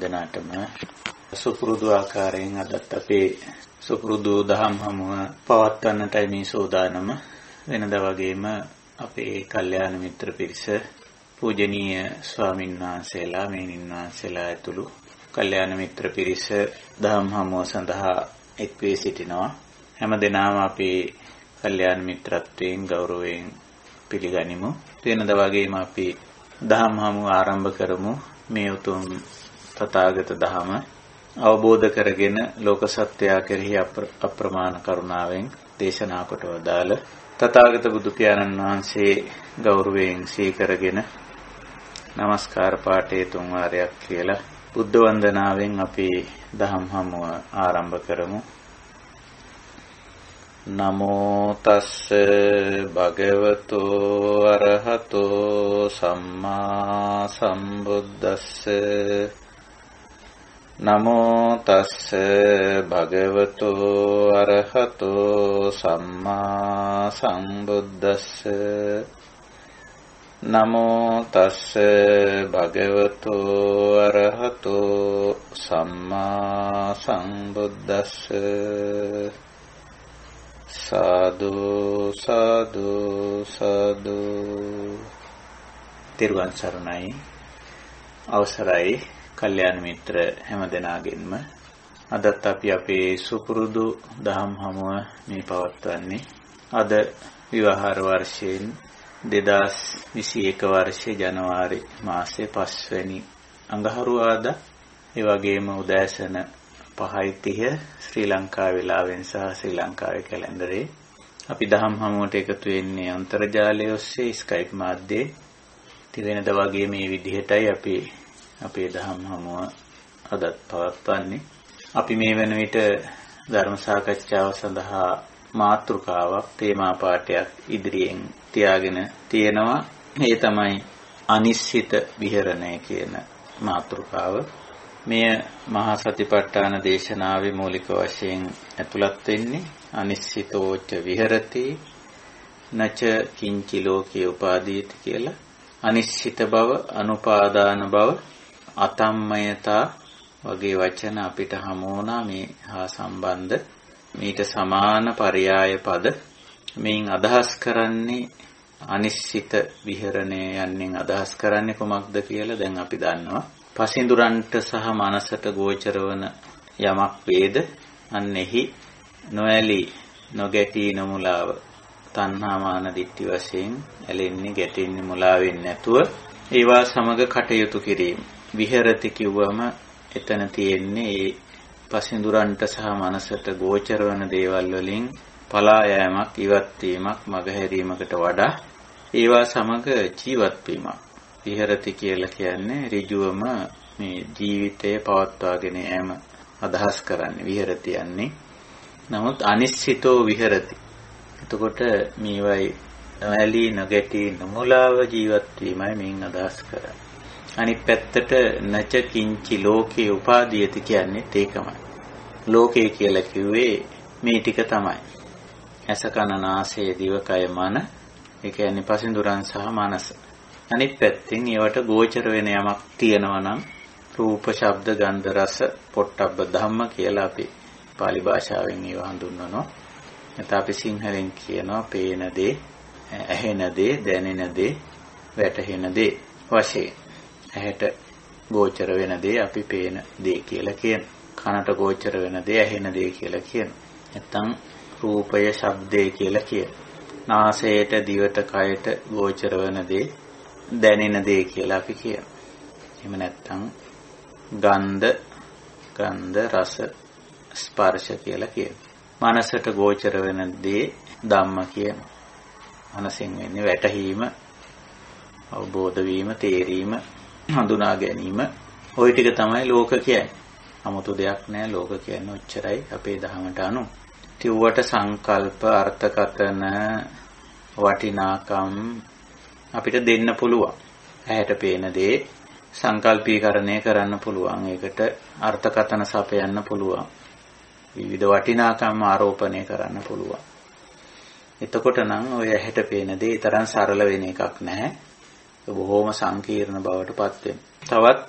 හැමදෙනාටම සුපුරුදු ආකාරයෙන් අදත් අපේ සුපුරුදු දහම් හමුව පවත්වන්නටයි මේ සෝදානම. වෙනදා වගේම අපේ කල්යාණ මිත්‍ර පිරිස පූජනීය ස්වාමින් වහන්සේලා මේනින් වහන්සේලා ඇතුළු කල්යාණ මිත්‍ර පිරිස දහම් හමුව සඳහා එක් වී සිටිනවා. හැමදෙනාම අපේ කල්යාණ මිත්‍රත්වයෙන් ගෞරවයෙන් පිළිගනිමු. වෙනදා වගේම අපි දහම් හමුව ආරම්භ කරමු. මේ උතුම් තථාගත දහම අවබෝධ කරගෙන ලෝක සත්‍යය කෙරෙහි අප්‍රමාණ කරුණාවෙන් දේශනා කොට වදාළ තථාගත බුදු පියාණන් වහන්සේ ගෞරවයෙන් සීකරගෙන নমස්කාර පාඨයේ තුන් වාරයක් කියලා බුද්ධ වන්දනාවෙන් අපි දහම් හමුව ආරම්භ කරමු. නමෝ තස්ස භගවතෝ අරහතෝ සම්මා සම්බුද්දස්ස නමෝ තස්ස භගවතෝ අරහතෝ සම්මා සම්බුද්දස්ස නමෝ තස්ස භගවතෝ අරහතෝ සම්මා සම්බුද්දස්ස සාදු සාදු සාදු. තිරුවන් සරණයි. අවසරයි කල්යාණ මිත්‍ර හැමදෙනාගෙන්ම අදත් අපි අපේ සුපුරුදු දහම් හමුව මේ පවත්වන්නේ. අද විවාහාර වර්ෂයෙන් 2021 වර්ෂයේ ජනවාරි මාසයේ 5 වෙනි අඟහරුවාදා, ඒ වගේම උදෑසන 5:30 ශ්‍රී ලංකා වේලාවෙන් සහ ශ්‍රී ලංකාවේ කැලෙන්ඩරේ. අපි දහම් හමුවට එකතු වෙන්නේ අන්තර්ජාලය ඔස්සේ ස්කයිප් මාධ්‍යයෙන්. තිවෙනද වගේ මේ විදිහටයි අපි අපේ දහම් හමුව අදත් පවත්වන්නේ. අපි මේ වෙන විට ධර්ම සාකච්ඡාව සඳහා මාතෘකාවක්, තේමා පාඨයක් ඉදිරියෙන් තියාගෙන තියෙනවා. ඒ තමයි අනිශ්චිත විහරණය කියන මාතෘකාව. මෙය මහා සතිපට්ඨාන දේශනාවේ මූලික වශයෙන් ඇතුළත් වෙන්නේ. අනිශ්චිතෝච විහෙරති නච කිංචි ලෝකේ උපාදීති කියලා. අනිශ්චිත බව, අනුපාදාන බව, අතම්මයතා වගේ වචන අපිට හමු වුණා මේ හා සම්බන්ධ. මීට සමාන පරයාය පද. මේන් අදහස් කරන්නේ අනිශ්චිත විහරණය යන්නෙන් අදහස් කරන්නේ කොමක්ද කියලා දැන් අපි දන්නවා. පසින්දුරන්ට සහ මනසට ගෝචර වන යමක් වේද, අන්නෙහි නොඇලී නොගැටී නොමුලාව තණ්හා මාන දිට්ඨි වශයෙන් ඇලෙන්නේ ගැටෙන්නේ මුලා වෙන්නේ නැතුව ඒවා සමග කටයුතු කිරීම. විහෙරති කිව්වම එතන තියෙන්නේ ඒ පසින්දුරන්ට සහ මනසට ගෝචර වන දේවල් වලින් පලා යෑමක්, ඉවත් වීමක්, මගහැරීමකට වඩා ඒවා සමග ජීවත් වීමක්. විහෙරති කියලා කියන්නේ ඍජුවම මේ ජීවිතය පවත්වාගෙන යෑම අදහස් කරන්නේ විහෙරති යන්නේ. නමුත් අනිශ්චිතෝ විහෙරති. එතකොට මේවයි නොඇලී නොගැටී නොමුලාව ජීවත් වීමයි මේන් අදහස් කරන්නේ. අනිත් පැත්තට නච කිංචි ලෝකේ උපාදීයති කියන්නේ ඒකමයි. ලෝකේ කියලා කිව්වේ මේ ටික තමයි. ඇස කන නාසය දිවකය මන. ඒ කියන්නේ පසින්දුරන් සහ මනස. අනිත් පැත්තෙන් ඒවට ගෝචර වෙන යමක් තියෙනවා නම් රූප, ශබ්ද, ගන්ධ, රස, පොට්ටබ්බ ධම්ම කියලා අපි පාලි භාෂාවෙන් ඒව හඳුන්වනවා. නැත්නම් අපි සිංහලෙන් කියනවා පේන දේ, ඇහෙන දේ, දැනෙන දේ, වැටහෙන දේ වශයෙන්. ඇහැට ගෝචර වෙන දේ අපි පේන දේ කියලා කියනවා. කනට ගෝචර වෙන දේ ඇහෙන දේ කියලා කියනවා. නැත්නම් රූපය, ශබ්දය කියලා කියනවා. නාසයට, දිවට, කයට ගෝචර වෙන දේ දැනෙන දේ කියලා අපි කියනවා. එහෙම නැත්නම් ගන්ධ, රස, ස්පර්ශ කියලා කියනවා. මනසට ගෝචර වෙන දේ ධම්ම කියනවා. මනසෙන් වෙන්නේ වැටහීම, අවබෝධ වීම, තේරීම, හඳුනා ගැනීම. ওই ටික තමයි ලෝක කියන්නේ. 아무තු දෙයක් නෑ ලෝක කියන්නේ. ඔච්චරයි අපේ දහමට අනුව. තිව්වට සංකල්ප, අර්ථකතන, වටිනාකම් අපිට දෙන්න පුළුවන්. ඇහැට පේන දේ සංකල්පීකරණය කරන්න පුළුවන්. ඒකට අර්ථකතන සපයන්න පුළුවන්. විවිධ වටිනාකම් ආරෝපණය කරන්න පුළුවන්. එතකොට නම් ඔය ඇහැට පේන දේ තරම් සරල වෙන එකක් නැහැ. බොහෝම සංකීර්ණ බවට පත් වෙනවා. තවත්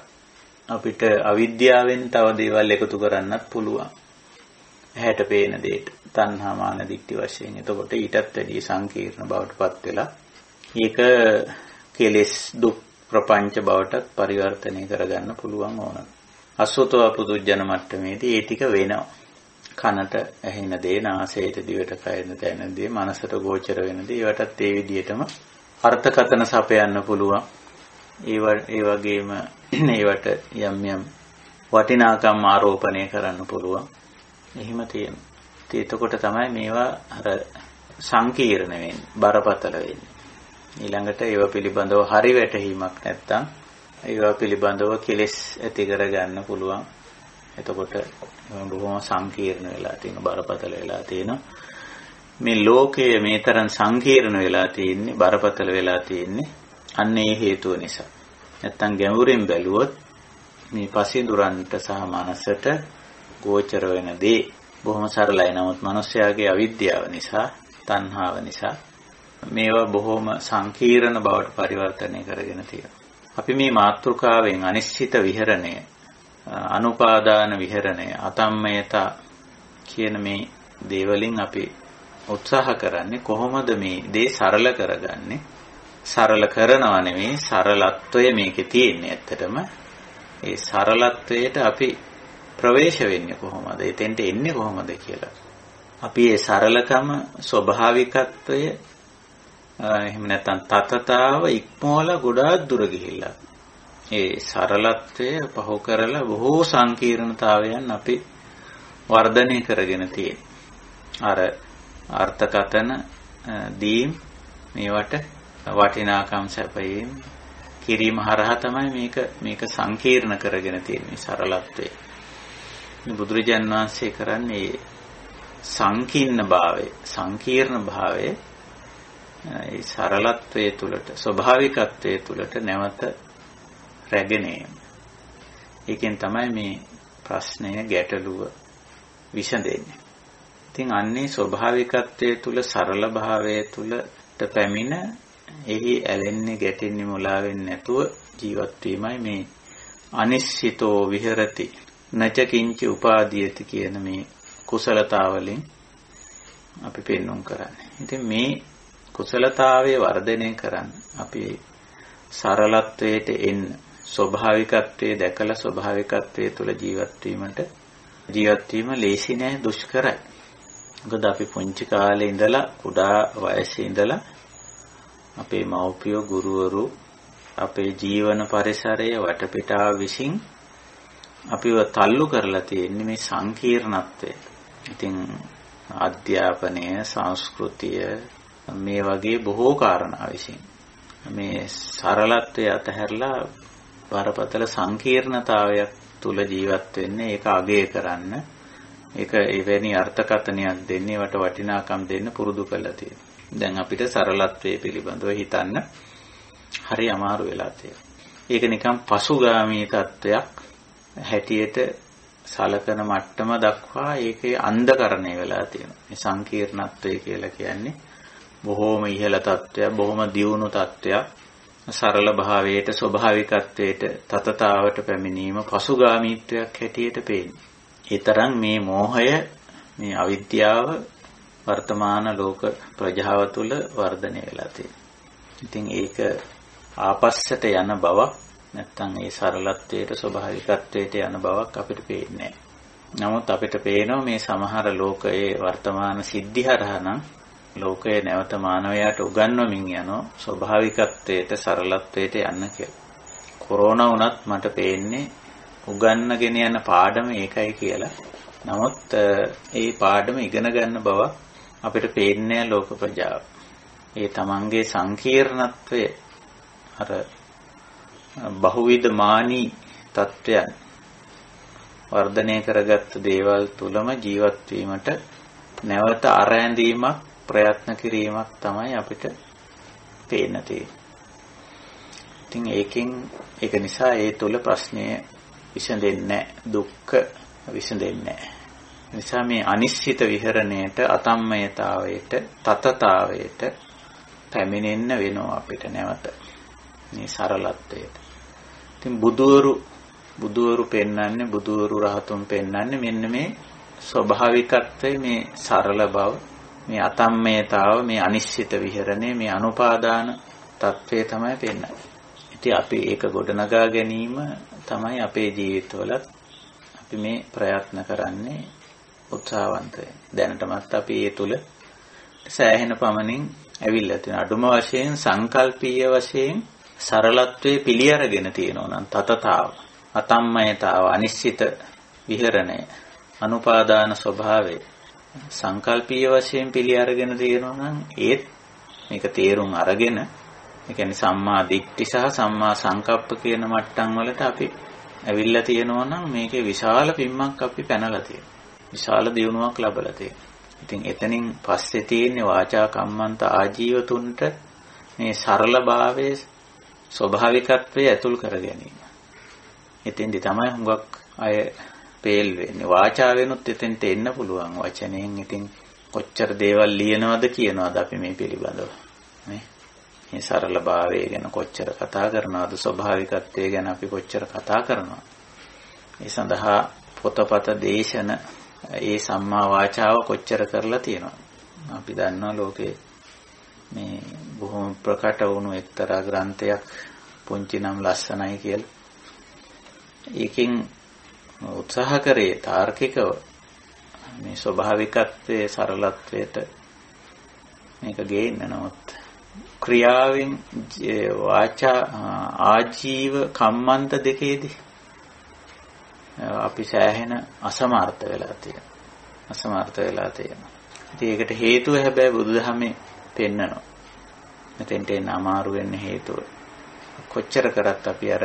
අපිට අවිද්‍යාවෙන් තව දේවල් එකතු කරන්නත් පුළුවන්. ඇහැට පේන දෙයට තණ්හා මාන දිට්ඨි වශයෙන්. එතකොට ඊටත් වැඩි සංකීර්ණ බවටපත් වෙලා ඒක කෙලෙස් දුක් ප්‍රපංච බවටත් පරිවර්තනය කරගන්න පුළුවන් ඕන. අසුතව පුදුජන මට්ටමේදී ඒ ටික වෙනවා. කනට ඇහෙන දේ, නාසයට, දිවට, කයට දැනෙන දේ, මනසට ගෝචර වෙන දේ, ඒවටත් ඒ විදිහටම අර්ථකථන සපයන්න පුළුවන්. ඒ වගේම ඒවට යම් යම් වටිනාකම් ආරෝපණය කරන්න පුළුවන්. එහෙම තියෙනවා. එතකොට තමයි මේවා අර සංකීර්ණ වෙන්නේ, බරපතල වෙන්නේ. ඊළඟට ඒව පිළිබඳව හරි වැටහීමක් නැත්තම් ඒව පිළිබඳව කෙලෙස් ඇති කරගන්න පුළුවන්. එතකොට බොහොම සංකීර්ණ වෙලා තියෙන, බරපතල වෙලා තියෙන මේ ලෝකයේ මේ තරම් සංකීර්ණ වෙලා තියෙන්නේ, බරපතල වෙලා තියෙන්නේ අන්න ඒ හේතුව නිසා. නැත්තම් ගැඹුරින් බැලුවොත් මේ පසිඳුරන්ට සහ මනසට ගෝචර වෙන දේ බොහොම සරලයි. නමුත් මිනිස්යාගේ අවිද්‍යාව නිසා, තණ්හාව නිසා මේවා බොහොම සංකීර්ණ බවට පරිවර්තනය කරගෙන තියෙනවා. අපි මේ මාතෘකාවෙන් අනිශ්චිත විහරණය, අනුපාදාන විහරණය, අතම්මයතා කියන මේ දේවලින් අපි උත්සාහ කරන්නේ කොහොමද මේ දේ සරල කරගන්නේ. සරල කරනවා නෙමෙයි, සරලත්වය මේකේ තියෙන්නේ. ඇත්තටම ඒ සරලත්වයට අපි ප්‍රවේශ වෙන්නේ කොහොමද, එතෙන්ට එන්නේ කොහොමද කියලා. අපි ඒ සරලකම, ස්වභාවිකත්වය, එහෙම නැත්නම් තතතාව ඉක්මවලා ගොඩාක් දුර ගිහිල්ලා ඒ සරලත්වය පහු කරලා බොහෝ සංකීර්ණතාවයන් අපි වර්ධනය කරගෙන තියෙනවා. අර අර්ථකථන දීම්, මේවට වටිනාකම් සැපයීම කිරීම හරහා තමයි මේක සංකීර්ණ කරගෙන තියෙන්නේ, සරලත්වය. බුදුරජාන් වහන්සේ කරන්නේ සංකීර්ණ භාවය, සංකීර්ණ භාවය ඒ සරලත්වයේ තුලට, ස්වභාවිකත්වයේ තුලට නැවත රැගෙන ඒම. ඒකෙන් තමයි මේ ප්‍රශ්නය, ගැටලුව විසඳෙන්නේ. ඉතින් අන්නේ ස්වභාවිකත්වයේ තුල, සරල භාවයේ තුලට පැමිණ එහි ඇලෙන්නේ, ගැටෙන්නේ, මුලා වෙන්නේ නැතුව ජීවත් වීමයි මේ අනිශ්චිතෝ විහෙරති නච කිංච උපාදීයති කියන මේ කුසලතාවලින් අපි පෙන්වුම් කරන්නේ. ඉතින් මේ කුසලතාවයේ වර්ධනය කරන්න අපි සරලත්වයට එන්න, ස්වභාවිකත්වයේ දැකලා ස්වභාවිකත්වයේ තුල ජීවත් වීම ලේසි නෑ, දුෂ්කරයි. මොකද අපි පුංචි කාලේ ඉඳලා, කුඩා වයසේ ඉඳලා අපේ මව්පියෝ, ගුරුවරු, අපේ ජීවන පරිසරය, වටපිටාව විසින් අපිව තල්ලු කරලා තියෙන්නේ මේ සංකීර්ණත්වය. ඉතින් අධ්‍යාපනය, සංස්කෘතිය, මේ වගේ බොහෝ කාරණා විසින් මේ සරලත්වය අතහැරලා බරපතල සංකීර්ණතාවයක් තුල ජීවත් වෙන්නේ, ඒක අගය කරන්න, ඒක එවැනි අර්ථකථනයක් දෙන්නේ, වට වටිනාකම් දෙන්න පුරුදු කරලා තියෙනවා. දැන් අපිට සරලත්වයේ පිළිබඳව හිතන්න හරි අමාරු වෙලා තියෙනවා. ඒක නිකන් පසුගාමී තත්වයක් හැටියට සලකන මට්ටම දක්වා ඒකේ අන්ධකරණය වෙලා තියෙනවා. මේ සංකීර්ණත්වය කියලා කියන්නේ බොහෝම ඉහළ තත්වයක්, බොහොම දියුණු තත්වයක්. සරල භාවයට, ස්වභාවිකත්වයට, තතතාවට පැමිණීම පසුගාමීත්වයක් හැටියට පේන්නේ. ඒ තරම් මේ මෝහය, මේ අවිද්‍යාව වර්තමාන ලෝක ප්‍රජාව තුළ වර්ධනය වෙලා තියෙනවා. ඉතින් ඒක ආපස්සට යන බවක්, නැත්තම් ඒ සරලත්වයට, ස්වභාවිකත්වයට යන බවක් අපිට පේන්නේ නැහැ. නමුත් අපිට පේනවා මේ සමහර ලෝකයේ වර්තමාන සිද්ධි හරහා නම් ලෝකයේ නැවත මානවයාට උගන්වමින් යනවා ස්වභාවිකත්වයට, සරලත්වයට යන්න කියලා. කොරෝනා වුණත් මට පේන්නේ උගන්වගෙන යන පාඩම ඒකයි කියලා. නමුත් ඒ පාඩම ඉගෙන ගන්න බව අපිට පේන්නේ ලෝක ප්‍රජාව. ඒ තමන්ගේ සංකීර්ණත්වය, අර බහුවිධ මානී තත්වයන් වර්ධනය කරගත්ත දේවල් තුලම ජීවත් වීමට නැවත අරැඳීමක්, ප්‍රයත්න කිරීමක් තමයි අපිට පේන්න තියෙන්නේ. ඉතින් ඒක නිසා ඒ තුල ප්‍රශ්නය විසඳෙන්නේ නැහැ, දුක්ඛ විසඳෙන්නේ නැහැ. නිසා මේ අනිශ්චිත විහරණයට, අතම්මයතාවයට, තතතාවයට පැමිණෙන්න වෙනවා අපිට නැවත මේ සරලත්වයට. ඉතින් බුදුවරු බුදුවරු පෙන්වන්නේ බුදුවරු රහතුන් පෙන්වන්නේ මෙන්න මේ ස්වභාවිකත්වයේ මේ සරල බව, මේ අතම්මයතාව, මේ අනිශ්චිත විහරණය, මේ අනුපාදාන తත්වය තමයි පෙන්වන්නේ. ඉතින් අපි ඒක ගොඩනගා ගැනීම තමයි අපේ ජීවිතවලත් අපි මේ ප්‍රයත්න කරන්නේ උත්සාහවන්තයෙන්. දැනටමත් අපි ඒ තුල සෑහෙන පමණින් ඇවිල්ලා තියෙනවා. අඩුම වශයෙන් සංකල්පීය වශයෙන් සරලත්වයේ පිළි අරගෙන තියෙනවා නම් තතතාව, අතම්මයතාව, අනිශ්චිත විහරණය, අනුපාදාන ස්වභාවය සංකල්පීය වශයෙන් පිළි අරගෙන තියෙනවා නම් ඒත් මේක තේරුම් අරගෙන, ඒ කියන්නේ සම්මා දිට්ඨි සහ සම්මා සංකප්ප කියන මට්ටම් වලට අපි ඇවිල්ලා තියෙනවා නම් මේකේ විශාල පිම්මක් අපි පැනලා තියෙනවා. විශාල දියුණුවක් ලැබලා තියෙනවා. ඉතින් එතනින් පස්සේ තියෙන්නේ වාචා කම්මන්ත ආජීවතුන්ට මේ සරලභාවයේ ස්වභාවිකත්වයේ ඇතුල් කර ගැනීම. එතෙන්දි තමයි හුඟක් අය පේල් වෙන්නේ. වාචාවෙනුත් එතෙන්ට එන්න පුළුවන්. වචනයෙන් ඉතින් කොච්චර දේවල් ලියනවද කියනවද අපි මේ පිළිබඳව. මේ සරලභාවය ගැන කොච්චර කතා කරනවද, ස්වභාවිකත්වය ගැන අපි කොච්චර කතා කරනවද. ඒ සඳහා පොතපත දේශන ඒ සම්මා වාචාව කොච්චර කරලා තියෙනවද. අපි දන්නවා ලෝකේ මේ බොහොම ප්‍රකට වුණු එක්තරා ග්‍රන්ථයක් පුංචි නම් ලස්සනයි කියලා. ඒකෙන් උත්සාහ කරේ තාර්කිකව මේ ස්වභාවිකත්වයේ සරලත්වයට මේක ගේන්න. නමුත් ක්‍රියාවෙන් වාචා ආජීව කම්මන්ත දෙකේදී අපි සෑහෙන අසමර්ථ වෙලා තියෙනවා. ඉතින් ඒකට හේතුව හැබැයි බුදුදහමේ පෙන්නනවා. මෙතෙන්ට එන්න අමාරු වෙන්න හේතුව කොච්චර කරත් අපි අර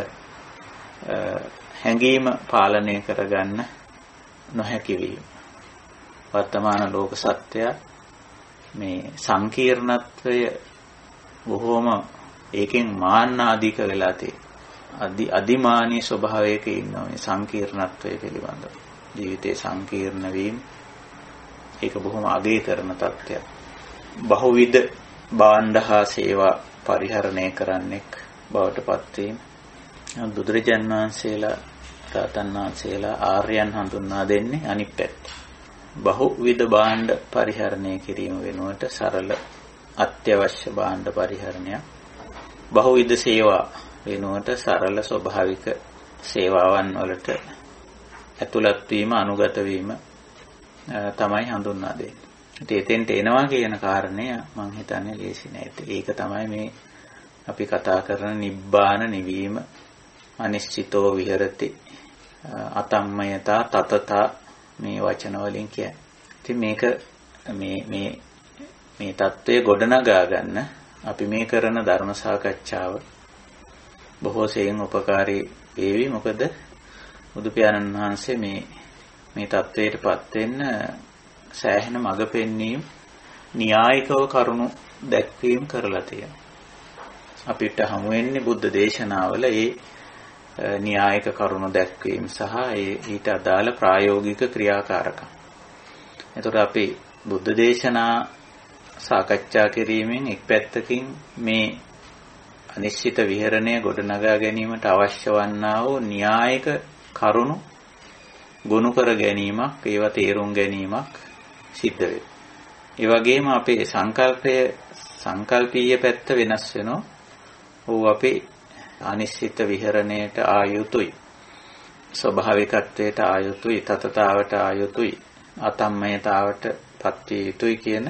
හැඟීම පාලනය කරගන්න නොහැකි වීම. වර්තමාන ලෝක සත්‍යය මේ සංකීර්ණත්වය බොහෝම ඒකෙන් මාන්නාධික වෙලා තියෙනවා. අදිමානී ස්වභාවයක ඉන්නවා මේ සංකීර්ණත්වය පිළිබඳව. ජීවිතේ සංකීර්ණ වීම ඒක බොහොම අගය කරන තත්ත්වයක්. බහුවිධ භාණ්ඩ හා සේවා පරිහරණය කරන්නෙක් බවට පත්වීම. බුදුරජාණන් වහන්සේලා, රහතන් වහන්සේලා ආර්යයන් හඳුන්වා දෙන්නේ අනිත් පැත්ත. බහුවිධ භාණ්ඩ පරිහරණය කිරීම වෙනුවට සරල අත්‍යවශ්‍ය භාණ්ඩ පරිහරණයක්, බහුවිධ සේවා වෙනුවට සරල ස්වභාවික සේවාවන් වලට ඇතුළත් වීම, අනුගත වීම තමයි හඳුන්වා දෙන්නේ. එතෙන්ට එනවා කියන කාරණය මම හිතන්නේ ලේසි නෑ. ඒක තමයි මේ අපි කතා කරන නිබ්බාන නිවීම, අනිශ්චිතෝ විහෙරති, අතම්මයතා, තතතා මේ වචන වලින් කියන්නේ. ඉතින් මේක මේ தત્ත්වය ගොඩනගා ගන්න අපි මේ කරන ධර්ම සාකච්ඡාව බොහෝ සෙයින් උපකාරී වේවි. මොකද බුදු පියාණන් වහන්සේ මේ தત્ත්වයටපත් වෙන්න සෑහෙන මඟ පෙන්වීම, න්‍යායිකව කරුණු දැක්වීම කරලා තියෙනවා. අපිට හමු වෙන්නේ බුද්ධ දේශනාවල ඒ න්‍යායික කරුණු දැක්වීම සහ ඊට අදාළ ප්‍රායෝගික ක්‍රියාකාරකම්. එතකොට අපි බුද්ධ දේශනා සාකච්ඡා කිරීමෙන් එක් පැත්තකින් මේ අනිශ්චිත විහරණය ගොඩනගා ගැනීමට අවශ්‍ය වන්නා වූ න්‍යායික කරුණු ගොනු කර ගැනීමක්, ඒවා තේරුම් ගැනීමක් සිද්ධ වෙනවා. ඒ වගේම අපේ සංකල්පීය පැත්ත වෙනස් වෙනවා. ඕව අපේ අනිශ්චිත විහරණයට ආයුතුයි, ස්වභාවිකත්වයට ආයුතුයි, තතතාවට ආයුතුයි, අතම්මයතාවට පත්විය යුතුයි කියන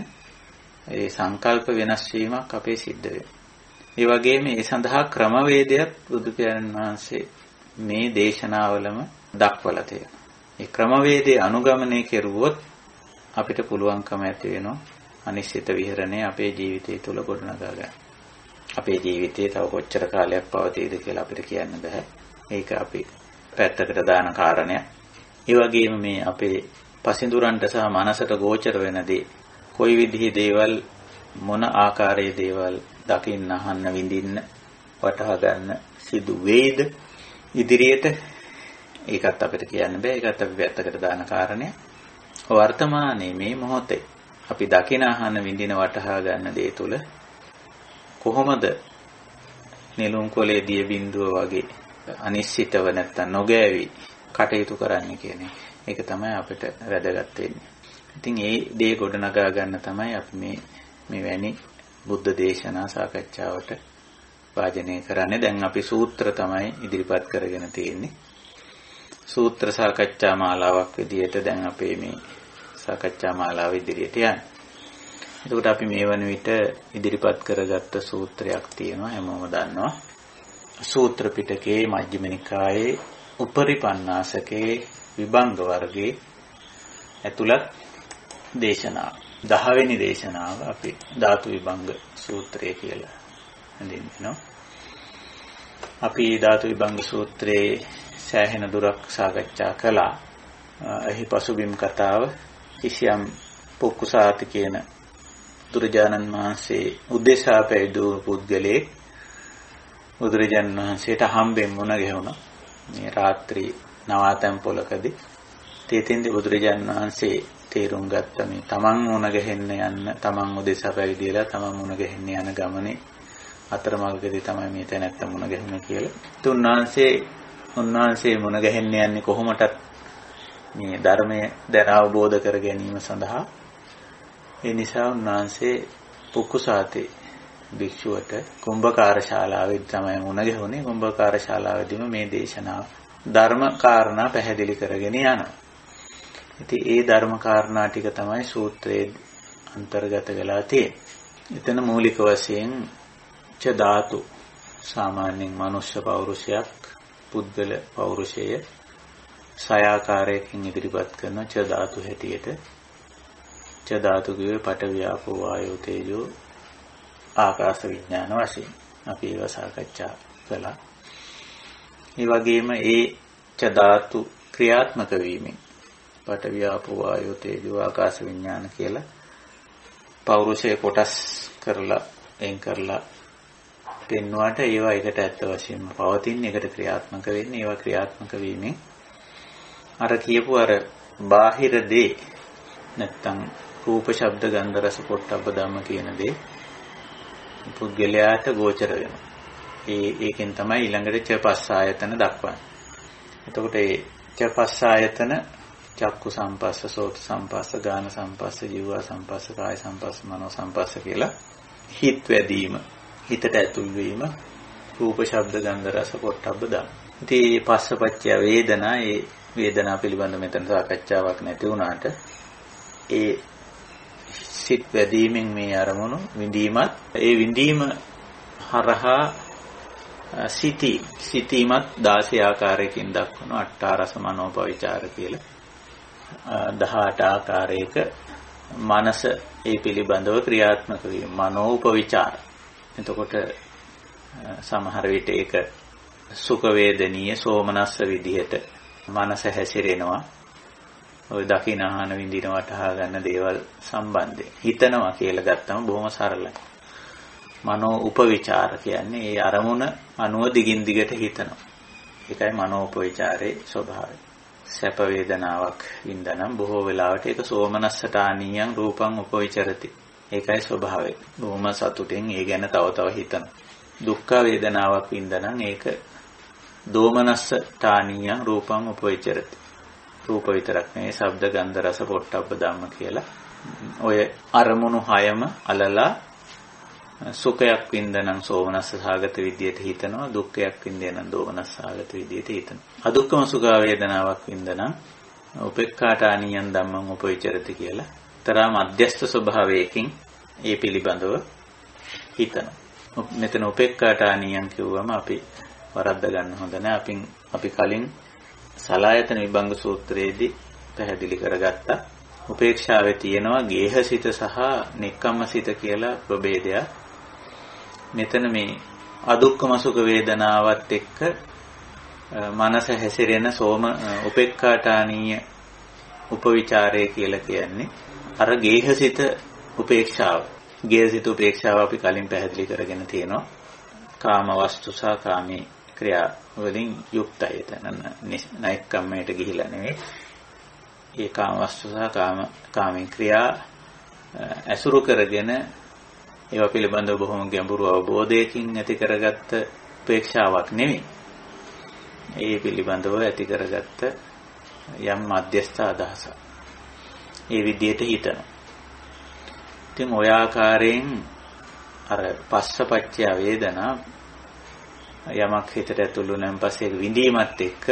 ඒ සංකල්ප වෙනස් වීමක් අපේ සිද්ධ වෙනවා. ඒ වගේම ඒ සඳහා ක්‍රමවේදයක් බුදු පියාණන් වහන්සේ මේ දේශනාවලම දක්වලා තියෙනවා. ඒ ක්‍රමවේදයේ අනුගමනය කෙරුවොත් අපිට පුළුවන්කම ඇති වෙනවා අනිශ්චිත විහරණය අපේ ජීවිතය තුළ ගොඩනගා ගන්න. අපේ ජීවිතයේ තව කොච්චර කාලයක් පවතීද කියලා අපිට කියන්න බෑ. ඒක අපි පැත්තකට දාන කාරණයක්. ඒ වගේම මේ අපේ පසින්දුරන්ට සහ මනසට ගෝචර වෙන දේ, කොයි විදිහේ දේවල්, මොන ආකාරයේ දේවල් දකින්න, අහන්න, විඳින්න, වටහා ගන්න සිදු වේද ඉදිරියට, ඒකත් අපිට කියන්න බෑ. ඒකත් අපි පැත්තකට දාන කාරණයක්. වර්තමානයේ මේ මොහොතේ අපි දකින, අහන, විඳින, වටහා ගන්න දේ තුල කොහොමද නෙළුම් කොලේ දිය බිඳුව වගේ අනිශ්චිතව නැත්තම් නොගෑවි කටයුතු කරන්න කියන්නේ. ඒක තමයි අපිට වැදගත් වෙන්නේ. ඉතින් ඒ දේ ගොඩනගා ගන්න තමයි අපි මෙවැනි බුද්ධ දේශනා සාකච්ඡාවට වාජනය කරන්නේ. දැන් අපි සූත්‍ර තමයි ඉදිරිපත් කරගෙන තියෙන්නේ. සූත්‍ර සාකච්ඡා මාලාවක් විදිහට දැන් අපේ මේ සාකච්ඡා මාලාව ඉදිරියට යන්නේ. එතකොට අපි මේ වන විට ඉදිරිපත් කරගත්ත සූත්‍රයක් තියෙනවා හැමෝම දන්නවා. සූත්‍ර පිටකයේ මජ්ක්‍ධිම නිකායේ උපරිපන්නාසකේ විභංග වර්ගයේ ඇතුළත් දේශනාව 10 වෙනි දේශනාව අපි ධාතු විභංග සූත්‍රය කියලා හඳුන්වනවා. අපි ධාතු විභංග සූත්‍රයේ සෑහෙන දුරක් සාකච්ඡා කළා. එහි පසුබිම් කතාව කිසියම් පුක්කුසාති කියන බුදුරජාණන් වහන්සේ උදෙසා පැවිදු පුද්ගලයෙක් බුදුරජාණන් වහන්සේට හම්බෙන් මුණ ගැහුණා. මේ රාත්‍රී නවාතැන් පොලකදී තේතෙන්දී බුදුරජාණන් වහන්සේ තේරුම් ගත්ත මේ තමන් මුණ ගැහෙන්න යන්න තමන් උදෙසා පැවිදිලා තමන් මුණ ගැහෙන්න යන ගමනේ අතරමඟදී තමයි මේ තැනැත්ත මුණ ගැහුනේ කියලා. උන්වහන්සේ මුණ ගැහෙන්න යන්නේ කොහොමටත් මේ ධර්මය දැන අවබෝධ කර ගැනීම සඳහා. ඒ නිසා උන්වහන්සේ පුක්කුසාතේ භික්ෂුවට කුම්භකාර ශාලාවේ තමයි මුණ ගැහුනේ. කුම්භකාර ශාලාවේදීම මේ දේශනාව ධර්ම කාරණා පැහැදිලි කරගෙන යනවා. ඉතින් ඒ ධර්ම කාරණා ටික තමයි සූත්‍රයේ අන්තර්ගත වෙලා තියෙන්නේ. එතන මූලික වශයෙන් ච ධාතු සාමාන්‍යයෙන් මනුෂ්‍ය පෞරුෂයක් පුද්ගල පෞරුෂය සයාකාරයකින් ඉදිරිපත් කරන ච ධාතු හැටියට ච ධාතු කියේ පඨවි ආපෝ වායෝ තේජෝ ආකාශ විඥාන වශයෙන් අපි ඒව සාකච්ඡා කළා. ඒ වගේම ඒ ච ධාතු ක්‍රියාත්මක වීමෙන් පඨවි ආපෝ වායෝ තේජෝ ආකාශ විඥාන කියලා පෞරුෂය කොටස් කරලා එන් කරලා පෙන්වුවාට ඒවා එකට ඇත්ත වශයෙන්ම පවතින එකට ක්‍රියාත්මක වෙන්නේ. ඒවා ක්‍රියාත්මක වීමෙන් අර කියපු අර බාහිර දේ නැත්තම් රූප ශබ්ද ගන්ධ රස පොට්ටබ්බ ධම්ම කියන දේ පුද්ගලයාට ගෝචර වෙනවා. ඒකෙන් තමයි ඊළඟට චපස්ස ආයතන දක්වන්නේ. එතකොට ඒ චපස්ස ආයතන චක්කු සම්පස්ස, සෝත සම්පස්ස, ගාන සම්පස්ස, ජීව සම්පස්ස, කාය සම්පස්ස, මනෝ සම්පස්ස කියලා හිත වැදීම, හිතට ඇතුල් වීම රූප ශබ්ද ගන්ධ රස පොට්ටබ්බ ධම්ම. ඉතින් මේ පස්සපච්චය වේදනා, ඒ වේදනා පිළිබඳ මෙතන සාකච්ඡාවක් නැති වුණාට ඒ සිත් වැදීමෙන් මේ අරමුණු විඳීමත් ඒ විඳීම හරහා සිතීමත් 16 ආකාරයකින් දක්වන අට්ඨාරස මනෝපවිචාර කියලා 18 ආකාරයක මනස ඒ පිළිබඳව ක්‍රියාත්මක වීම මනෝපවිචාර. එතකොට සමහර විට ඒක සුඛ වේදනීය සෝමනස්ස විදිහට මනස හැසිරෙනවා. ඔය දකින ආහන විඳිනවට ගන්න දේවල් සම්බන්ධයෙන් හිතනවා කියලා ගත්තම බොහොම සරලයි. මනෝ උපවිචාර කියන්නේ ඒ අරමුණ අනුව දිගින් දිගට හිතනවා. ඒකයි මනෝ උපවිචාරයේ ස්වභාවය. සැප වේදනාවක් වින්දනම් බොහෝ වෙලාවට ඒක සෝමනස්සටානියං රූපං උපවිචරති. ඒකයි ස්වභාවය. බොහොම සතුටින් ඒ ගැන තව තව හිතනවා. දුක්ඛ වේදනාවක් වින්දනම් ඒක දෝමනස්සටානියං රූපං උපවිචරති. රූප විතරක් නෙවෙයි ශබ්ද ගන්ධ රස පොට්ටබ්බ ධම්ම කියලා ඔය අරමුණු හයම අලලා සුඛයක් වින්දනම් සෝමනස්ස සාගත විදියට හිතනවා, දුක්ඛයක් වින්දනම් දෝමනස්ස සාගත විදියට හිතනවා. අදුක්ඛම සුඛ වේදනාවක් වින්දනම් උපේක්ඛාටානියන් ධම්මං උපවිචරති කියලා තරම් මධ්‍යස්ථ ස්වභාවයකින් ඒ පිළිබඳව හිතනවා. මෙතන උපේක්ඛාටානියන් කිව්වම අපි වරද්ද ගන්න හොඳ නැහැ. අපි කලින් සලායතන විභංග සූත්‍රයේදී පැහැදිලි කරගත්තා. උපේක්ෂාවේ තියෙනවා ගේහසිත සහ නෙක්ඛම්මසිත කියලා ප්‍රභේදයක්. මෙතන මේ අදුක්ඛම සුඛ වේදනාවත් එක්ක මනස හැසිරෙන උපේක්ඛාටානීය උපවිචාරය කියලා කියන්නේ අර ගේහසිත උපේක්ෂාව. ගේහසිත උපේක්ෂාව අපි කලින් පැහැදිලි කරගෙන තියෙනවා. කාම වස්තු සහ කාමී ක්‍රියා වලින් යුක්තයි. එතන නෙක්ඛම්මයට ගිහිලා නෙවෙයි. ඒ කාම වස්තු සහ කාමී ක්‍රියා අසුරු කරගෙන ඒවා පිළිබඳව බොහොම ගැඹුරු අවබෝධයකින් ඇති කරගත්ත උපේක්ෂාවක් නෙවෙයි. ඒ පිළිබඳව ඇති කරගත්ත යම් මධ්‍යස්ථ අදහසක්. ඒ විදිහට හිතනවා. ඉතින් ඔය ආකාරයෙන් අර පස්සපච්චය වේදනා යමක් හිතට ඇතුළු නම් පස්සේ විඳීමත් එක්ක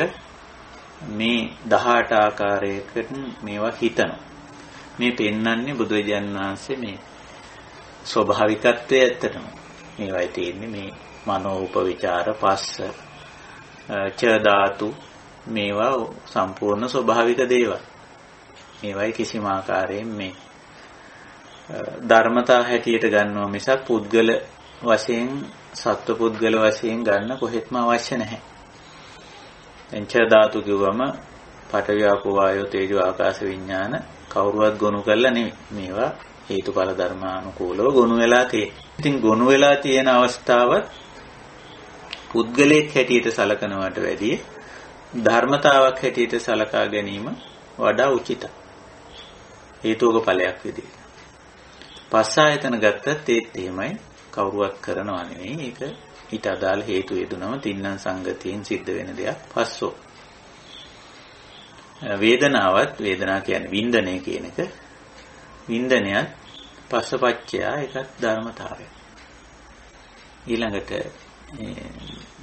මේ 18 ආකාරයකට මේවා හිතනවා. මේ පෙන්වන්නේ බුදුරජාණන් වහන්සේ මේ ස්වභාවිකත්වයේ ඇත්තටම මේවයි තියෙන්නේ මේ මනෝ උපවිචාර පස්ස ච ධාතු මේවා සම්පූර්ණ ස්වභාවික දේවල්. මේවයි කිසිම ආකාරයෙන් මේ ධර්මතා හැටියට ගන්නවා මිසක් පුද්ගල වශයෙන් සත්ව පුද්ගල වශයෙන් ගන්න කොහෙත්ම අවශ්‍ය නැහැ. එංච ධාතු කිව්වම පඨවි ආපෝ වායෝ තේජෝ ආකාශ විඥාන කවුරුවත් ගොනු කරලා නෙමෙයි. මේවා හේතුඵල ධර්මානුකූලව ගොනු වෙලා තියෙන්නේ. ඉතින් ගොනු වෙලා තියෙන අවස්ථාවත් පුද්ගලයෙක් හැටියට සලකනවට වැඩිය ධර්මතාවක් හැටියට සලකා ගැනීම වඩා උචිතයි. හේතුක ඵලයක් විදිහට. පස්ස ආයතන ගත්තත් ඒත් එහෙමයි කවුරුවත් කරනවා නෙවෙයි. ඒක ඊට අදාළ හේතු යෙදුනම තින්නම් සංගතියෙන් සිද්ධ වෙන දෙයක් පස්සෝ. වේදනාවත් වේදනා කියන්නේ වින්දනය කියන එක. වින්දනයත් පස්සපච්චය එකක් ධර්මතාවය. ඊළඟට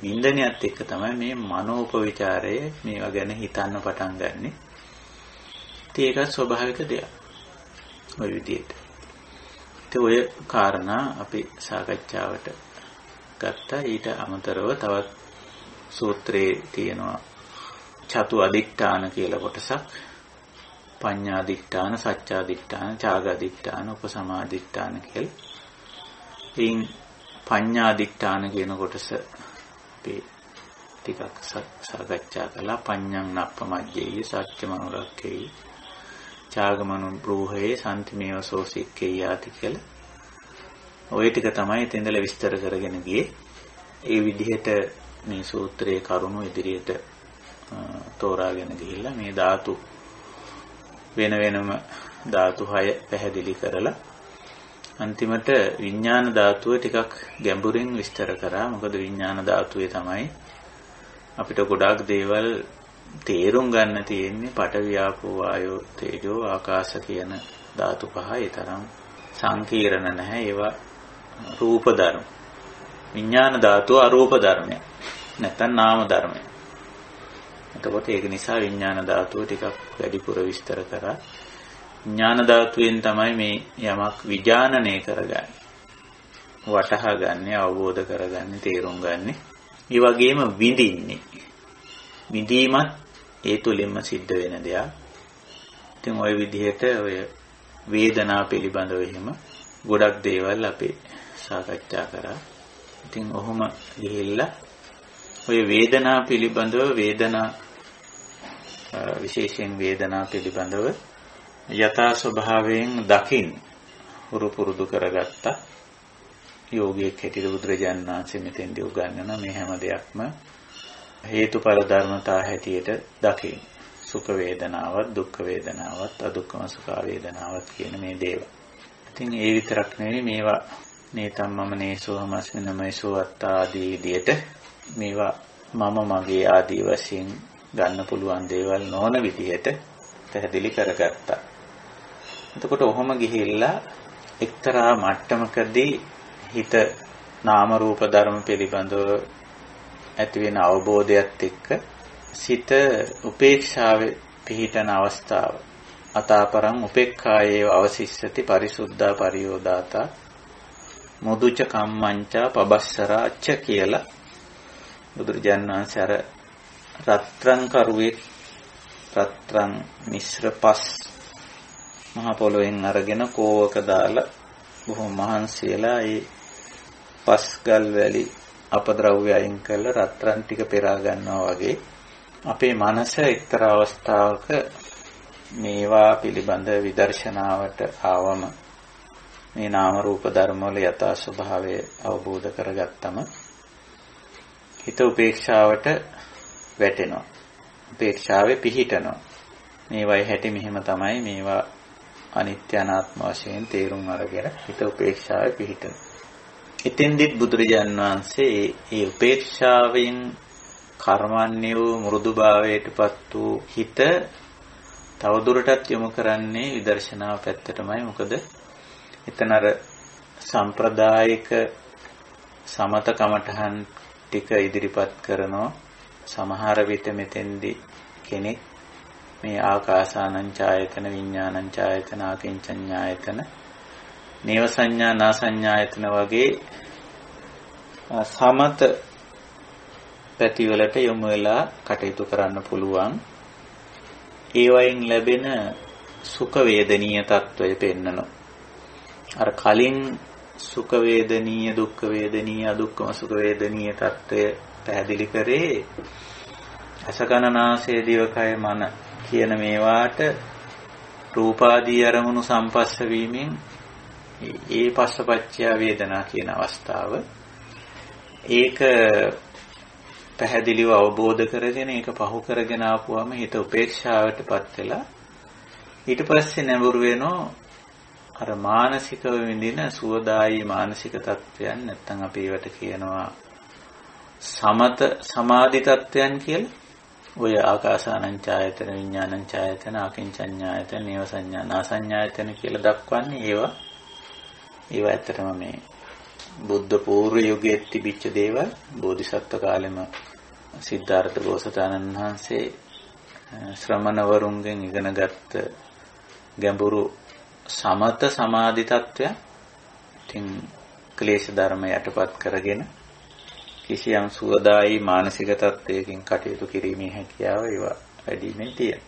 වින්දනයත් එක්ක තමයි මේ මනෝපවිචාරය මේවා ගැන හිතන්න පටන් ගන්නෙ. ඒක ස්වභාවික දෙයක්. ඔය විදිහට. ඔය කාරණා අපි සාකච්ඡාවට ගත්තා. ඊට අමතරව තවත් සූත්‍රයේ තියෙනවා චතු අදිඨාන කියලා කොටසක්. පඤ්ඤාදිඨාන, සච්චාදිඨාන, ඡාගාදිඨාන, උපසමාදිඨාන කියලා. ඉතින් පඤ්ඤාදිඨාන කියන කොටස අපි ටිකක් සාකච්ඡා කළා. පඤ්ඤං නප්පමජ්ජේය සත්‍යමනුරක්ඛේය ඡාගමනු බ්‍රූහේ සම්තිමේව සෝසික්කේ යාති කියලා. ওই ටික තමයි එතෙන්දලා විස්තර කරගෙන ගියේ. ඒ විදිහට මේ සූත්‍රයේ කරුණු ඉදිරියට තෝරාගෙන ගිහිල්ලා මේ ධාතු වෙන වෙනම ධාතු 6 පැහැදිලි කරලා අන්තිමට විඥාන ධාතුව ටිකක් ගැඹුරින් විස්තර කරා. මොකද විඥාන ධාතුවේ තමයි අපිට ගොඩාක් දේවල් තේරුම් ගන්න තියෙන්නේ. පඨවි ආපෝ වායෝ තේජෝ ආකාශ කියන ධාතු පහ ඒ තරම් සංකීර්ණ නැහැ. ඒවා රූප ධර්ම. විඥාන ධාතුව අරූප ධර්මයක්. නැත්නම් නාම ධර්මයක්. එතකොට ඒක නිසා විඥාන ධාතුව ටිකක් වැඩිපුර විස්තර කරා. විඥාන ධාතුවෙන් තමයි මේ යමක් විඥානනය කරගන්නේ. වටහා ගන්න, අවබෝධ කරගන්න, තේරුම් ගන්න. ඒ වගේම විඳින්නේ. විඳීමත් ඒ තුලින්ම සිද්ධ වෙන දෙයක්. ඉතින් ওই විදිහට ඔය වේදනා පිළිබඳව එහෙම ගොඩක් දේවල් අපි සාකච්ඡා කරා. ඉතින් ඔහොම ගිහිල්ලා ඔය වේදනා පිළිබඳව විශේෂයෙන් වේදනා පිළිබඳව යථා ස්වභාවයෙන් දකින් පුරුදු කරගත්තා. යෝගියෙක් හැටියට බුදුරජාණන් වහන්සේ මෙතෙන්දී උගන්වන මේ හැම දෙයක්ම හේතුඵල ධර්මතා හැටියට දකින්. සුඛ වේදනාවත්, දුක්ඛ වේදනාවත්, අදුක්ඛම සුඛ වේදනාවත් කියන මේ දේවල්. ඉතින් ඒ විතරක් නෙවෙයි මේවා නේතම්මම නේසෝමස්මි නමයිසෝ අත්තා ආදී විදියට මේවා මම මගේ ආදී වශයෙන් ගන්න පුළුවන් දේවල් නොවන විදිහට පැහැදිලි කරගත්තා. එතකොට ඔහොම ගිහිල්ලා එක්තරා මට්ටමකදී හිත නාම රූප ධර්ම පිළිබඳව ඇති වෙන අවබෝධයත් එක්ක සිත උපේක්ෂාවේ පිහිටන අවස්ථාව අතාපරං උපේක්ඛායේ අවසිස්සති පරිසුද්ධා පරියෝදාතා මොදුච කම්මංචා පබස්සරා අච්ච කියලා බුදුරජාණන් වහන්සේ අර රත්රන් කරුවේ රත්රන් මිශ්‍ර පස් මහ පොළොවෙන් අරගෙන කෝවක දාලා බොහොම මහන්සියලා ඒ පස් ගල් වැලි අපද්‍රව්‍ය අයින් කරලා රත්රන් ටික පෙරා ගන්නවා වගේ අපේ මනස එක්තරා අවස්ථාවක මේවා පිළිබඳ විදර්ශනාවට ආවම මේ නාම රූප ධර්ම වල යථා ස්වභාවය අවබෝධ කරගත්තම හිත උපේක්ෂාවට වැටෙනවා. උපේක්ෂාවේ පිහිටනවා. මේවයි හැටි මෙහෙම තමයි මේවා අනිත්‍ය අනාත්ම වශයෙන් තේරුම් අරගෙන හිත උපේක්ෂාවේ පිහිටන. එතෙන්දිත් බුදුරජාණන් වහන්සේ ඒ උපේක්ෂාවෙන් කර්මන්නේ වූ මෘදුභාවයටපත් වූ හිත තවදුරටත් යොමු කරන්නේ විදර්ශනා පැත්තටමයි. මොකද එතන අර සම්ප්‍රදායික සමත කමඨහන් ටික ඉදිරිපත් කරනවා. සමහර විට මෙතෙන්දී කෙනෙක් මේ ආකාසානං ඡායතන විඥානං ඡායතන ආකින්චඤ්ඤායතන නේව සංඥා නා සංඥායතන වගේ සමත පැතිවලට යොමු වෙලා කටයුතු කරන්න පුළුවන්. ඒ වයින් ලැබෙන සුඛ වේදනීය తত্ত্বය පෙන්නනවා. අර කලින් සුඛ වේදනීය දුක්ඛ වේදනීය අදුක්ඛම සුඛ වේදනීය తত্ত্বය පැහැදිලි කරේ අසකනනාසය දිවකය මන කියන මේවාට රූපාදී අරමුණු සම්පස්ස වීමෙන් ඒ පස්සපච්චය වේදනා කියන අවස්ථාව. ඒක පැහැදිලිව අවබෝධ කරගෙන ඒක පහු කරගෙන ආපුවම හිත උපේක්ෂාවටපත් වෙලා ඊට පස්සේ නැඹුරු වෙනෝ අර මානසිකව විඳින සුවදායී මානසික තත්වයන්, නැත්නම් අපි ඒවට කියනවා සමත සමාධි තත්වයන් කියලා. ඔය ආකාසානං ඡායතන විඥානං ඡායතන ආකින්චඤ්ඤායතන නේව සංඥා නා සංඥායතන කියලා දක්වන්නේ ඒවා ඇත්තටම මේ බුද්ධ පූර්ව යුගයේ තිබිච්ච දේවල්. බෝධිසත්ව කාලෙම සිද්ධාර්ථ බෝසතාණන් වහන්සේ ශ්‍රමණවරුන්ගෙන් ඉගෙනගත්ත ගැඹුරු සමත සමාධි තත්වය. ඉතින් ක්ලේශ ධර්ම යටපත් කරගෙන කිසියම් සුවදායි මානසික තත්වයකින් කටයුතු කිරීමේ හැකියාව ඒවා වැඩිමෙන් තියෙනවා.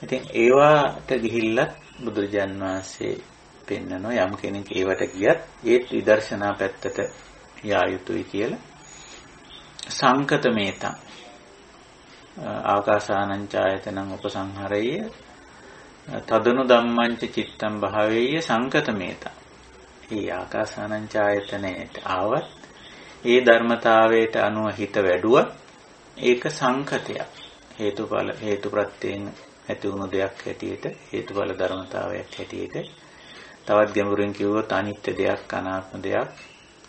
ඉතින් ඒවාට ගිහිල්ලා බුදුරජාන් වහන්සේ පෙන්නනවා යම් කෙනෙක් ඒවට ගියත් ඒත් විදර්ශනා පැත්තට යා යුතුයි කියලා. සංකත මේතං ආකාසානං ඡායතනං උපසංහරය තදනු ධම්මංච චිත්තං භාවේය සංකත මේතං. මේ ආකාසානං ඡායතනයට ආවත් ඒ ධර්මතාවයට අනුව හිත වැඩුවා ඒක සංකතයක්. හේතු ප්‍රත්‍යයෙන් ඇති වුණු දෙයක් හැටියට, හේතුඵල ධර්මතාවයක් හැටියට. තවත් ගැඹුරින් කිව්වොත් අනිත්‍ය දෙයක්, අනාත්ම දෙයක්,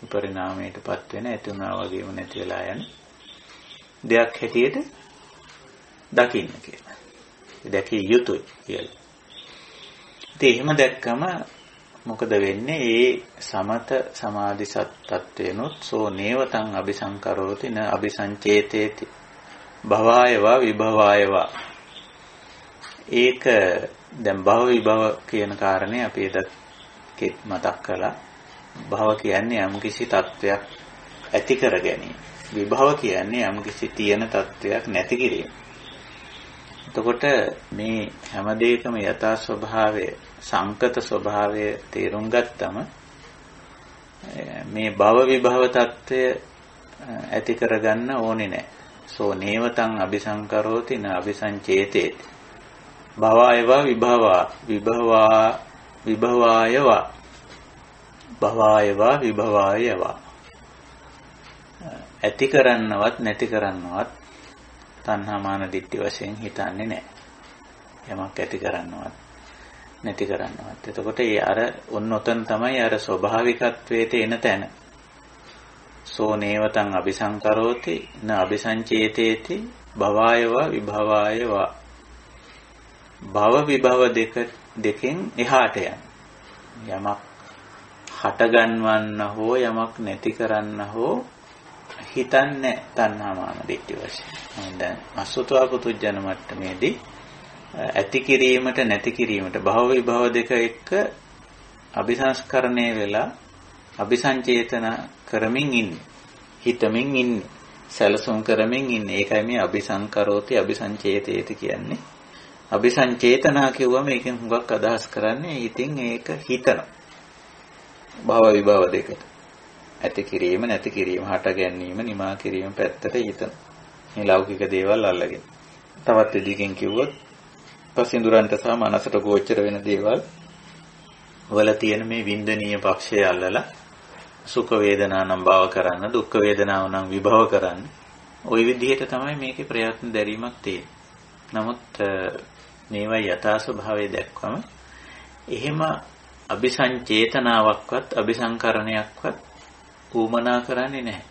පරිණාමයටපත් වෙන, ඇති වුණා වගේම නැති වෙලා යන දෙයක් හැටියට දකින්න කියලා. දැකිය යුතුයි කියලා. ඉතින් එහෙම දැක්කම මොකද වෙන්නේ? ඒ සමත සමාධි සත්‍යත්වේනොත් සෝ නේවතං අபிසංකරෝති න අபிසංචේතේති භවායවා විභවායවා. ඒක දැන් භව විභව කියන කාරණේ අපි එදත් මතක් කළා. භව කියන්නේ යම්කිසි තත්වයක් ඇති කර ගැනීම. විභව කියන්නේ යම්කිසි තියෙන තත්වයක් නැති කිරීම. එතකොට මේ හැම දෙයකම යථා ස්වභාවය, සංකත ස්වභාවය තේරුම් ගත්තම මේ භව විභව තත්වය ඇති කරගන්න ඕනේ නැහැ. සෝ නේවතං අபிසංකරෝති න අபிසංචේතේති භවායවා විභවායවා භවායවා විභවායවා. ඇති කරන්නවත් නැති කරන්නවත් තණ්හා මාන දිට්ඨි වශයෙන් හිතන්නේ නැහැ. යමක් ඇති කරන්නවත් නැති කරන්නවත්. එතකොට ඒ අර ඔන්නොතන තමයි අර ස්වභාවිකත්වයට එන තැන. සෝ නේවතං අபிසංකරෝති න අபிසංචේතේති භවායවා විභවායවා. භව විභව දෙකෙන් එහාට යන යමක් හට ගන්නවන්න හෝ යමක් නැති කරන්න හෝ හිතන්නේ තණ්හා මාන දිට්ඨි වශයෙන්. දැන් අසුතවා පුතුජන මට්ටමේදී ඇති කිරීමට නැති කිරීමට භව විභව දෙක එක්ක අபிසංස්කරණය වෙලා අபிසංචේතන කරමින් ඉන්නේ. හිතමින් ඉන්නේ. සැලසුම් කරමින් ඉන්නේ. ඒකයි මේ අபிසංකරෝති අபிසංචේතේති කියන්නේ. අபிසංචේතනා කිව්වම ඒකෙන් හුඟක් අදහස් කරන්නේ ඉතින් ඒක හිතන භව විභව දෙකට. ඇති කිරීම නැති කිරීම, හට ගැනීම නිමා කිරීම පැත්තට හිතන. මේ ලෞකික දේවල් අල්ලගෙන. තවත් විදිහකින් කිව්වොත් පසින්දුරන්ට සහ මනසට ගෝචර වෙන දේවල් වල තියෙන මේ වින්දනීය පක්ෂය අල්ලලා සුඛ වේදනා නම් භව කරන්න, දුක්ඛ වේදනාව නම් විභව කරන්න. ওই විදිහට තමයි මේකේ ප්‍රයත්න දැරීමක් තියෙන්නේ. නමුත් මේවා යථා ස්වභාවය දැක්වම එහෙම අபிසංචේතනාවක්වත් අபிසංකරණයක්වත් ඌමනා කරන්නේ නැහැ.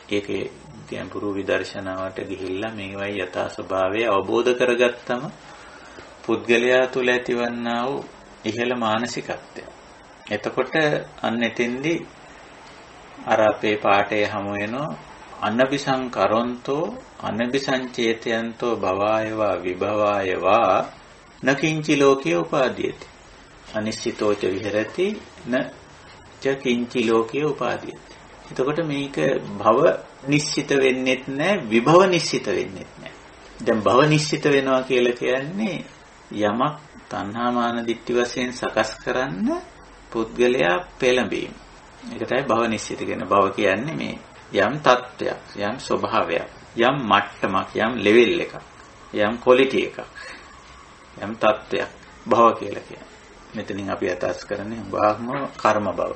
ඒකේ ගැඹුරු විදර්ශනාවට ගිහිල්ලා මේවයි යථා ස්වභාවය අවබෝධ කරගත්තම පුද්ගලයා තුළ ඇතිවන්නා වූ ඉහළ මානසිකත්වය. එතකොට අන්න එතෙන්දී අර අපේ පාඩේ හමු වෙනවා අනබිසංකරොන්තෝ අනබිසංචේතයන්තෝ භවායවා විභවායවා නකින්චි ලෝකේ උපාදීයති. අනිශ්චිතෝච විහෙරති න ච කිංචි ලෝකේ උපාදීයති. එතකොට මේක භව නිශ්චිත වෙන්නෙත් නැහැ විභව නිශ්චිත වෙන්නෙත් නැහැ. දැන් භව නිශ්චිත වෙනවා කියලා කියන්නේ යමක් තණ්හා මාන දිට්ඨි වශයෙන් සකස් කරන්න පුද්ගලයා පෙළඹීම. ඒක තමයි භව නිශ්චිත කියන. භව කියන්නේ මේ යම් තත්ත්වයක්, යම් ස්වභාවයක්, යම් මට්ටමක්, යම් ලෙවල් එකක්, යම් ක්වොලිටි එකක්, යම් තත්ත්වයක් භව කියලා කියන්නේ. මෙතනින් අපි අදහස් කරන්නේ බාහම කර්ම භව.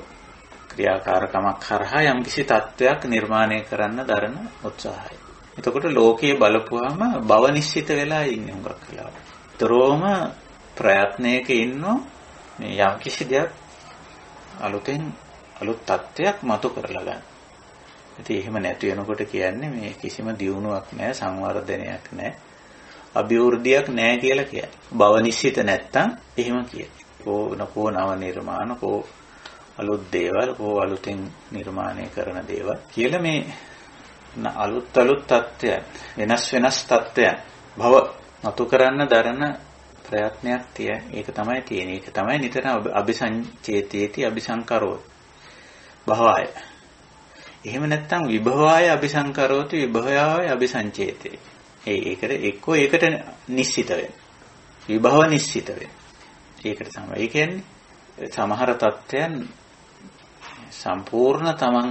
ක්‍රියාකාරකමක් කරහා යම් කිසි තත්ත්වයක් නිර්මාණය කරන්න දරන උත්සාහය. එතකොට ලෝකයේ බලපුවාම භව නිශ්චිත වෙලා ඉන්නේ හුඟක් වෙලාවට. තරෝම ප්‍රයත්නයක ඉන්නෝ මේ යම් කිසි දෙයක් අලුතෙන් අලුත් තත්ත්වයක් මතු කරලා ගන්න. ඉතින් එහෙම නැති වෙනකොට කියන්නේ මේ කිසිම දියුණුවක් නැහැ, සංවර්ධනයක් නැහැ, අභිවෘද්ධියක් නැහැ කියලා කියන්නේ. භව නිශ්චිත නැත්තම් එහෙම කියන්නේ. කෝ නව නිර්මාණ, කෝ අලුත් දේවල්, කෝ අලුතෙන් නිර්මාණය කරන දේවල් කියලා මේ අලුත් තත්ත්වයන්, වෙනස් තත්ත්වයන් භව මතු කරන්න දරන ප්‍රයත්නයක් තියෙන. ඒක තමයි තියෙන්නේ. ඒක තමයි නිතර අபிසංචේතේති අபிසංකරෝ භවය. එහෙම නැත්නම් විභවය අபிසංකරෝති විභවය අபிසංචේතේ. ඒකට නිශ්චිත වෙන. විභව නිශ්චිත වෙන. ඒකට තමයි. ඒ කියන්නේ සමහර තත්ත්වයන් සම්පූර්ණ තමන්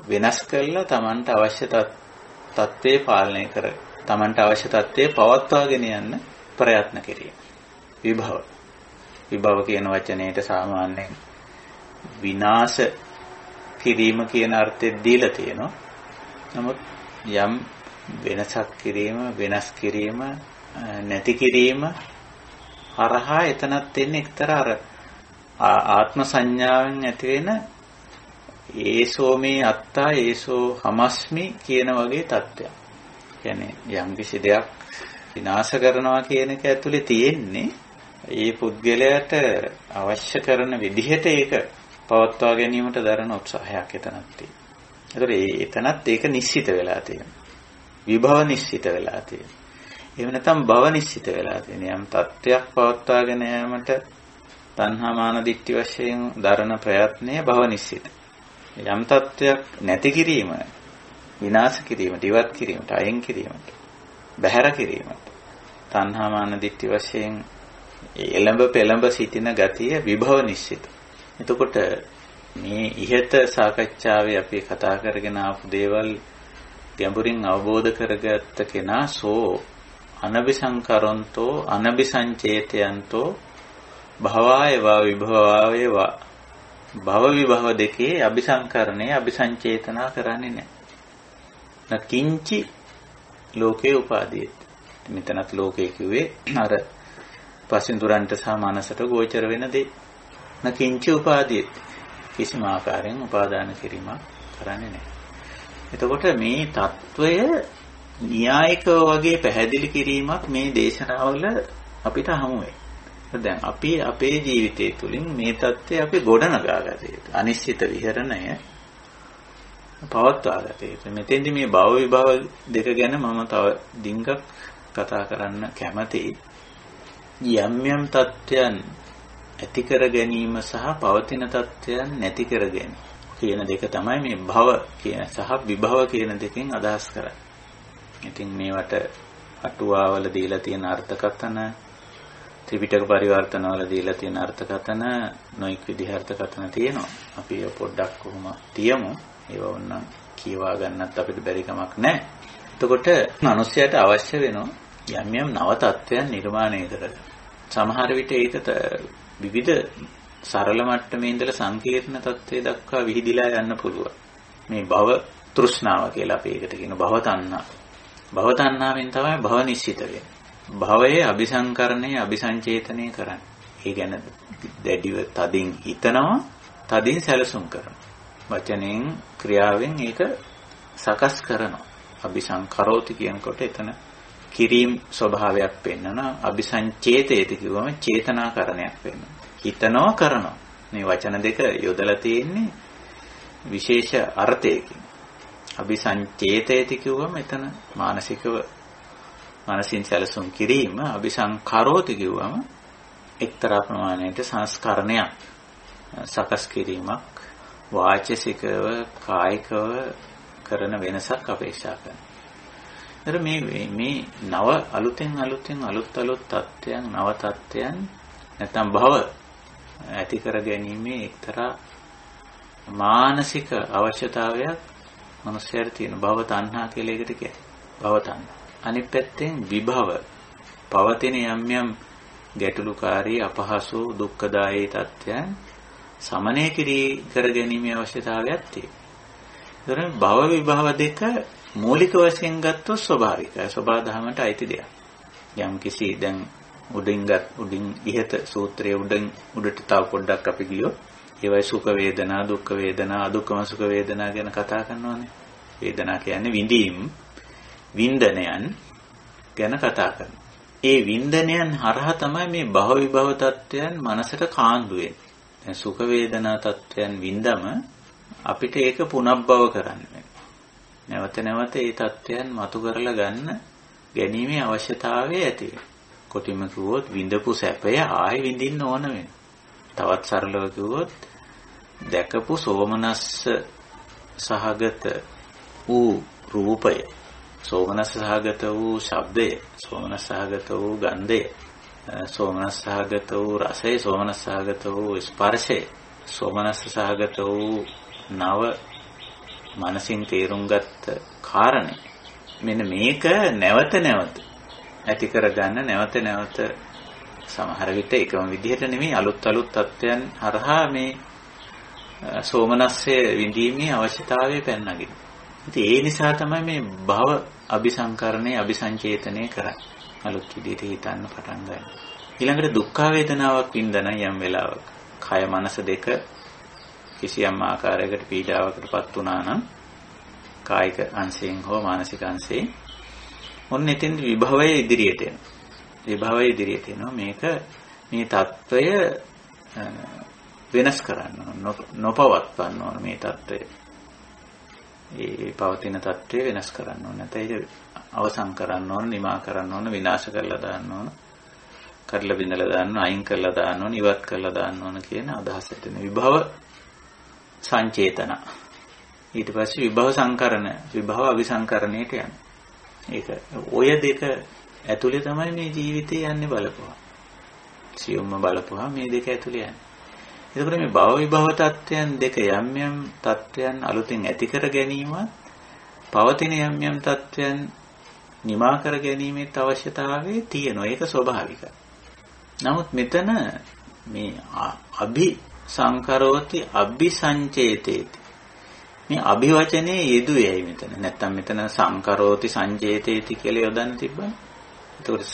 වෙනස් කරලා තමන්ට අවශ්‍ය තත්ත්වේ පාලනය කර තමන්ට අවශ්‍ය තත්ත්වේ පවත්වාගෙන යන්න ප්‍රයත්න කිරීම. විභව කියන වචනයට සාමාන්‍යයෙන් විනාශ කිරීම කියන අර්ථය දීලා තියෙනවා. නමුත් යම් වෙනසක් කිරීම, වෙනස් කිරීම, නැති කිරීම හරහා එතනත් එන්නේ එක්තරා ආත්ම සංඥාවෙන් ඇති වෙන ඒසෝ මේ අත්තා ඒසෝ හමස්මි කියන වගේ තත්ත්වයක්. කියන්නේ යම් කිසි දෙයක් විනාශ කරනවා කියන එක ඇතුලේ තියෙන්නේ ඒ පුද්ගලයාට අවශ්‍ය කරන විදිහට ඒක පවත්වා ගැනීමට දරන උත්සාහයක් එතනක් තියෙනවා. ඒතනත් ඒක නිශ්චිත වෙලා තියෙනවා. විභව නිශ්චිත වෙලා තියෙනවා. එහෙම නැත්නම් භව නිශ්චිත වෙලා තියෙනවා. යම් තත්ත්වයක් පවත්වාගෙන යාමට තණ්හා මාන දිට්ඨි වශයෙන් දරන ප්‍රයත්නය භව නිශ්චිත. යම් තත්ත්වයක් නැති කිරීම, විනාශ කිරීමට, ඉවත් කිරීමට, අයින් කිරීමට, බැහැර කිරීමට තණ්හා මාන දිට්ඨි වශයෙන් එළඹ පෙළඹ සිටින ගතිය විභව නිශ්චිත. එතකොට මේ ඉහත සාකච්ඡාවේ අපි කතා කරගෙන ආපු දේවල් ගැඹුරින් අවබෝධ කරගත්ත කෙනා සෝ අනබිසංකරොන්තෝ අනබිසංචේතයන්තෝ භවායවා විභවායවා භව විභව දෙකේ අபிසංකරණේ අபிසංචේතනා කරන්නේ නැහැ. නකින්චි ලෝකේ උපාදීයති. මෙතනත් ලෝකේ කිව්වේ අර පසින්දුරන්ට සහ මනසට ගෝචර වෙන දේ. නකින්චි උපාදීයති. කිසිම ආකාරයෙන් උපාදාන කිරීමක් කරන්නේ නැහැ. එතකොට මේ తত্ত্বය න්‍යායිකව වගේ පැහැදිලි කිරීමක් මේ දේශනාවල අපිට හමු වෙයි. දැන් අපි අපේ ජීවිතය තුළින් මේ தත්ත්වය අපි ගොඩනගා ගත යුතුයි. අනිශ්චිත විහරණය පවත්වා ගත යුතුයි. මෙතෙන්දී මේ භව විභව දෙක ගැන මම තව ඩිංගක් කතා කරන්න කැමතියි. යම් යම් தත්ත්වයන් ඇති කර ගැනීම සහ පවතින தත්ත්වයන් නැති කර ගැනීම කියන දෙක තමයි මේ භව කියන සහ විභව කියන දෙකෙන් අදහස් කරන්නේ. ඉතින් මේවට අටුවාවල දීලා තියෙන අර්ථකථන, ත්‍රිපිටක පරිවර්තනවල දීලා තියෙන අර්ථකථන, නොඑක් විදිහ අර්ථකථන තියෙනවා. අපි ඒක පොඩ්ඩක් කොහොම තියමු. ඒව වුණනම් කියවා ගන්නත් අපිට බැරි කමක් නැහැ. එතකොට මිනිස්යාට අවශ්‍ය වෙනවා යම් යම් නව තත්ත්වයන් නිර්මාණය කරගන්න. සමහර විට ඒක විවිධ සරල මට්ටමේ ඉඳලා සංකීර්ණ තත්ත්වයේ දක්වා විහිදිලා යන්න පුළුවන්. මේ භව තෘෂ්ණාව කියලා අපි ඒකට කියන භව තණ්හා. භව තණ්හාවෙන් තමයි භව නිශ්චිත වෙන්නේ. භවයේ අபிසංකරණය අபிසංචේතනය කරන්නේ. ඒ ගැන දැඩිව තදින් හිතනවා, තදින් සැලසුම් කරනවා. වචනෙන් ක්‍රියාවෙන් ඒක සකස් කරනවා. අபிසංකරෝති කියනකොට එතන කිරීම ස්වභාවයක් පෙන්වනවා. අபிසංචේතේති කිව්වම චේතනාකරණයක් වෙනවා. හිතනවා කරනවා. මේ වචන දෙක යොදලා තියෙන්නේ විශේෂ අර්ථයකින්. අபிසංචේතේති කිව්වම එතන මානසිකව මානසින් සැලසුම් කිරීම. අபிසංකරෝති කිව්වම එක්තරා ප්‍රමාණයකට සංස්කරණයක් සකස් කිරීමක් වාචසිකව කායිකව කරන වෙනසක් අපේක්ෂා කරනවා. මේ නව අලුතෙන් අලුත් තත්ත්වයන් නව තත්ත්වයන් නැත්නම් භව ඇති කර ගැනීමේ එක්තරා මානසික අවශ්‍යතාවයක් මනුස්සයර තියෙන භව තණ්හා කියලා එකට කියයි. භව තණ්හා. අනිත් පැත්තෙන් විභව පවතින යම් ගැටලුකාරී අපහසු දුක්ඛදායී තත්ත්වයන් සමනය කර ගැනීමේ අවශ්‍යතාවයක් තියෙනවා. භව විභව දෙක මූලික වශයෙන් ගත්තොත් ස්වභාවිකයි. ස්වභාව ධර්මයට අයිති දෙයක්. යම් කිසි දැන් උඩින් ඉහත සූත්‍රයේ උඩට තව පොඩ්ඩක් අපි ගියොත් ඒවයි සුඛ වේදනා දුක්ඛ වේදනා අදුක්ඛම සුඛ වේදනා ගැන කතා කරනවානේ. වේදනා කියන්නේ විඳීම් වින්දනයන් ගැන කතා කරනවා. ඒ වින්දනයන් හරහා තමයි මේ භව විභව තත්ත්වයන් මනසට කාන්දු වෙන්නේ. දැන් සුඛ වේදනා තත්ත්වයන් වින්දම අපිට ඒක පුනබ්බව කරන්න වෙනවා. නැවත නැවත ඒ තත්ත්වයන් මතු කරලා ගැනීමේ අවශ්‍යතාවය ඇති වෙනවා. කොටිම කිව්වොත් විඳපු සැපය ආයෙ විඳින්න ඕන වෙනවා. තවත් සරලව කිව්වොත් දැකපු සෝමනස්ස සහගත වූ රූපය, සෝමනස්ස සහගත වූ ශබ්දය, සෝමනස්ස සහගත වූ ගන්ධය, සෝමනස්ස සහගත වූ රසය, සෝමනස්ස සහගත වූ ස්පර්ශය, සෝමනස්ස සහගත වූ නව මනසින් තේරුම් ගත්ත කාරණේ. මෙන්න මේක නැවත ඇති කරගන්න නැවත සමහර විට එකම විදිහට නෙමෙයි අලුත් තත්ත්වයන් හරහා මේ සෝමනස්සේ විඳීමේ අවශ්‍යතාවය පැනනගින්. ඉතින් ඒ නිසා තමයි මේ භව අபிසංකරණේ අபிසංචේතනය කරන්නේ. අලුත් විදිහට හිතන්න පටන් ගන්න. ඊළඟට දුක්ඛ වේදනාවක් වින්දන යම් වෙලාවක කය මනස දෙක කිසියම් ආකාරයකට පීඩාවකටපත් වුණා නම් කායික අංශයෙන් හෝ මානසික අංශයෙන් ඔන්න එතෙන් විභවයේ ඉදිරියට එනවා. විභවයේ ඉදිරියට එනවා. මේක මේ తত্ত্বය වෙනස් කරන්න නොපවත්වන්න ඕන මේ తত্ত্বය. ඒ පවතින తত্ত্বය වෙනස් කරන්න ඕන. නැත්නම් ඒක අවසන් කරන්න ඕන, නිමා කරන්න ඕන, විනාශ කරලා දාන්න ඕන, කරලා බිඳලා දාන්න ඕන, අයින් කරලා දාන්න ඕන, ඉවත් කරලා දාන්න ඕන කියන අදහසට එන විභව සංචේතන. ඊට පස්සේ විභව සංකරණ, විභව අபிසංකරණයට යනවා. ඒක ඔය දෙක ඇතුලේ තමයි මේ ජීවිතේ යන්නේ බලපුවා. සියුම්ම බලපුවා මේ දෙක ඇතුලේ යන්නේ. එතකොට මේ භව විභව තත්ත්වයන් දෙක යම් තත්ත්වයන් අලුතෙන් ඇති කර ගැනීමත් පවතින යම් තත්ත්වයන් නිමා කර ගැනීමේ අවශ්‍යතාවය තියෙනවා. ඒක ස්වභාවිකයි. නමුත් මෙතන මේ අபிසංකරෝති අபிසංචේතේති මේ අභිවචනේ යෙදුවේයි මෙතන. නැත්තම් මෙතන සංකරෝති සංචේතේති කියලා යොදන්න තිබ්බනේ. එතකොට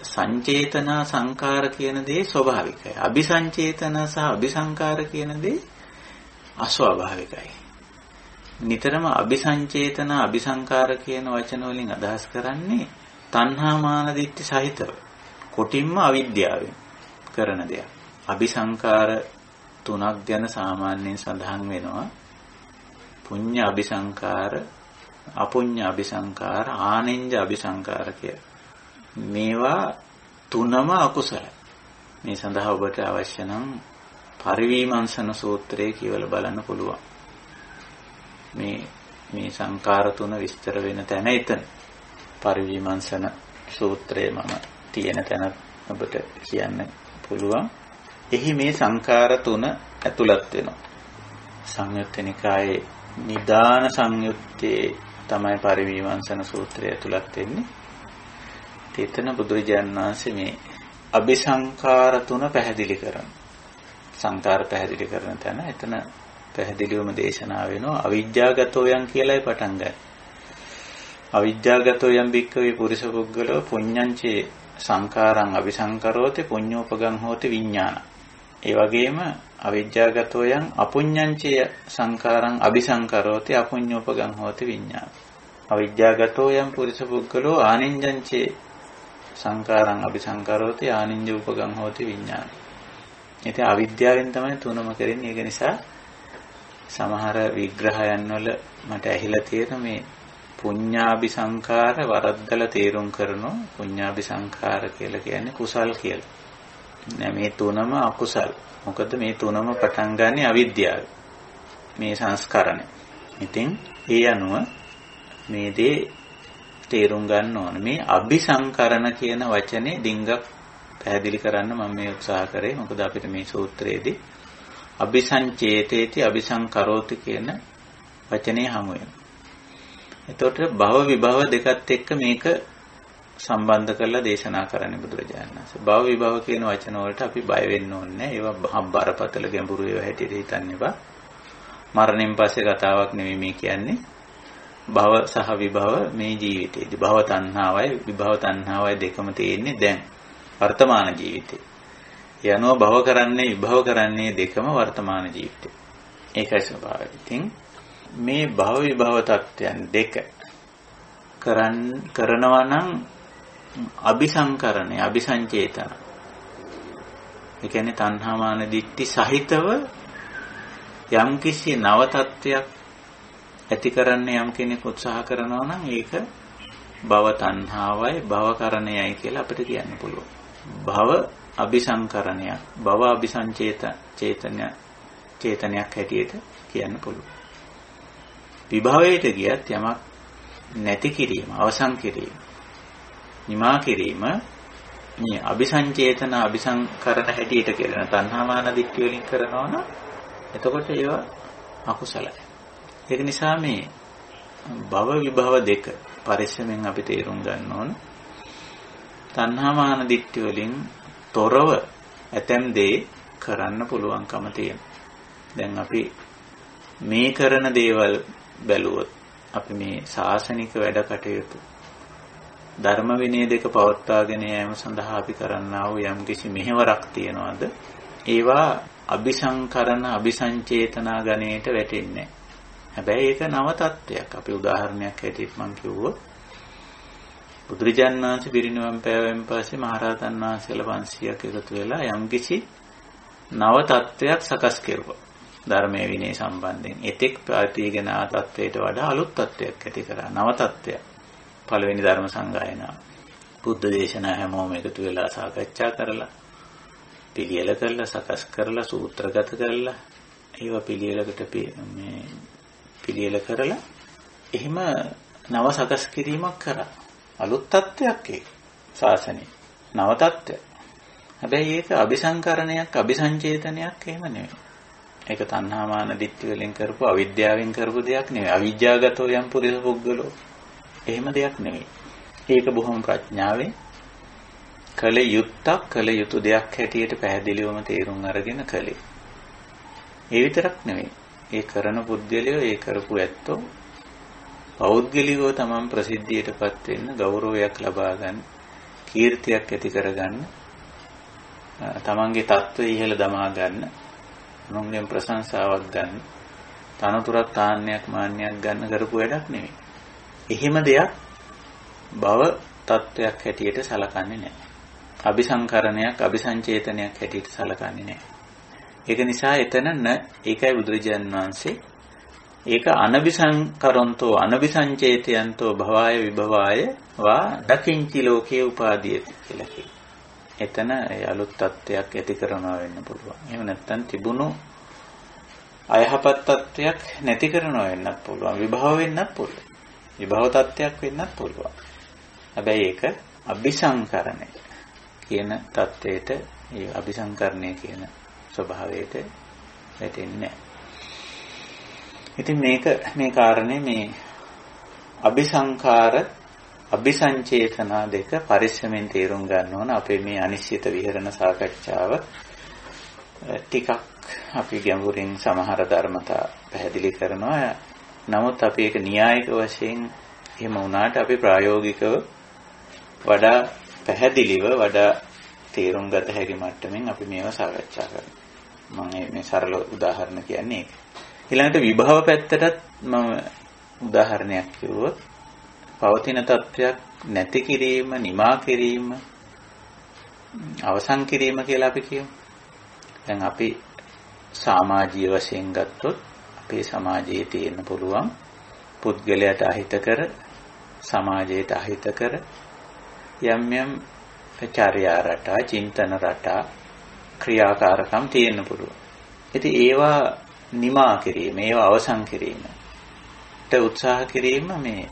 සංචේතනා සංකාර කියන දේ ස්වභාවිකයි. අபிසංචේතන සහ අபிසංකාර කියන දේ අස්වාභාවිකයි. නිතරම අபிසංචේතන අபிසංකාර කියන වචන වලින් අදහස් කරන්නේ තණ්හා මාන දිට්ඨි සහිතව. කොටින්ම අවිද්‍යාවෙන් කරන දෙයක්. අபிසංකාර තුනක් ගැන සාමාන්‍යයෙන් සඳහන් වෙනවා. පුඤ්ඤ අபிසංකාර, අපුඤ්ඤ අபிසංකාර, ආනෙන්ජ අபிසංකාර කියලා. මේවා තුනම අකුසලයි. මේ සඳහා ඔබට අවශ්‍ය නම් පරිවිමංශන සූත්‍රය කියවලා බලන්න පුළුවන්. මේ සංකාර තුන විස්තර වෙන තැන එතන. පරිවිමංශන සූත්‍රයේ මම තියෙන තැන ඔබට කියන්න පුළුවන්. එහි මේ සංකාර තුන ඇතුළත් වෙනවා. සංයුත්ත නිකායේ නිදාන සංයුත්තේ තමයි පරිවිමංශන සූත්‍රය ඇතුළත් වෙන්නේ. එතන බුදුරජාණන් වහන්සේ මේ අபிසංකාර තුන පැහැදිලි කරනවා. සංකාර පැහැදිලි කරන තැන එතන පැහැදිලිවම දේශනා වෙනවා. අවිජ්ජාගතෝ යම් කියලායි පටන් ගන්න. අවිජ්ජාගතෝ යම් භික්ඛවේ පුරිස පුද්ගලෝ පුඤ්ඤංචේ සංකාරං අபிසංකරෝති පුඤ්ඤෝපගං හෝති විඥාන. ඒ වගේම අවිජ්ජාගතෝ යං අපුඤ්ඤංචය සංකාරං අபிසංකරෝති අපුඤ්ඤෝපගං හෝති විඤ්ඤාණ. අවිජ්ජාගතෝ යං පුරිස පුද්ගලෝ ආනිඤ්ඤංචේ සංකාරං අபிසංකරෝති ආනිඤ්ඤෝපගං හෝති විඤ්ඤාණ. ඉතින් අවිද්‍යාවෙන් තමයි තුනම කරන්නේ. ඒක නිසා සමහර විග්‍රහයන් වල මට ඇහිලා තියෙන මේ පුඤ්ඤාභි සංඛාර වරද්දලා තේරුම් කරනවා. පුඤ්ඤාභි සංඛාර කියලා කියන්නේ කුසල් කියලා. නෑ මේ තුනම අකුසල්. මොකද මේ තුනම පටන් ගන්නෙ අවිද්‍යාව. මේ සංස්කරණය. ඉතින් ඒ අනුව මේ දේ තේරුම් ගන්න ඕන. මේ අபிසංකරණ කියන වචනේ ඩිංගක් පැහැදිලි කරන්න මම මේ උත්සාහ කරේ. මොකද අපිට මේ සූත්‍රයේදී අபிසංචේතේති අபிසංකරෝති කියන වචනේ හමු වෙනවා. එතකොට භව විභව දෙකත් එක්ක මේක සම්බන්ධ කරලා දේශනා කරන්නේ බුදුරජාණන් වහන්සේ. භව විභව කියන වචන වලට අපි බය වෙන්න ඕනේ නැහැ. ඒවා බරපතල ගැඹුරු ඒවා හැටියට හිතන්න එපා. මරණයෙන් පස්සේ කතාවක් නෙමෙයි මේ කියන්නේ. භව සහ විභව මේ ජීවිතේදී භව තණ්හාවයි විභව තණ්හාවයි දෙකම තියෙන්නේ දැන් වර්තමාන ජීවිතේ. යනෝ භව කරන්නේ විභව කරන්නේ දෙකම වර්තමාන ජීවිතේ. ඒකයි ස්වභාවය. ඉතින් මේ භව විභව තත්ත්වයන් දෙක කරනවා නම් අபிසංකරණය අபிසංචේතන. ඒ කියන්නේ තණ්හාමාන දිට්ඨි සහිතව යම්කිසි නව තත්ත්වයක් ඇති කරන්න යම් කෙනෙක් උත්සාහ කරනවා නම් ඒක භව තණ්හාවයි භව කරණයයි කියලා අපිට කියන්න පුළුවන්. භව අபிසංකරණයක් භව චේතනයක් හැටියට කියන්න පුළුවන්. විභවයට ගියත් යමක් නැති කිරීම අවසන් කිරීම නිමා කිරීම මේ අபிසංචේතන අபிසංකරණ හැටියට කියලා තණ්හාමාන දිට්ඨිය වලින් කරනවා නම් එතකොට ඒවා අකුසලයි. ඒක නිසා මේ භව විභව දෙක පරිස්සමෙන් අපි තේරුම් ගන්න ඕන. තණ්හාමාන දිට්ඨිය වලින් තොරව ඇතැම් දේ කරන්න පුළුවන්කම තියෙනවා. දැන් අපි මේ කරන දේවල් බැලුවොත් අපි මේ ශාසනික වැඩ කටයුතු ධර්ම විනය දෙක පවත්වාගෙන යාම සඳහා අපි කරන්නා වූ යම්කිසි මෙහෙවරක් තියනවාද ඒවා අபிසංකරණ අபிසංචේතනා ගණයට වැටෙන්නේ. හැබැයි ඒක නව තත්ත්වයක්. අපි උදාහරණයක් හැටියට මම කිව්වොත් බුදුරජාණන් වහන්සේ පිරිනිවන් පෑවෙන් පස්සේ මහරහතන් වහන්සේලා 500ක් එකතු වෙලා යම්කිසි නව තත්ත්වයක් සකස් කෙරුවා. ධර්මයේ විනය සම්බන්ධයෙන් එතෙක් ප්‍රාතිගෙන ආ තත්ත්වයට වඩා අලුත් තත්ත්වයක් ඇති කරා. නව තත්ත්වයක්. පළවෙනි ධර්ම සංගායනාව. බුද්ධ දේශනා හැමෝම එකතු වෙලා සාකච්ඡා කරලා පිළියෙල කරලා සකස් කරලා සූත්‍රගත කරලා ඒවා පිළියෙලකට මේ පිළියෙල කරලා එහෙම නව සකස් කිරීමක් කරා. අලුත් තත්ත්වයක් ඒක. ශාසනයේ නව තත්ත්වයක්. හැබැයි ඒක අபிසංකරණයක් අபிසංචේතනයක් එහෙම නෙවෙයි. ඒක තණ්හාමාන දිට්ඨි වලින් කරපු අවිද්‍යාවෙන් කරපු දෙයක් නෙවෙයි. අවිජ්ජාගතෝ යම් පුරිස පුද්ගලෝ එහෙම දෙයක් නෙවෙයි. ඒක බොහොම ප්‍රඥාවෙන් කළ යුත්තක් කළ යුතු දෙයක් හැටියට පැහැදිලිවම තේරුම් අරගෙන කළේ. ඒ විතරක් නෙවෙයි. ඒ කරන පුද්ගලයෝ ඒ කරපු ඇත්තෝ පෞද්ගලිකව තමන් ප්‍රසිද්ධියටපත් වෙන්න ගෞරවයක් ලබා ගන්න කීර්තියක් ඇති කරගන්න තමන්ගේ තත්ත්වය ඉහළ දමා ගන්න මොන්ගෙන් ප්‍රශංසාවක් ගන්න තනතුරක් තාන්නයක් මාන්නයක් ගන්න කරපු වැඩක් නෙවෙයි. එහෙම දෙයක් භව තත්ත්වයක් හැටියට සලකන්නේ නැහැ. අபிසංකරණයක් අபிසංචේතනයක් හැටියට සලකන්නේ නැහැ. ඒක නිසා එතන ඒකයි බුදුරජාණන් වහන්සේ ඒක අනபிසංකරොන්තෝ අනபிසංචේතයන්තෝ භවාය විභවාය වා දකින්චි ලෝකේ උපාදීයති කියලා කියනවා. එතන අලුත් තත්ත්වයක් ඇති කරනවා වෙන්න පුළුවන්. එහෙම නැත්නම් තිබුණු අයහපත් තත්ත්වයක් නැති කරනවා වෙන්නත් පුළුවන්. විභව වෙන්නත් පුළුවන්. විභව තත්ත්වයක් වෙන්නත් පුළුවන්. හැබැයි ඒක අபிසංකරණය කියන තත්ත්වයට ඒ අபிසංකරණය කියන ස්වභාවයට වැටෙන්නේ නැහැ. ඉතින් මේ කාරණේ මේ අபிසංකාර අபிසංචේතනා දෙක පරිස්සමෙන් තේරුම් ගන්න ඕන. අපේ මේ අනිශ්චිත විහරණ සාකච්ඡාව ටිකක් අපි ගැඹුරින් සමහර ධර්මතා පැහැදිලි කරනවා. නමුත් අපි ඒක න්‍යායික වශයෙන් එහෙම වුණාට අපි ප්‍රායෝගිකව වඩා පැහැදිලිව වඩා තේරුම් ගත හැකි මට්ටමින් අපි මේවා සාකච්ඡා කරනවා. මම මේ සරල උදාහරණ කියන්නේ ඒක. ඊළඟට විභව පැත්තටත් මම උදාහරණයක් කිව්වොත් පවතින තත්වයක් නැති කිරීම, නිමා කිරීම, අවසන් කිරීම කියලා අපි කියමු. දැන් අපි සමාජීය වශයෙන් ගත්තොත් අපේ සමාජයේ තියෙන්න පුළුවන් පුද්ගලයාට අහිත කර, සමාජයට අහිත කර යම් යම් චර්යා රටා, චින්තන රටා, ක්‍රියාකාරකම් තියෙන්න පුළුවන්. ඉතින් ඒවා නිමා කිරීම, ඒවා අවසන් කිරීමට උත්සාහ කිරීම මේ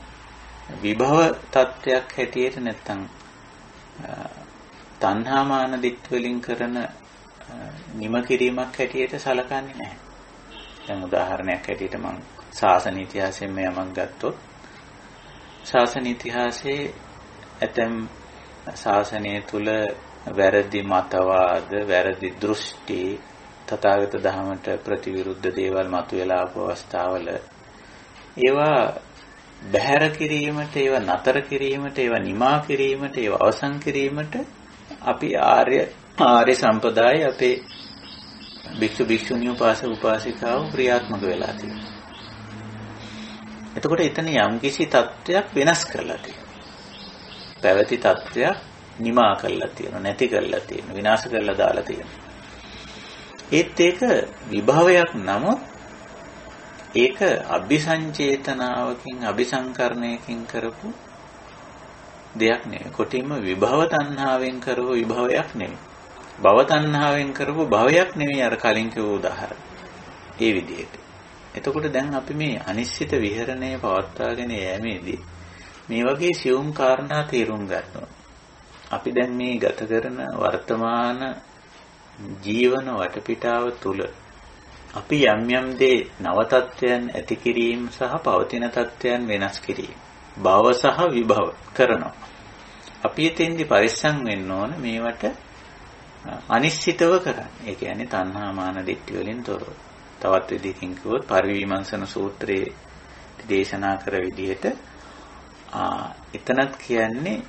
විභව තත්වයක් හැටියට නැත්තම් තණ්හාමාන දිට්ඨ වලින් කරන නිම කිරීමක් හැටියට සලකන්නේ නැහැ. දැන් උදාහරණයක් හැටියට මම ශාසන ඉතිහාසයෙන් මේවමක් ගත්තොත් ශාසන ඉතිහාසයේ ඇතැම් ශාසනය තුල වැරදි මතවාද, වැරදි දෘෂ්ටි, තථාගත ධර්මයට ප්‍රතිවිරුද්ධ දේවල් මතුවලා ආපු අවස්ථාවල ඒවා බැහැර කිරීමට, ඒවා නතර කිරීමට, ඒවා නිමා කිරීමට, ඒවා අවසන් කිරීමට අපි ආර්ය සම්පදාය අපේ භික්ෂු භික්ෂුණී උපාසක උපාසිකාව ක්‍රියාත්මක වෙලා තියෙනවා. එතකොට එතන යම්කිසි තත්වයක් වෙනස් කරලා තියෙනවා. පැවති තත්වයක් නිමා කරලා තියෙනවා, නැති කරලා තියෙනවා, විනාශ කරලා දාලා තියෙනවා. ඒත් ඒක විභවයක් නමුත් ඒක අபிසංචේතනාවකින්, අபிසංකරණයකින් කරපු දෙයක් නෙවෙයි. කොටින්ම විභව තණ්හාවෙන් කරපු විභවයක් නෙවෙයි. භව තණ්හාවෙන් කරපු භවයක් නෙවෙයි අර කලින් කිව්ව උදාහරණ. ඒ විදිහට. එතකොට දැන් අපි මේ අනිශ්චිත විහරණය පවත්වාගෙන යෑමේදී මේ වගේ සියුම් කාරණා තේරුම් ගන්නවා. අපි දැන් මේ ගත කරන වර්තමාන ජීවන වටපිටාව තුළ අපි යම් යම් දේ නව තත්ත්වයන් ඇති කිරීම සහ පවතින තත්ත්වයන් වෙනස් කිරීම, භව සහ විභව කරනවා. අපි එතෙන්දි පරිස්සම් වෙන්න ඕන මේවට අනිශ්චිතව කරන්න. ඒ කියන්නේ තණ්හා මාන දිට්ඨි වලින් තොරව. තවත් විදිහකින් කිව්වොත් පරිවිමර්ශන සූත්‍රයේ දේශනා කර විදිහට එතනත් කියන්නේ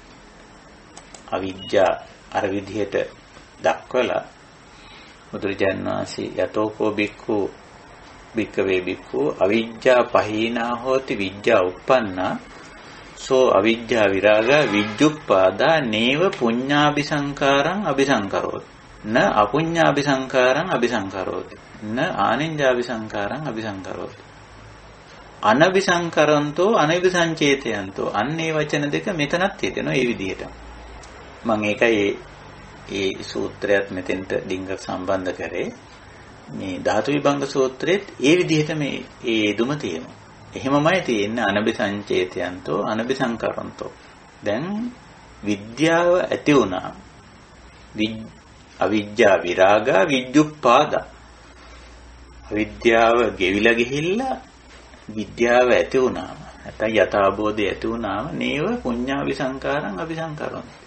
අවිජ්ජා අර විදිහට දක්වලා බුදුරජාණන් වහන්සේ යතෝකෝ බික්ඛු භික්ඛවේ බික්ඛු අවිජ්ජා පහීනා හෝති විජ්ජා උප්පන්නා සෝ අවිජ්ජා විරාගා විජ්ජුප්පාදා නේව පුඤ්ඤාபிසංකාරං අபிසංකරෝති න අපුඤ්ඤාபிසංකාරං අபிසංකරෝති න ආනිඤ්ඤාபிසංකාරං අபிසංකරෝති අනபிසංකරන්තෝ අනபிසංචේතයන්තෝ අන්නේ වචන දෙක මෙතනත් තියෙනවා. ඒ විදිහට මම ඒකයි ඒ සූත්‍රයත් මෙතෙන්ට ඩිංගක් සම්බන්ධ කරේ. මේ ධාතු විභංග සූත්‍රෙත් ඒ විදිහට මේ ඒ යෙදුම තියෙනවා. එහෙමමයි තියෙන්නේ අනබිසංචේතයන්තෝ අනබිසංකරන්තෝ. දැන් විද්‍යාව ඇති වුණා. අවිජ්ජා විරාගා විජ්ජුප්පාදා. අවිද්‍යාව ගෙවිලා ගිහිල්ලා විද්‍යාව ඇති වුණාම නැත්නම් යථාබෝධය ඇති වුණාම නේව පුඤ්ඤාවිසංකාරං අபிසංකරොන්ති.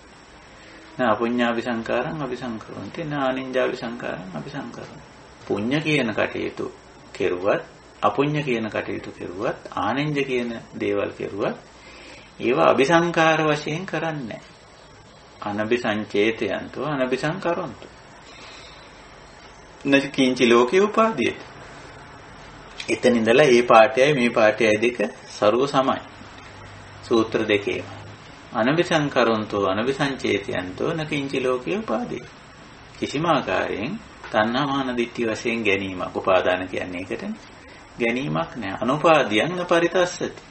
නා පුඤ්ඤාවිසංකාරං අபிසංකරොන්ති නා ආනිඤ්ඤාවිසංකාරං අபிසංකරොන්ති. පුඤ්ඤ කියන කටයුතු කෙරුවත් අපුඤ්ඤ කියන කටයුතු කෙරුවත් ආනිඤ්ඤ කියන දේවල් කෙරුවත් ඒවා අபிසංකාර වශයෙන් කරන්නේ නැහැ. අනබිසංචේතයන්තෝ අනබිසංකරොන්තෝ. නචකින්චි ලෝකේ උපාදීය. එතන ඉඳලා මේ පාඩයයි මේ පාඩයයි දෙක සරුව සමයි. සූත්‍ර දෙකේම. අනබිසංකරොන්තෝ අනබිසංචේතයන්තෝ නකින්චි ලෝකේ උපාදී. කිසිම ආකාරයෙන් තණ්හාමාන දිට්ඨි වශයෙන් ගැනීමක්, උපාදාන කියන්නේ ඒකටනේ. ගැනීමක් නෑ. අනුපාදියං පරිතස්සති.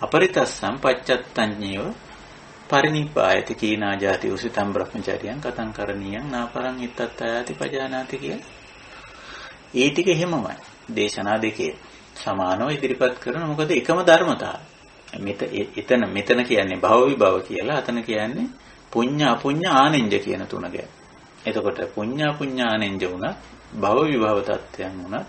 අපරිතස්සම් පච්චත්තඤ්ඤේව පරිනිබ්බායති කීනා ජාති උසිතම් බ්‍රහ්මචර්යං කතං කරණීයං නාපරං ඉත්තත්තායති පජානාති කියලා. ඒ ටික එහෙමමයි. දේශනා දෙකේ සමානව ඉදිරිපත් කරන මොකද එකම ධර්මතාවය. මෙතන කියන්නේ භව විභව කියලා, අතන කියන්නේ පුඤ්ඤ අපුඤ්ඤ ආනෙන්ජ කියන තුන ගැන. එතකොට පුඤ්ඤ අපුඤ්ඤ ආනෙන්ජ වුණා භව විභව තත්ත්වයන් වුණා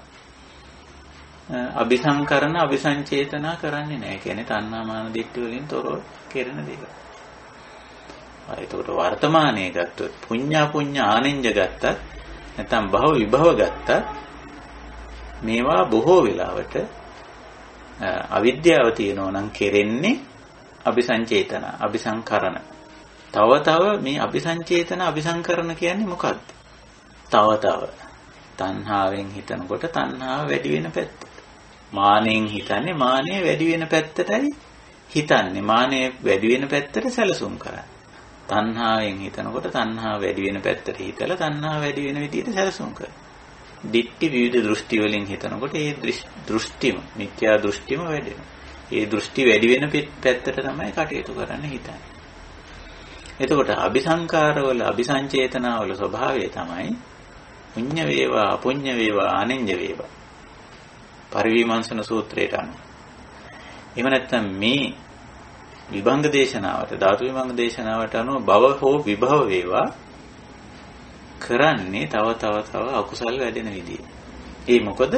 අபிසංකරණ අபிසංචේතනා කරන්නේ නැහැ. කියන්නේ තණ්හාමාන දිට්ඨි වලින් තොරව කෙරෙන දේවල්. එතකොට වර්තමානයේ ගත්තොත් පුඤ්ඤ අපුඤ්ඤ ආනෙන්ජ ගත්තත් නැත්නම් භව විභව ගත්තත් මේවා බොහෝ වෙලාවට අවිද්‍යාව තියෙනවා නම් කෙරෙන්නේ අபிසංචේතන අபிසංකරණ. තව මේ අபிසංචේතන අபிසංකරණ කියන්නේ මොකක්ද? තව තණ්හාවෙන් හිතනකොට තණ්හාව වැඩි වෙන පැත්තට. මානෙන් හිතන්නේ මානෙ වැඩි වෙන පැත්තටයි හිතන්නේ. මානෙ වැඩි වෙන පැත්තට සැලසුම් කරන්නේ. තණ්හාවෙන් හිතනකොට තණ්හාව වැඩි වෙන පැත්තට හිතලා තණ්හාව වැඩි වෙන විදිහට සැලසුම් කරනවා. දිට්ඨි විවිධ දෘෂ්ටි වලින් හිතනකොට ඒ දෘෂ්ටිම මිත්‍යා දෘෂ්ටිම වැඩි වෙනවා. ඒ දෘෂ්ටි වැඩි වෙන පැත්තට තමයි කටයුතු කරන්න හිතන්නේ. එතකොට අபிසංකාරවල අபிසංචේතනාවල ස්වභාවය තමයි පුඤ්ඤ වේවා අපුඤ්ඤ වේවා ආනෙන්ජ වේවා. පරිවිමර්ශන සූත්‍රයට අනුව. එහෙම නැත්නම් මේ විභංග දේශනාවට ධාතු විභංග දේශනාවට අනුව භව හෝ විභව වේවා කරන්නේ තව අකුසල් වැඩෙන විදිය. ඒ මොකද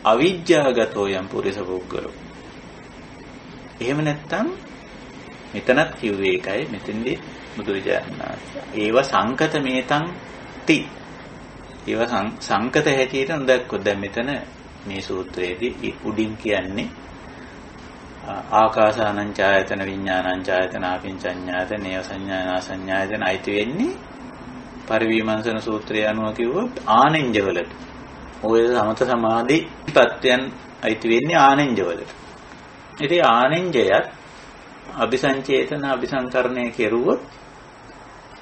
අවිජ්ජාගතෝ යම් පුරිස පුද්ගලෝ. එහෙම නැත්නම් මෙතනත් කිව්වේ ඒකයි මෙතෙන්දී බුදුරජාණන් වහන්සේ. ඒව සංකත මේතං ති. ඒව සංකත හැටියට නොදැක්කොත් දැන් මෙතන මේ සූත්‍රයේදී උඩින් කියන්නේ ආකාසානං ඡායතන විඥානං ඡායතන ආකින්චඤ්ඤායතන නේව සංඥානා සංඥායතන අයිති වෙන්නේ පරිවිමර්ශන සූත්‍රය අනුව කිව්වොත් ආනෙන්ජවලට. ඔය සමත සමාධි තත්ත්වයන් අයිති වෙන්නේ ආනෙන්ජවලට. ඉතින් ආනෙන්ජයත් අபிසංචේතන අபிසංකරණය කෙරුවොත්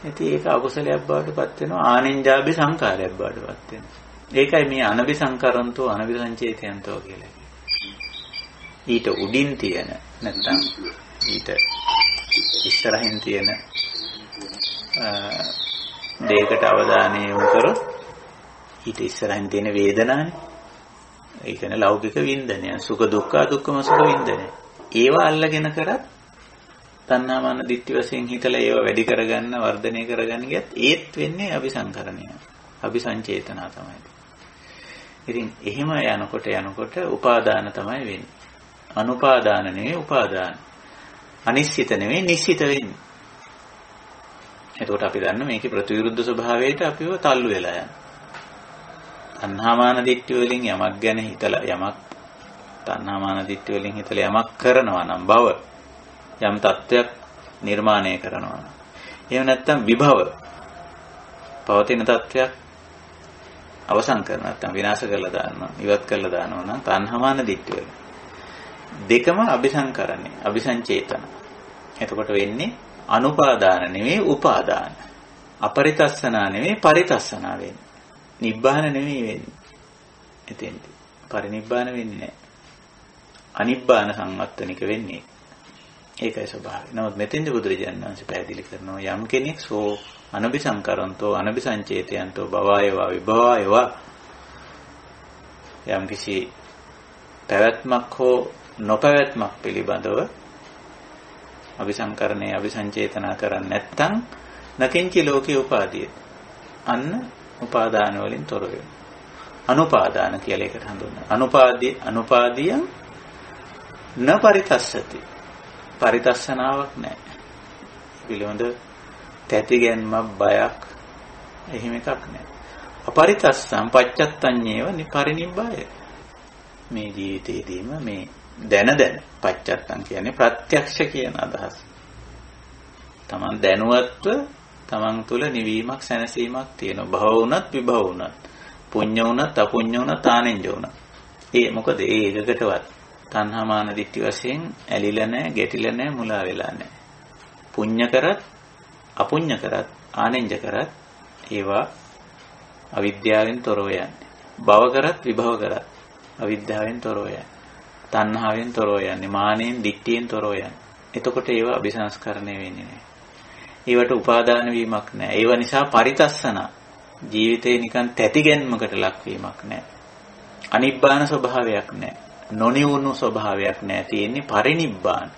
ඉතින් ඒක අකුසලයක් බවට පත් වෙනවා. ආනෙන්ජාභි සංකාරයක් බවට පත් වෙනවා. ඒකයි මේ අනபிසංකරන්තෝ අනபிසංචේතයන්තෝ කියලා. ඊට උඩින් තියෙන නැත්නම් ඊට ඉස්සරහින් තියෙන දෙයකට අවධානය යොමු කරොත් ඊට ඉස්සරහින් තියෙන වේදනානේ. ඒ කියන්නේ ලෞකික වින්දනය, සුඛ දුක්ඛ දුක්ඛම සුඛ වින්දනය. ඒවා අල්ලගෙන කරත් තණ්හාමාන දිට්ඨි වශයෙන් හිතලා ඒවා වැඩි කරගන්න, වර්ධනය කරගන්න ගියත් ඒත් වෙන්නේ අபிසංකරණය. අபிසංචේතනා තමයි. ඉතින් එහෙම යනකොට උපාදාන තමයි වෙන්නේ. අනුපාදාන නෙවෙයි උපාදාන. අනිශ්චිත නෙවෙයි නිශ්චිත වෙන්නේ. එතකොට අපි දන්න මේකේ ප්‍රතිවිරුද්ධ ස්වභාවයට අපිව තල්ලු වෙලා යනවා. තණ්හාමාන දිට්ඨි වලින් යමක් ගැන හිතලා යමක් තණ්හාමාන දිට්ඨි වලින් හිතලා යමක් කරනවා නම් භව යම් තත්වයක් නිර්මාණය කරනවා නම් එහෙම නැත්නම් විභව පවතින තත්වයක් අවසන් කරනවා නැත්නම් විනාශ කරලා දානවා ඉවත් කරලා දානවා නම් තණ්හාමාන දිට්ඨි වල දෙකම අபிසංකරණය අபிසංචේතන. එතකොට වෙන්නේ අනුපාදාන නෙවෙයි උපාදාන. අපරිතස්සනා නෙවෙයි පරිතස්සනා වෙන්නේ. නිබ්බාන නෙවෙයි වෙන්නේ. එතෙන්දී පරිනිබ්බාන වෙන්නේ නැහැ. අනිබ්බාන සංවත්තනික වෙන්නේ. ඒකයි ස්වභාවය. නමුත් මෙතෙන්දී බුදුරජාණන් වහන්සේ පැහැදිලි කරනවා යම් කෙනෙක් සෝ අනபிසංකරන්තෝ අනபிසංචේතයන්තෝ භවයවා විභවයවා යම් කිසි පැවැත්මක් හෝ නොපැවැත්මක් පිළිබඳව අபிසංකරණය අபிසංචේතනා කරන්නේ නැත්නම් නකින්චි ලෝකේ උපාදීය. අන්න උපාදාන වලින් තොර වෙනවා. අනුපාදාන කියලා එකට හඳුන්වනවා. අනුපාදියං න පරිතස්සති. පරිතස්සනාවක් නැහැ. පිළිබඳ තැතිගැන්මක් බයක් එහෙම එකක් නැහැ. අපරිතස්සම් පච්චත්තඤ්ඤේව පරිනිබ්බාය. මේ ජීවිතේදීම මේ දැන පච්චත්තං කියන්නේ ප්‍රත්‍යක්ෂ කියන අදහස. තමන් දැනුවත්ව තමන් තුළ නිවීමක් සැනසීමක් තියෙනවා. භව වුණත් විභව වුණත්, පුඤ්ඤ වුණත් අපුඤ්ඤ වුණත් ආනෙන්ජ වුණත්. ඒ මොකද ඒ එකකටවත් තණ්හාමාන දිට්ඨි වශයෙන් ඇලිලා නැහැ, ගැටිලා නැහැ, මුලා වෙලා නැහැ. පුඤ්ඤ කරත්, අපුඤ්ඤ කරත්, ආනෙන්ජ කරත් ඒවා අවිද්‍යාවෙන් තොරව යන්නේ. භව කරත් විභව කරත් අවිද්‍යාවෙන් තොරව යන්නේ. තණ්හාවෙන් තොරව යන්නේ. මානෙන්, දික්තියෙන් තොරව යන්නේ. එතකොට ඒවා අபிසංස්කරණය වෙන්නේ නැහැ. ඒවට උපාදාන වීමක් නැහැ. ඒව නිසා පරිතස්සන ජීවිතේ නිකන් තැතිගැන්මකට ලක්වීමක් නැහැ. අනිබ්බාන ස්වභාවයක් නැහැ. නොනිවුණු ස්වභාවයක් නැහැ. තියෙන්නේ පරිනිබ්බාන.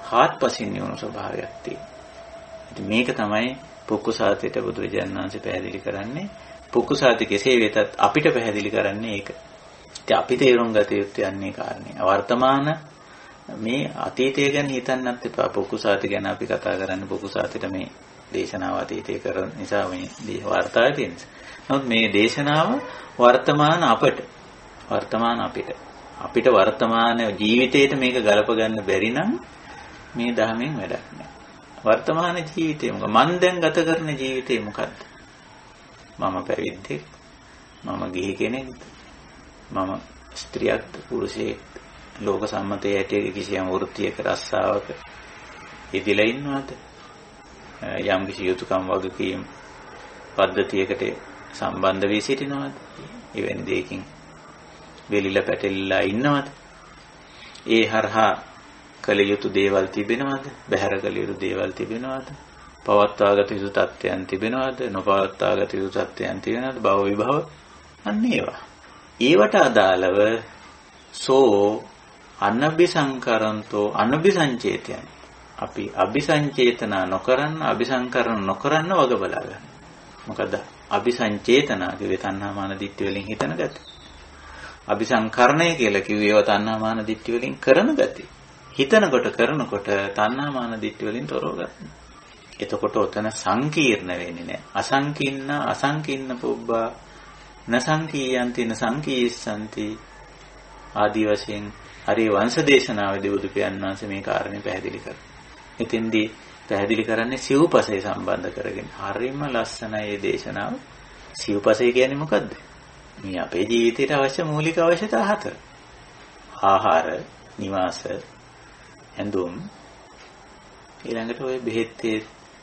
හාත්පසින් නිවුණු ස්වභාවයක් තියෙනවා. මේක තමයි පුක්කුසාතේට බුදුරජාණන් වහන්සේ පැහැදිලි කරන්නේ. පුක්කුසාති කෙසේ වෙතත් අපිට පැහැදිලි කරන්නේ ඒක. ඉතින් අපි තේරුම් ගත යුත්තේ යන්නේ කාරණේ. වර්තමාන මේ අතීතය ගැන හිතන්නත් එපා. පුක්කුසාති ගැන අපි කතා කරන්නේ පුක්කුසාතිට මේ දේශනාව අතීතයේ කරන නිසා මේ වාර්තාවේ තියෙන නිසා. නමුත් මේ දේශනාව වර්තමාන අපිට වර්තමාන ජීවිතේට මේක ගලප ගන්න බැරි නම් මේ ධර්මයෙන් වැඩක් නැහැ. වර්තමාන ජීවිතේ මොකද? මම දැන් ගත කරන ජීවිතේ මොකද්ද? මම පැවිද්දෙක්. මම ගිහි කෙනෙක්ද? මම ස්ත්‍රියක්ද පුරුෂයෙක්ද? ලෝක සම්මතයේ ඇටි කිසියම් වෘත්තියක රස්සාවක ඉදිලා ඉන්නවද? යම් කිසි යුතුයකම් වගකීම් පද්ධතියකට සම්බන්ධ වී සිටිනවද? එවැනි දෙයකින් වෙලිලා පැටලිලා ඉන්නවද? ඒ හරහා කළ යුතු දේවල් තිබෙනවද? බැහැර කළ යුතු දේවල් තිබෙනවද? පවත්වාගත යුතු තත්ත්වයන් තිබෙනවද? නොපවත්වාගත යුතු තත්ත්වයන් තිබෙනවද? භව විභව අන්න ඒවා. ඒවට අදාළව සෝ අනබිසංකරන්තෝ අනබිසංචේතයන්. අපි අபிසංචේතනා නොකරන්න, අபிසංකරණ නොකරන්න වග බලා ගන්න. මොකද අபிසංචේතනා කිව්වේ තණ්හා මාන දිට්ඨි වලින් හිතන ගති. අபிසංකරණය කියලා කිව්වේ ඒවා තණ්හා මාන දිට්ඨි වලින් කරන ගති. හිතනකොට කරනකොට තණ්හා මාන දිට්ඨි වලින් තොරව ගන්න. එතකොට ඔතන සංකීර්ණ වෙන්නේ නැහැ. අසංකින්න පුබ්බා නසංකීයන්ති නසංකීස්සන්ති ආදී වශයෙන් හරි වංශදේශනාවේදී බුදු පියාණන් වහන්සේ මේ කාරණේ පැහැදිලි කරා. එතෙන්දී පැහැදිලි කරන්නේ සිව්පසය සම්බන්ධ කරගෙන. හරිම ලස්සනයි මේ දේශනාව. සිව්පසය කියන්නේ මොකද්ද? මේ අපේ ජීවිතයට අවශ්‍ය මූලික අවශ්‍යතා 4. ආහාර, නිවාස, ඇඳුම්, ඊළඟට ඔය බෙහෙත්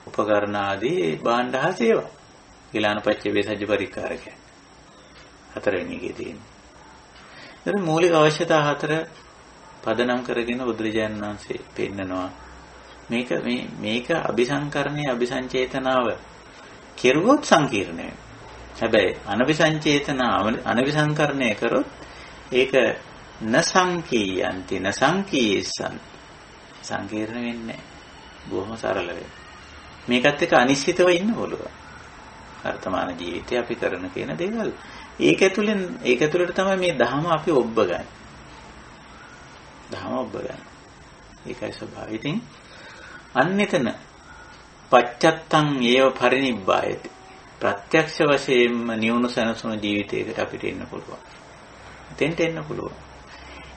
උපකරණ ආදී භාණ්ඩ හා සේවා. ඊළානපච්ච වේසජ්ජ පරික්කාරකයන්. 4 වෙනි එකේ තියෙනවා. ඒතර මූලික අවශ්‍යතා 4 පදනම් කරගෙන බුදුරජාණන් වහන්සේ පෙන්නනවා. මේක අபிසංකරණයේ අபிසංචේතනාව කෙරුවොත් සංකීර්ණ වෙනවා. හැබැයි අනபிසංකරණය කරොත් ඒක නසංකීයන්ති නසංකීයසං සංකීර්ණ වෙන්නේ බොහොම සරල වෙනවා. මේකත් එක්ක අනිශ්චිතව ඉන්න ඕලුවා. වර්තමාන ජීවිතේ අපි කරන කියන දේවල් ඒක ඇතුළට තමයි මේ ධහම අපි ඔබ ගන්න. ධහම ඔබ ගන්න. ඒකයි ස්වභාවය. ඉතින් අන්නෙතන පච්චත්තං ඒව පරිනිබ්බායති. ප්‍රත්‍යක්ෂ වශයෙන්ම නිවුණු සනසුණු ජීවිතයකට අපිට එන්න පුළුවන්. එතෙන්ට එන්න පුළුවන්.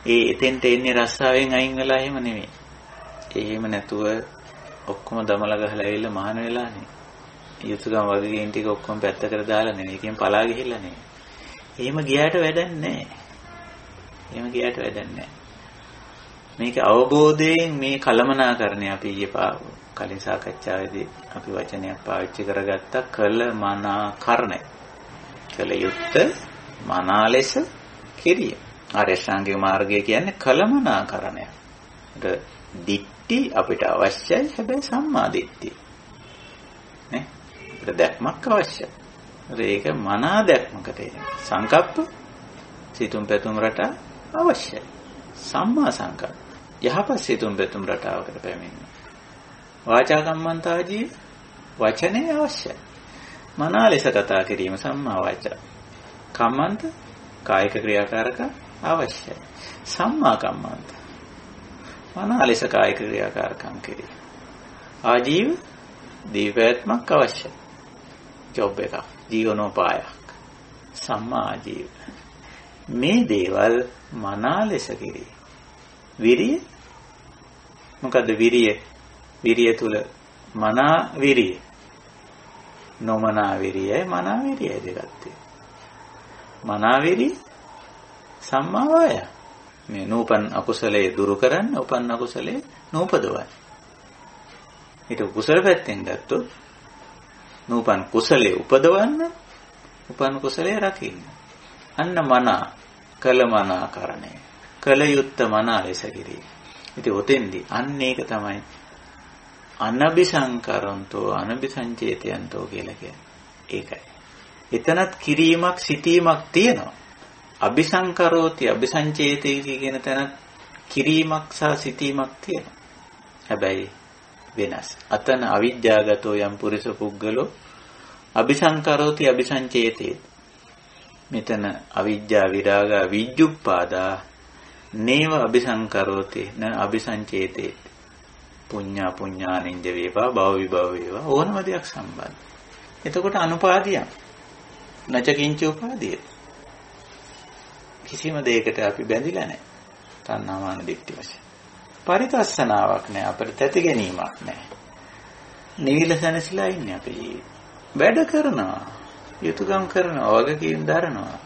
එතෙන්ට එන්නේ රස්සාවෙන් අයින් වෙලා එහෙම නෙමෙයි. එහෙම නැතුව ඔක්කොම දමලා ගහලා ඇවිල්ලා මහාන වෙලානේ. යුතුයකම් වගකීම් ටික ඔක්කොම පැත්තකට දාලා නෙමෙයි. ඒකෙන් පලා ගිහිල්ලා නෙමෙයි. එහෙම ගියාට වැඩක් නැහැ. මේක අවබෝධයෙන් මේ කලමනාකරණය අපි කලින් සාකච්ඡාවේදී අපි වචනයක් පාවිච්චි කරගත්ත කලමනාකරණය. කල යුත්ත මනා ලෙස කිරිය. ආර්ය ශ්‍රාංගික මාර්ගය කියන්නේ කලමනාකරණය. දිට්ඨි අපිට අවශ්‍යයි. හැබැයි සම්මා දිට්ඨි. නේ? අපිට දැක්මක් අවශ්‍යයි. ඒක මනා දැක්මකට එන. සංකප්ප සිතුම් පැතුම් රටා අවශ්‍යයි. සම්මා සංකප්ප යහපත් සිතුම් පැතුම් රටාවකට පැමිණෙන. වාචා කම්මන්තාජී වචනේ අවශ්‍යයි. මනා ලෙස කතා කිරීම සම්මා වාචා. කම්මන්ත කායික ක්‍රියාකාරක අවශ්‍යයි. සම්මා කම්මන්ත මනා ලෙස කායික ක්‍රියාකාරකම් කිරීම. ආජීව දීපෑත්මක් අවශ්‍යයි. ජොබ් එකක්, ජීවනෝපායක්. සම්මා ආජීව. මේ දේවල් මනා ලෙස කිරීම. විරිය මොකද්ද විරිය? විරිය තුල මනා විරිය, නොමනා විරියයි මනා විරියයි දෙකක් තියෙනවා. මනා විරිය සම්මා වායාම. මේ නූපන් අකුසලයේ දුරු කරන්න, උපන් අකුසලයේ නූපදවන්න. ඊට කුසල පැත්තෙන් ගත්තොත් නූපන් කුසලයේ උපදවන්න, උපන් කුසලයේ රකින්න. අන්න මනා කලමනා කරණය. කල යුත්ත මනා ලෙස කිරීම. ඉතින් ඔතෙන්දී අන්න ඒක තමයි අනබිසංකරන්තෝ අනබිසංචේතයන්තෝ කියලා කියන්නේ. ඒකයි. එතනත් කිරීමක් සිටීමක් තියෙනවා. අபிසංකරෝති අபிසංචේතේ කියන තැන කිරීමක් සහ සිටීමක් තියෙනවා. හැබැයි වෙනස්. අතන අවිද්‍යාවගතෝ යම් පුරිස පුද්ගලෝ අபிසංකරෝති අபிසංචේතේ. මෙතන අවිද්‍යා විරාග විජ්ජුප්පාදා නේව අபிසංකරෝති න අபிසංචේතේ. පුඤ්ඤා පුඤ්ඤානින්ජ වේවා භව විභව වේවා ඕනම දෙයක් සම්බන්ධ. එතකොට අනුපාදියම් නච කිංච උපාදිය. කිසිම දෙයකට අපි බැඳිලා නැහැ. තණ්හාමාන දිට්ඨි වශයෙන්. පරිතස්සනාවක් නැහැ. අපිට තැති ගැනීමක් නැහැ. නිවිල සැනසීලා ඉන්නේ අපි. වැඩ කරනවා. යුතුයකම් කරනවා, වගකීම් දරනවා.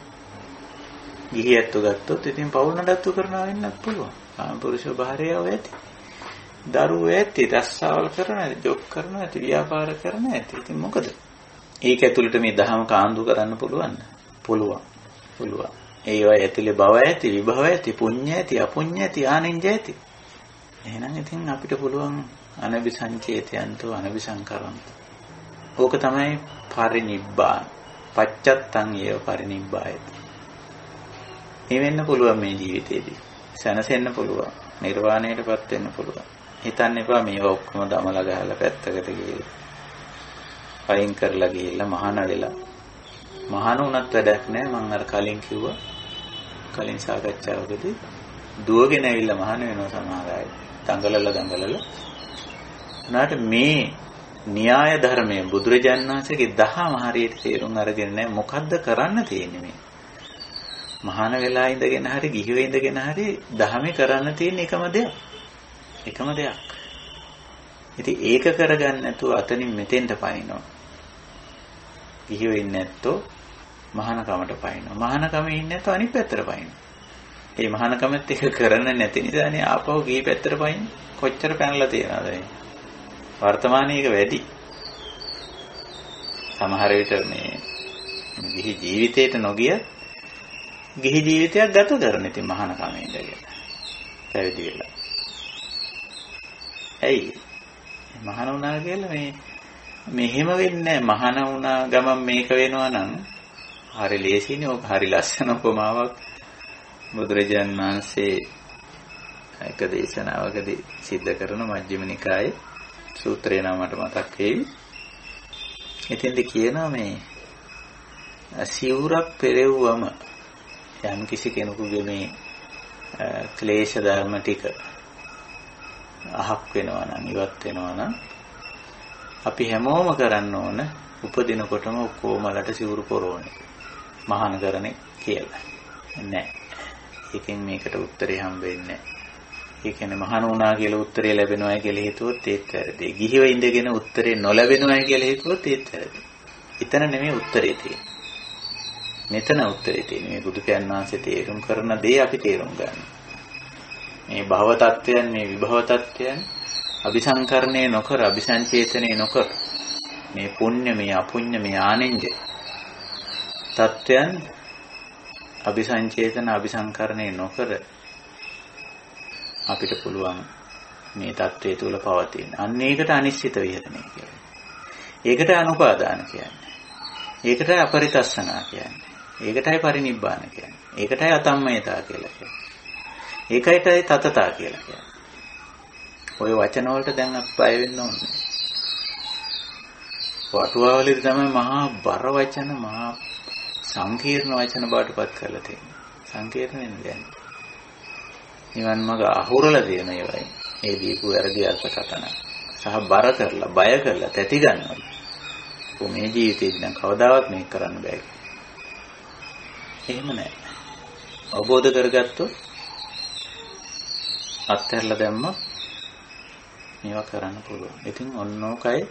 ගිහියත්තු ගත්තොත් ඉතින් පවුල් නඩත්තු කරනවා වෙන්නත් පුළුවන්. කාමපුරුෂ භාර්යාව ඇති. දරුවෝ ඇති, රස්සාවල් කරනවා ඇති, ජොබ් කරනවා ඇති, ව්‍යාපාර කරනවා ඇති. ඉතින් මොකද? ඒක ඇතුළට මේ දහම කාන්දු කරන්න පුළුවන්ද? පුළුවන්. ඒවා ඇතුලේ භව ඇති, විභව ඇති, පුඤ්ඤ ඇති, අපුඤ්ඤ ඇති, ආනින්ජ ඇති. එහෙනම් ඉතින් අපිට පුළුවන් අනபிසංචේතයන්තෝ අනபிසංකරන්තෝ. ඕක තමයි පරිනිබ්බාන. පච්චත්තං ඒව පරිනිබ්බායති. මේ වෙන්න පුළුවන් මේ ජීවිතේදී. සැනසෙන්න පුළුවන්. නිර්වාණයටපත් වෙන්න පුළුවන්. හිතන්න එපා මේවා ඔක්කොම දමලා ගහලා පැත්තකට ගිහලා. අයින් කරලා ගිහිල්ලා මහාන වෙලා. මහාන උනත් වැඩක් නැහැ. මම අර කලින් කිව්වා. කලින් සාකච්ඡාවකදී දුවගෙන ඇවිල්ලා මහාන වෙනවා සමහර අය. දඟලලා. උනාට මේ න්‍යාය ධර්මයේ බුදුරජාණන් වහන්සේගේ දහම හරියට තේරුම් අරගෙන නැහැ. මොකද්ද කරන්න තියෙන්නේ මේ? මහාන වෙලා ඉඳගෙන හරි ගිහිව ඉඳගෙන හරි දහමේ කරන්න තියෙන එකම දෙයක්. ඉතින් ඒක කරගන්න නැතුව අතනින් මෙතෙන්ට පයින්නවා. ගිහිව ඉන්නේ නැත්තෝ මහානකමට පයින්නවා. මහානකමේ ඉන්නේ නැත්තෝ අනිත් පැත්තට පයින්නවා. මේ මහානකමත් එක කරන්න නැති නිසානේ ආපහු ගිහි පැත්තට පයින්නේ. කොච්චර පැනලා තියනවද මේ? වර්තමානයේ එක වැඩි. සමහර විට මේ ගිහි ජීවිතේට නොගිය ගිහි ජීවිතයක් ගත කරන ඉතින් මහානකමේ ඉඳගෙන. පැවිදි වෙලා. ඇයි? මහාන වුණා කියලා මෙහෙම වෙන්නේ නැහැ. මහාන වුණා ගමන් මේක වෙනවා නම් හරි ලේසියිනේ. ඔක හරි ලස්සන උපමාවක් බුදුරජාණන් වහන්සේ එක දේශනාවකදී සිද්ධ කරන මජ්ක්‍ධිම නිකායේ සූත්‍රේ නම මට මතක් වෙයි. එතෙන්ද කියනවා මේ සිවුරක් පෙරෙව්වම යම් කිසි කෙනෙකුගේ මේ ක්ලේශ ධර්ම ටික අහක් වෙනවා නම් ඉවත් වෙනවා නම් අපි හැමෝම කරන්න ඕන උපදිනකොටම ඔක්කොමලට සිවුරු පොරවන්නේ මහාන කරන්නේ කියලා. නෑ. ඒකෙන් මේකට උත්තරේ හම්බෙන්නේ නෑ. ඒ කියන්නේ මහාන වුණා කියලා උත්තරේ ලැබෙනවයි කියලා හිතුවොත් ඒත් වැරදි. ගිහිව ඉඳගෙන උත්තරේ නොලැබෙනවයි කියලා හිතුවොත් ඒත් වැරදි. එතන නෙමෙයි උත්තරේ තියෙන්නේ. මෙතන උත්තරේ තියෙන්නේ. මේ බුදු පියාණන් වහන්සේ තේරුම් කරන දේ අපි තේරුම් ගන්න. මේ භව tattweyan මේ විභව tattweyan අபிසංකරණේ නොකර අபிසංචේතනේ නොකර මේ පුණ්‍ය මේ අපුණ්‍ය මේ ආනෙන්ජ tattweyan අபிසංචේතන අபிසංකරණේ නොකර අපිට පුළුවන් මේ tattwe තුල පවතින. අන්න ඒකට අනිශ්චිත විහරණය කියන්නේ. ඒකට අනුපාදාන කියන්නේ. ඒකටයි අපරිතස්සනා කියන්නේ. ඒකටයි පරිනිබ්බාන කියන්නේ. ඒකටයි අතම්මයතා කියලා කියන්නේ. ඒකයිටයි තතතා කියලා කියන්නේ. ওই වචන වලට දැන් අපි බය වෙන්න ඕනේ. වටුවාවලදී තමයි මහා බර වචන මහා සංකීර්ණ වචන බාටපත් කරලා තියෙන්නේ. සංකීර්ණ වෙන්නේ නිවන් මඟ අහුරලා තියෙන ඒවායි. ඒ දීපු වැරදි අර්ථකථන සහ බර කරලා බය කරලා තැති ගන්නවා. මේ ජීවිතේදී නම් කවදාවත් මේක කරන්න බෑ. එහෙම නැහැ. අවබෝධ කරගත්තොත් අත්හැරලා දැම්මොත් මේවා කරන්න පුළුවන්. ඉතින් ඔන්නෝකයි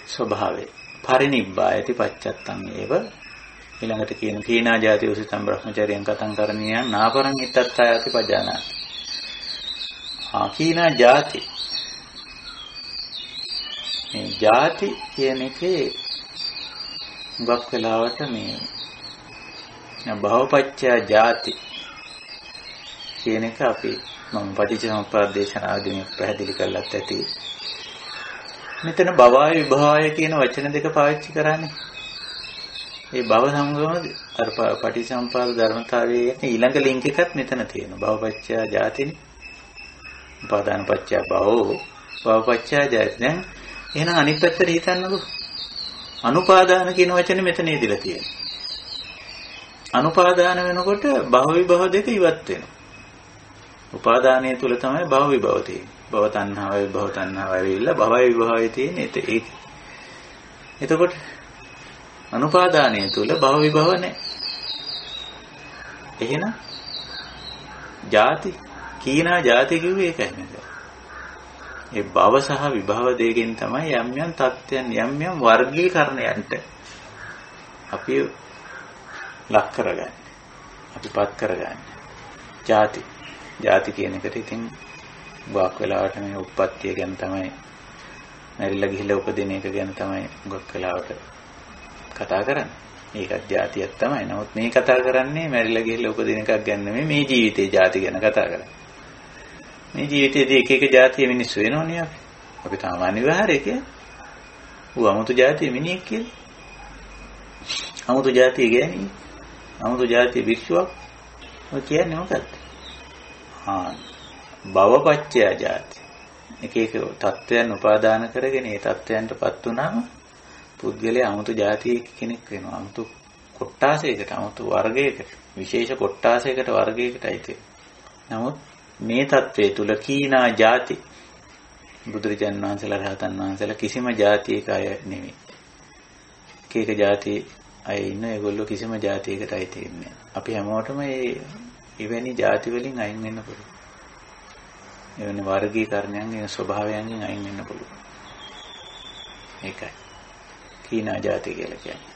ස්වභාවය. පරිනිබ්බායති පච්චත්තං ඒව ඊළඟට කියන කීනා ජාති උසිතම් බ්‍රහ්මචර්යයන් කතං කරණියං නාපරං ඉත්තත්තායති පජානාති. කීනා ජාති මේ ජාති කියන එකේ ගොක් වෙලාවට මේ භවපච්චය ජාති කියන එක අපි මම පටිච්චසමුප්පාද දේශනාවදී මේ පැහැදිලි කරලත් ඇති. මෙතන භවය විභවය කියන වචන දෙක පාවිච්චි කරන්නේ. ඒ භව සංගම අර පටිච්චසමුප්පාද ධර්මතාවයේ ඊළඟ ලින්ක් එකත් මෙතන තියෙනවා. භවපච්චය ජාතිනේ. උපාදාන පච්චය භවෝ භවපච්චය ජාති. දැන් එහෙනම් අනිත් පැත්තට හිතන්නකෝ. අනුපාදාන කියන වචනේ මෙතන ඉදලා තියෙනවා. අනුපාදාන වෙනකොට භව විභව දෙක ඉවත් වෙනවා. උපාදානයේ තුල තමයි භව විභව තියෙන්නේ. භව තණ්හාව විභව තණ්හාව වෙවිලා භවයි විභවයි තියෙන්නේ ඒක. එතකොට අනුපාදානයේ තුල භව විභව නැහැ. එහෙනම් ජාති කීනා ජාති කිව්වේ ඒකයි නේද? ඒ භව සහ විභව දෙකෙන් තමයි යම් යම් තත්ත්වයන් යම් යම් වර්ගීකරණයන්ට අපි ලක් කරගන්නේ. අපි පත් කරගන්නේ. ಜಾති කියන එකට ඉතින් ගොඩක් වෙලාවට මේ උප්පත්තිය ගැන තමයි මැරිලා ගිහිල්ලා උපදින එක ගැන තමයි ගොඩක් වෙලාවට කතා කරන්නේ. ඒකත් ಜಾතියක් තමයි. නමුත් මේ කතා කරන්නේ මැරිලා ගිහිල්ලා උපදින එකක් ගැන නෙමෙයි මේ ජීවිතේ ಜಾති ගැන කතා කරන්නේ. මේ ජීවිතයේදී එක එක ಜಾතිය මිනිස්සු වෙනෝනේ අපි. අපි සාමාන්‍ය විවහාරයේ කියන්නේ. ඌ 아무තු ಜಾතිය මිනිහෙක් කියලා. 아무තු ಜಾතිය ගෑණි. 아무තු ಜಾතිය භික්ෂුවක්. ඔය කියන්නේ මොකක්ද? භවපච්චය ಜಾති. එක එක තත්වයන් උපාදාන කරගෙන ඒ තත්වයන්ටපත් වුණාම පුද්ගලයා 아무තු ಜಾතිය කෙනෙක් වෙනවා. 아무තු කොට්ටාසයකට, 아무තු වර්ගයකට, විශේෂ කොට්ටාසයකට වර්ගයකටයි තියෙන්නේ. නමුත් මේ தત્ත්වයේ තුල කීනා ಜಾති බුදුරජාණන් වහන්සේලා රහතන් වහන්සේලා කිසිම ಜಾතියක අය නෙමෙයි. එක එක ಜಾති අය ඉන්න ඒගොල්ලෝ කිසිම ಜಾතියකට අයිති වෙන්නේ නැහැ. අපි හැමෝටම මේ එවැනි ಜಾති වලින් අයින් වෙන්න පුළුවන්. එවැනි වර්ගීකරණයන්ගේ ස්වභාවයන්ගෙන් අයින් වෙන්න පුළුවන්. ඒකයි කීනා ಜಾති කියලා කියන්නේ.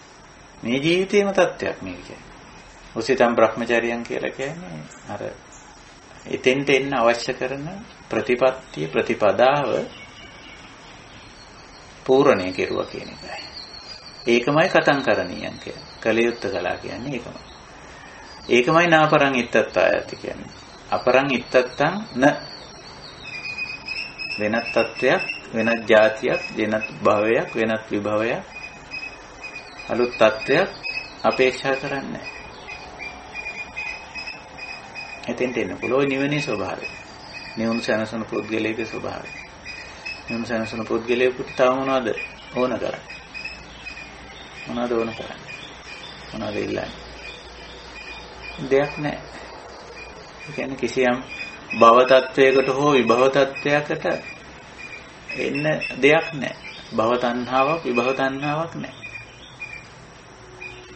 මේ ජීවිතේම තත්ත්වයක් මේක කියන්නේ. උසිතම් බ්‍රහ්මචාරියන් කියලා කියන්නේ අර එතෙන්ට එන්න අවශ්‍ය කරන ප්‍රතිපත්තිය ප්‍රතිපදාව පූර්ණණය කෙරුවා කියන එකයි. ඒකමයි කතං කරණීයන් කියන්නේ. කලියුත්ත කලා කියන්නේ ඒකමයි. ඒකමයි නාපරං ඉත්තත්තායති කියන්නේ. අපරං ඉත්තත්තං න වෙනත් තත්වයක්, වෙනත් જાතියක්, වෙනත් භවයක්, වෙනත් විභවයක්, අලුත් තත්වයක් අපේක්ෂා කරන්නේ නැහැ. එතෙන්ට එන්න පුළුවන් නිවනේ ස්වභාවය. නිවුන් සනසන පුද්ගලයේ ස්වභාවය. නිවුන් සනසන පුද්ගලයෙකුට තව මොනවද ඕන කරන්නේ? මොනවද ඕන කරන්නේ? මොනවද ඉල්ලන්නේ? දෙයක් නැහැ. ඒ කියන්නේ කිසියම් භව තත්වයකට හෝ විභව තත්වයකට එන්න දෙයක් නැහැ. භව තණ්හාවක් විභව තණ්හාවක් නැහැ.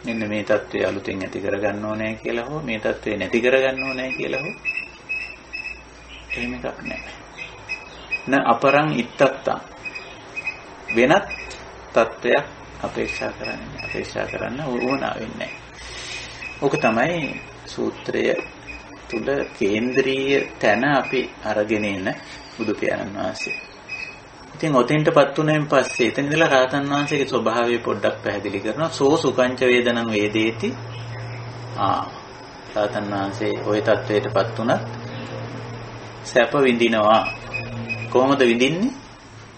මෙන්න මේ தත්ත්වය අලුතෙන් ඇති කරගන්න ඕනේ කියලා හෝ මේ தත්ත්වය නැති කරගන්න ඕනේ කියලා හෝ එහෙම එකක් නැහැ. න අපරං ඉත්තත්තං වෙනත් தත්ත්වයක් අපේක්ෂා කරන්න උවමනා වෙන්නේ නැහැ. ඕක තමයි සූත්‍රය තුල කේන්ද්‍රීය තැන අපි අරගෙන ඉන්න බුදු පියාණන් වහන්සේ. ඉතින් ඔතෙන්ටපත් උනයින් පස්සේ එතන ඉඳලා රහතන් වහන්සේගේ ස්වභාවය පොඩ්ඩක් පැහැදිලි කරනවා. සෝ සුකංච වේදනං වේදේති. රහතන් වහන්සේ ওই தത്വයටපත් උනත් සැප විඳිනවා. කොහොමද විඳින්නේ?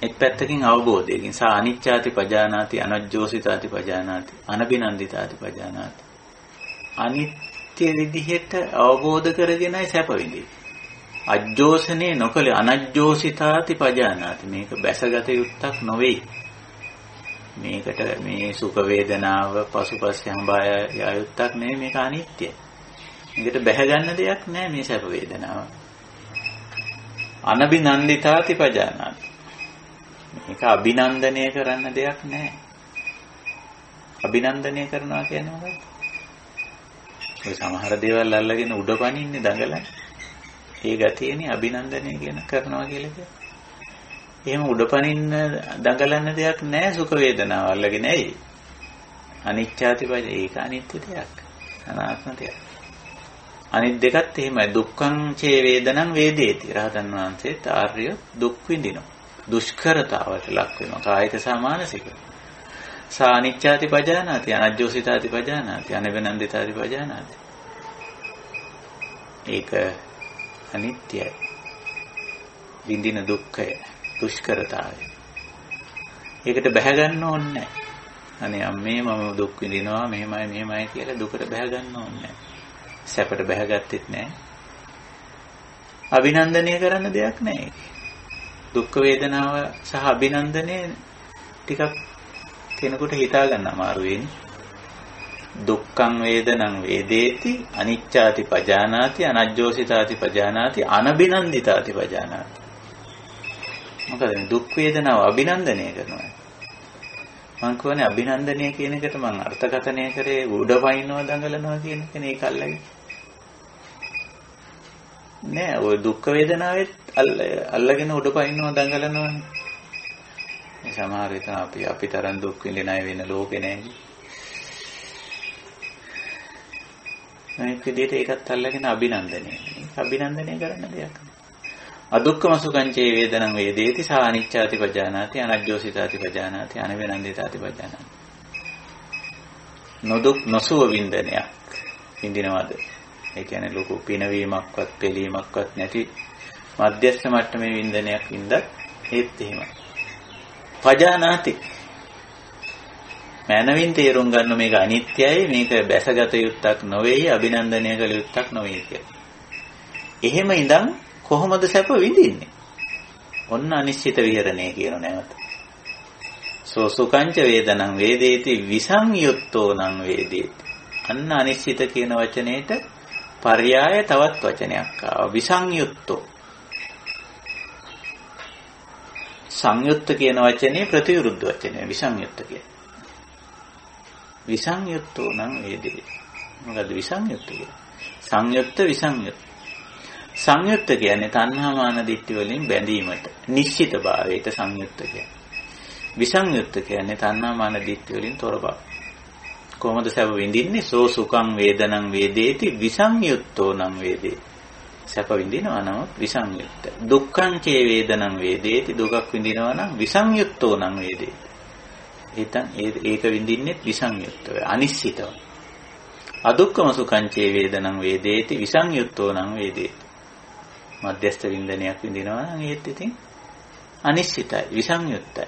එක් පැත්තකින් අවබෝධයකින්. සා අනිච්ඡාති පජානාති, අනජ්ජෝසිතාති පජානාති, අනබිනන්දිතාති පජානාති. අනිත්‍ය විදිහට අවබෝධ කරගෙනයි සැප විඳින්නේ. අජ්ජෝසනේ නොකල අනජ්ජෝසිතාති පජානාති. මේක බැසගත යුත්තක් නොවේ. මේකට මේ සුඛ වේදනාව පසුපස්සේ හඹා යා යුත්තක් නෙවෙයි. මේක අනිත්‍යයි. මේකට බැහැ ගන්න දෙයක් නැහැ මේ සැප වේදනාව. අනබිනන්දිතාති පජානාති. මේක අභිනන්දනය කරන්න දෙයක් නැහැ. අභිනන්දනය කරනවා කියන්නේ මොකක්ද? ඔය සමහර දේවල් අල්ලගෙන උඩපනින්නේ දඟලන්නේ. ඒ ගතියනේ අභිනන්දනය කියන කරනවා කියලා කියන්නේ. එහෙම උඩපනින්න දඟලන්න දෙයක් නැහැ සුඛ වේදනාව අල්ලගෙන. ඇයි? අනිච්චාති පජ ඒක අනිත්‍ය දෙයක්. අනාත්ම දෙයක්. අනිත් දෙකත් එහෙමයි. දුක්ඛං චේ වේදනං වේදේති. රහතන් වහන්සේත් ආර්ය දුක් විඳිනවා. දුෂ්කරතාවට ලක් වෙනවා. කායික සහ මානසික. සා අනිච්චාති පජානාති, අනජ්ජෝසිතාති පජානාති, අනබිනන්දිතාති පජානාති. ඒක අනිත්‍යයි. විඳින දුක්ඛය, දුෂ්කරතාවය. ඒකට බැහැ ගන්න ඕනේ නැහැ. අනේ අම්මේ මම දුක් විඳිනවා මෙහෙමයි කියලා දුකට බැහැ ගන්න ඕනේ නැහැ. සැපට බැහැගත්තෙත් නැහැ. අභිනන්දනය කරන්න දෙයක් නැහැ. දුක් වේදනාව සහ අභිනන්දනය ටිකක් කෙනෙකුට හිතා ගන්න අමාරු වෙන්නේ. දුක්ඛං වේදනං වේදේති, අනිච්චාති පජානාති, අනජ්ජෝසිතාති පජානාති, අනබිනන්දිතාති පජානාති. මොකද දුක් වේදනාව අභිනන්දනය කරනවා. මම කියන්නේ අභිනන්දනය කියන එකට මම අර්ථකථනය කරේ උඩ වයින්නවා දඟලනවා කියන එක නේ කල්ලයි. නෑ ඔය දුක් වේදනාවෙත් අල්ලගෙන උඩ වයින්නවා දඟලනවානේ. මේ සමහර විට අපි තරම් දුක් විඳින අය වෙන ලෝකේ නෑනේ. මේ විදිහට ඒකත් අල්ලගෙන අභිනන්දනය. අභිනන්දනය කරන්න දෙයක් නෑ. අදුක්ඛම සුඛංචේ වේදනං වේදේති සා අනිච්ඡාති පජානාති අනජ්ජෝසිතාති පජානාති අනවේනන්දිතාති පජානාති. නොදුක් නොසුව වින්දනයක් විඳිනවද? ඒ කියන්නේ ලොකු පිනවීමක්වත් පිළීමක්වත් නැති මධ්‍යස්ථ මට්ටමේ වින්දනයක් වින්දත් ඒත් එහෙමයි. පජානාති මනවින් තේරුම් ගන්න මේක අනිත්‍යයි, මේක බැසගත යුත්තක් නොවේයි, අභිනන්දනය කළ යුත්තක් නොවේ කියලා. එහෙම ඉඳන් කොහොමද සැප විඳින්නේ? ඔන්න අනිශ්චිත විහරණය කියන නැවත. සෝ සුඛංච වේදනං වේදේති විසංයුත්තෝ නං වේදේති. අන්න අනිශ්චිත කියන වචනේට පර්යාය තවත් වචනයක් ආවා. විසංයුත්තෝ. සංයුත්ත කියන වචනේ ප්‍රතිවිරුද්ධ වචනය විසංයුත්ත කියන්නේ. විසංයුත්තෝ නම් වේදේ. මොකද විසංයුත්ත කියන්නේ? සංයුත්ත විසංයුත්ත. සංයුත්ත කියන්නේ තණ්හා මාන දිට්ඨි වලින් බැඳීමට, නිශ්චිත භාවයට සංයුත්ත කියන්නේ. විසංයුත්ත කියන්නේ තණ්හා මාන දිට්ඨි වලින් තොර බව. කොහොමද සැප විඳින්නේ? සෝ සුඛං වේදනං වේදේති විසංයුත්තෝ නම් වේදේ. සැප විඳිනවා නම් විසංයුත්ත. දුක්ඛං චේ වේදනං වේදේති දුකක් විඳිනවා නම් විසංයුත්තෝ නම් වේදේති. ඒක විඳින්නේ විසංයුත්තව අනිශ්චිතව. අදුක්ඛම සුඛං චේ වේදනං වේදේති විසංයුත්තෝ නම් වේදේති. මධ්‍යස්ථ වින්දනයක් විඳිනවා නම් ඒත් ඉතින් අනිශ්චිතයි විසංයුත්තයි.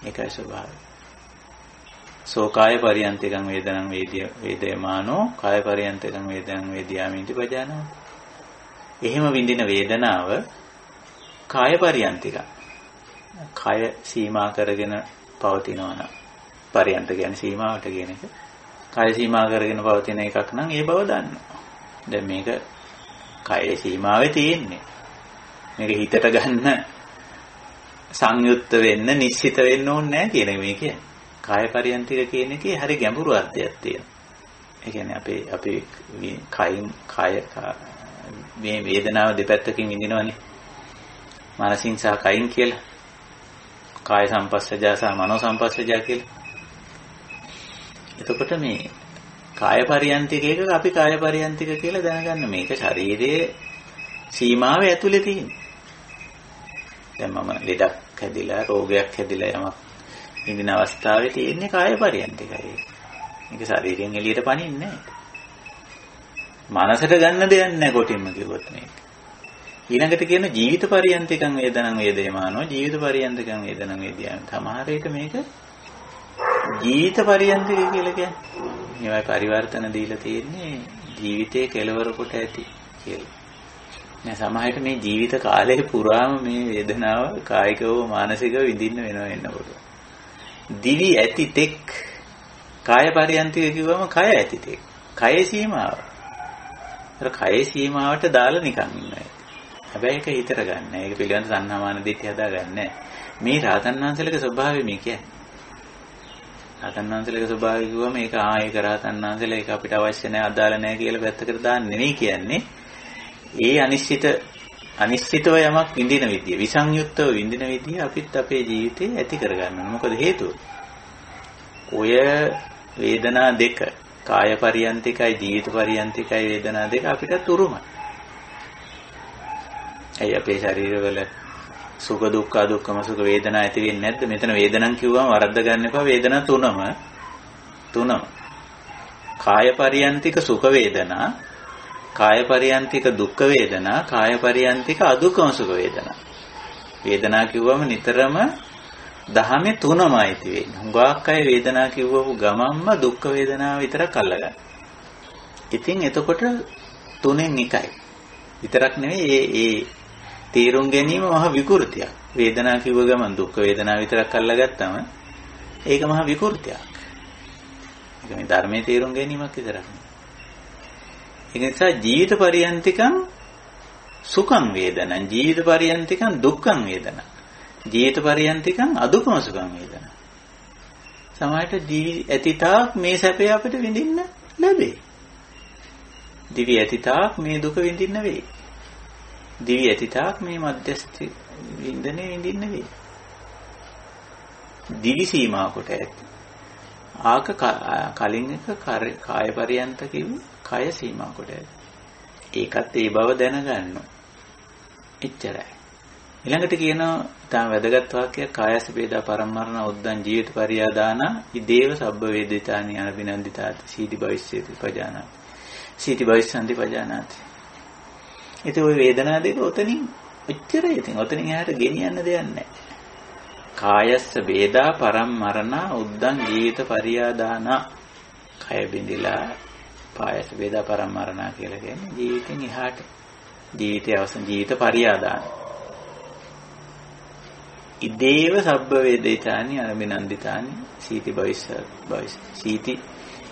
ඒකයි ස්වභාවය. සෝ කාය පරියන්තිකං වේදනං වේදේමානෝ කාය පරියන්තිකං වේදනං වේදියාමිති පජානෝ. එහෙම විඳින වේදනාව කාය පරියන්තිකං. කාය සීමා කරගෙන පවතිනවා නම් පරියන්ත කියන්නේ සීමාවට කියන එක. කාය සීමා කරගෙන පවතින එකක් නම් ඒ බව දන්නවා. දැන් මේක කායේ සීමාවේ තියෙන්නේ. මේක හිතට ගන්න සංයුක්ත වෙන්න නිශ්චිත වෙන්න ඕනේ නැහැ කියන එක මේ කියන්නේ. කාය පරියන්තික කියන එකේ හරි ගැඹුරු අර්ථයක් තියෙනවා. ඒ කියන්නේ අපේ කයින් කාය මේ වේදනාව දෙපැත්තකින් විඳිනවනේ. මානසින් සහ කයින් කියලා. කාය සංපස්සජා සහ මනෝ සංපස්සජා කියලා. එතකොට මේ කාය පරියන්තිකයක අපි කාය පරියන්තික කියලා දැනගන්න මේක ශරීරයේ සීමාවේ ඇතුලේ තියෙන්නේ. දැන් මම ලෙඩක් හැදිලා රෝගයක් හැදිලා යමක් ඉඳින අවස්ථාවේ තියෙන්නේ කාය පරියන්තිකයි. මේක ශරීරයෙන් එළියට පනින්නේ නැහැ. මනසට ගන්න දෙයක් නැහැ කොටින්ම කිව්වොත් මේක. ඊළඟට කියන ජීවිත පරියන්තිකං වේදනං වේදේමානෝ ජීවිත පරියන්තිකං වේදනං වේදියාමි. සමහර විට මේක ජීවිත පරියන්තික කියලා කියන්නේ. මේවා පරිවර්තන දීලා තියෙන්නේ ජීවිතයේ කෙලවර කොට ඇති කියලා. නෑ සමහරවිට මේ ජීවිත කාලය පුරාම මේ වේදනාව කායිකව මානසිකව විඳින්න වෙනකොට. දිවි ඇති තෙක් කාය පරියන්තික කිව්වම කය ඇති තෙක්. කයේ සීමාව. අර කයේ සීමාවට දාලා නිකන් ඉන්නවා. හැබැයි ඒක හිතට ගන්න. ඒක පිළිබඳ සංහාමාන දිට්ඨිය හදාගන්න. මේ රාතන් වහන්සේලගේ ස්වභාවය මේ කියන්නේ. රාතන් වහන්සේලගේ ස්වභාවය කිව්වම ඒක ඒක රාතන් වහන්සේලා ඒක අපිට අවශ්‍ය නැහැ අදාළ නැහැ කියලා පැත්තකට දාන්න නෙවෙයි කියන්නේ. ඒ අනිශ්චිතව යමක් විඳින විදිය, විසංයුක්තව විඳින විදිය අපිත් අපේ ජීවිතේ ඇති කරගන්න ඕන. මොකද හේතුව? ඔය වේදනා දෙක, කාය පරියන්තිකයි ජීවිත පරියන්තිකයි වේදනා දෙක අපිට උරුමයි. ඇයි අපේ ශරීරවල සුඛ දුක්ඛ දුක්ඛම සුඛ වේදනා ඇති වෙන්නේ නැද්ද? මෙතන වේදනන් කිව්වම වරද්ද ගන්න එපා. වේදනා තුනම. කාය පරියන්තික සුඛ වේදනා, කාය පරියන්තික දුක්ඛ වේදනා, කාය පරියන්තික අදුක්ඛම සුඛ වේදනා. වේදනා කිව්වම නිතරම දහමේ තුනමයි තියෙන්නේ. හුඟක් අය වේදනා කිව්වපු ගමම්ම දුක්ඛ වේදනාව විතරක් අල්ලගන්න. ඉතින් එතකොට තුනෙන් එකයි. විතරක් නෙවෙයි ඒ තේරුම් ගැනීම මහ විකෘතියක්. වේදනා කිව්ව ගමන් දුක්ඛ වේදනාව විතරක් අල්ලගත්තම ඒක මහ විකෘතියක්. ඒක මේ ධර්මයේ තේරුම් ගැනීමක් විතරක් නෙවෙයි. ඒ නිසා ජීවිත පරියන්තිකං සුඛං වේදනං ජීවිත පරියන්තිකං දුක්ඛං වේදනං ජීවිත පරියන්තිකං අදුක්ඛම සුඛං වේදනං. සමහරට දිවි ඇතිතාක් මේ සැපේ අපිට විඳින්න ලැබේ. දිවි ඇතිතාක් මේ දුක විඳින්න වෙයි. දිවි ඇතිතාක් මේ මධ්‍යස්ථ විඳින්නේ විඳින්න වෙයි. දිවි සීමා කොට ඇති. ආක කලින් එක කාය පරියන්ත කිව්ව කය සීමා කොට ඇත. ඒකත් ඒ බව දැනගන්න. එච්චරයි. ඊළඟට කියනවා තාම වැදගත් වාක්‍යයක් කායස වේදා පරමරණ උද්දන් ජීවිත පරියාදාන ඉදේව සබ්බ වේදිතානි අනබිනන්දිතාති සීති භවිෂ්‍යති පජානාති. සීති භවිෂ්‍යන්ති පජානාති. ඒත් ওই වේදනා දෙක උතනින් එච්චරයි. ඉතින් උතනින් එහාට ගෙනියන්න දෙයක් නැහැ. කායස්ස වේදා පරමරණ උද්දන් ජීවිත පරියාදාන කය බිඳිලා පායස වේදා පරමරණ කියලා කියන්නේ ජීවිතෙන් එහාට ජීවිතයේ අවසන් ජීවිත පරියාදාන ඉදේව සබ්බ වේදිතානි අනබිනන්දිතානි සීති සීති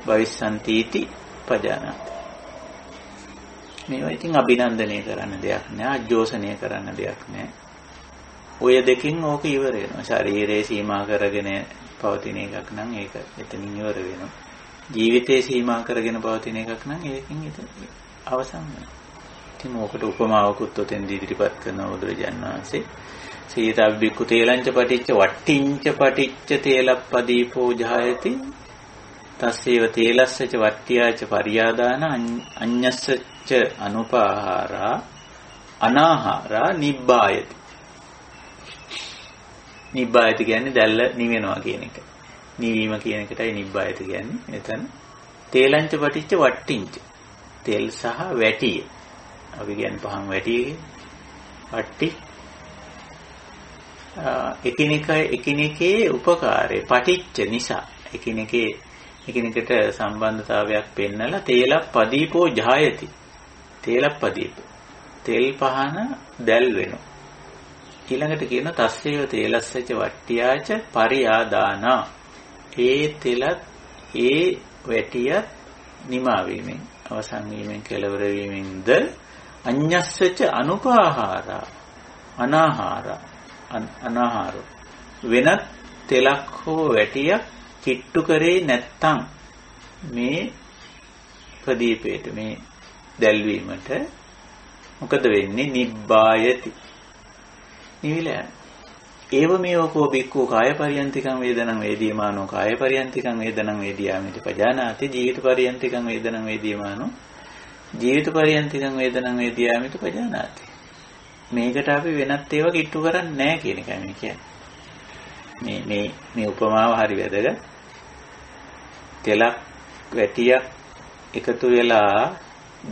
භවිස්සන්තිති පජානාති. මේවා ඉතින් අභිනන්දනය කරන්න දෙයක් නෑ, අජෝසනය කරන්න දෙයක් නෑ. ඔය දෙකින් ඕක ඉවර වෙනවා. ශරීරයේ සීමා කරගෙන පවතින එකක් නම් ඒක එතනින් ඉවර වෙනවා. ජීවිතේ සීමා කරගෙන පවතින එකක් නම් ඒකෙන් අවසන් වෙනවා. ඉතින් ඕකට උපමාවකුත් උතෙන් ඉදිරිපත් කරන බුදුරජාණන් වහන්සේ සීතබ්බික්කු තේලංච පටිච්ච වට්ටිංච පටිච්ච තේලප්පදීපෝ ජායති තස්සේව තේලස්සච වට්ටියාච පරියාදාන අඤ්ඤස්සච අනුපාහාරා අනාහාරා නිබ්බායති. නිබ්බායති කියන්නේ දැල්ල නිවෙනවා කියන එක. නිවීම කියන එකටයි නිබ්බායති කියන්නේ. එතන තේලංච පටිච්ච වට්ටිංච තෙල් සහ වැටිය. අපි කියන්නේ පහන් වැටිය වට්ටි එකිනෙකේ උපකාරය පටිච්ච නිසා එකිනෙකට සම්බන්ධතාවයක් පෙන්නලා තේලප්පදීපෝ ජායති. තේලප්පදීප තෙල් පහන දැල් වෙනවා. ඊළඟට කියන තස්සේව තේලස්සච වට්ටියාච පරියාදානා. ඒ තෙලත් ඒ වැටියත් නිමා වීමෙන් අවසන් වීමෙන් කෙලවර වීමෙන්ද අඤ්ඤස්සච අනුපාහාරා අනාහාර වෙනත් තෙලක් හෝ වැටියක් කිට්ටු කරේ නැත්තම් මේ ප්‍රදීපේට මේ දැල්වීමට මොකද වෙන්නේ? නිබ්බායති. නිවිලා ඒව මේවකෝ බික්කෝ කාය පරියන්තිකං වේදනං වේදීමානෝ කාය පරියන්තිකං වේදනං වේදියාමිති පජානාති ජීවිත පරියන්තිකං වේදනං වේදීමානෝ ජීවිත පරියන්තිකං වේදනං වේදියාමිති පජානාති. මේකට අපි වෙනත් ඒවා කිට්ටු කරන්නේ නැහැ කියන එකයි මේ කියන්නේ. මේ උපමාව හරි වැදගත්. තෙලක් වැටියක් එකතු වෙලා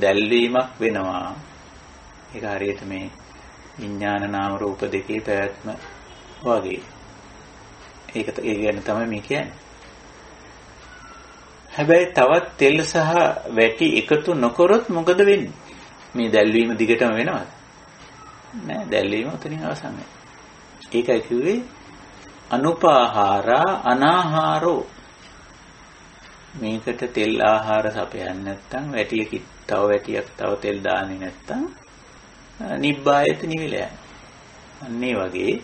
දැල්වීමක් වෙනවා. ඒක හරියට මේ විඥාන නාම රූප දෙකේ පැවැත්ම වගේ. ඒ කියන්නේ තමයි මේ කියන්නේ. හැබැයි තවත් තෙල් සහ වැටි එකතු නොකරොත් මොකද වෙන්නේ? මේ දැල්වීම දිගටම වෙනවද? නෑ, දැල්වීම උතනින් අවසන් වෙනවා. ඒකයි කිව්වේ අනුපාහාරා අනාහාරෝ. මේකට තෙල් ආහාර සපයන්නේ නැත්නම් වැටියකින් තව වැටියක් තව තෙල් දාන්නේ නැත්නම් නිබ්බායති නිවිලා යනවා. අන්න ඒ වගේ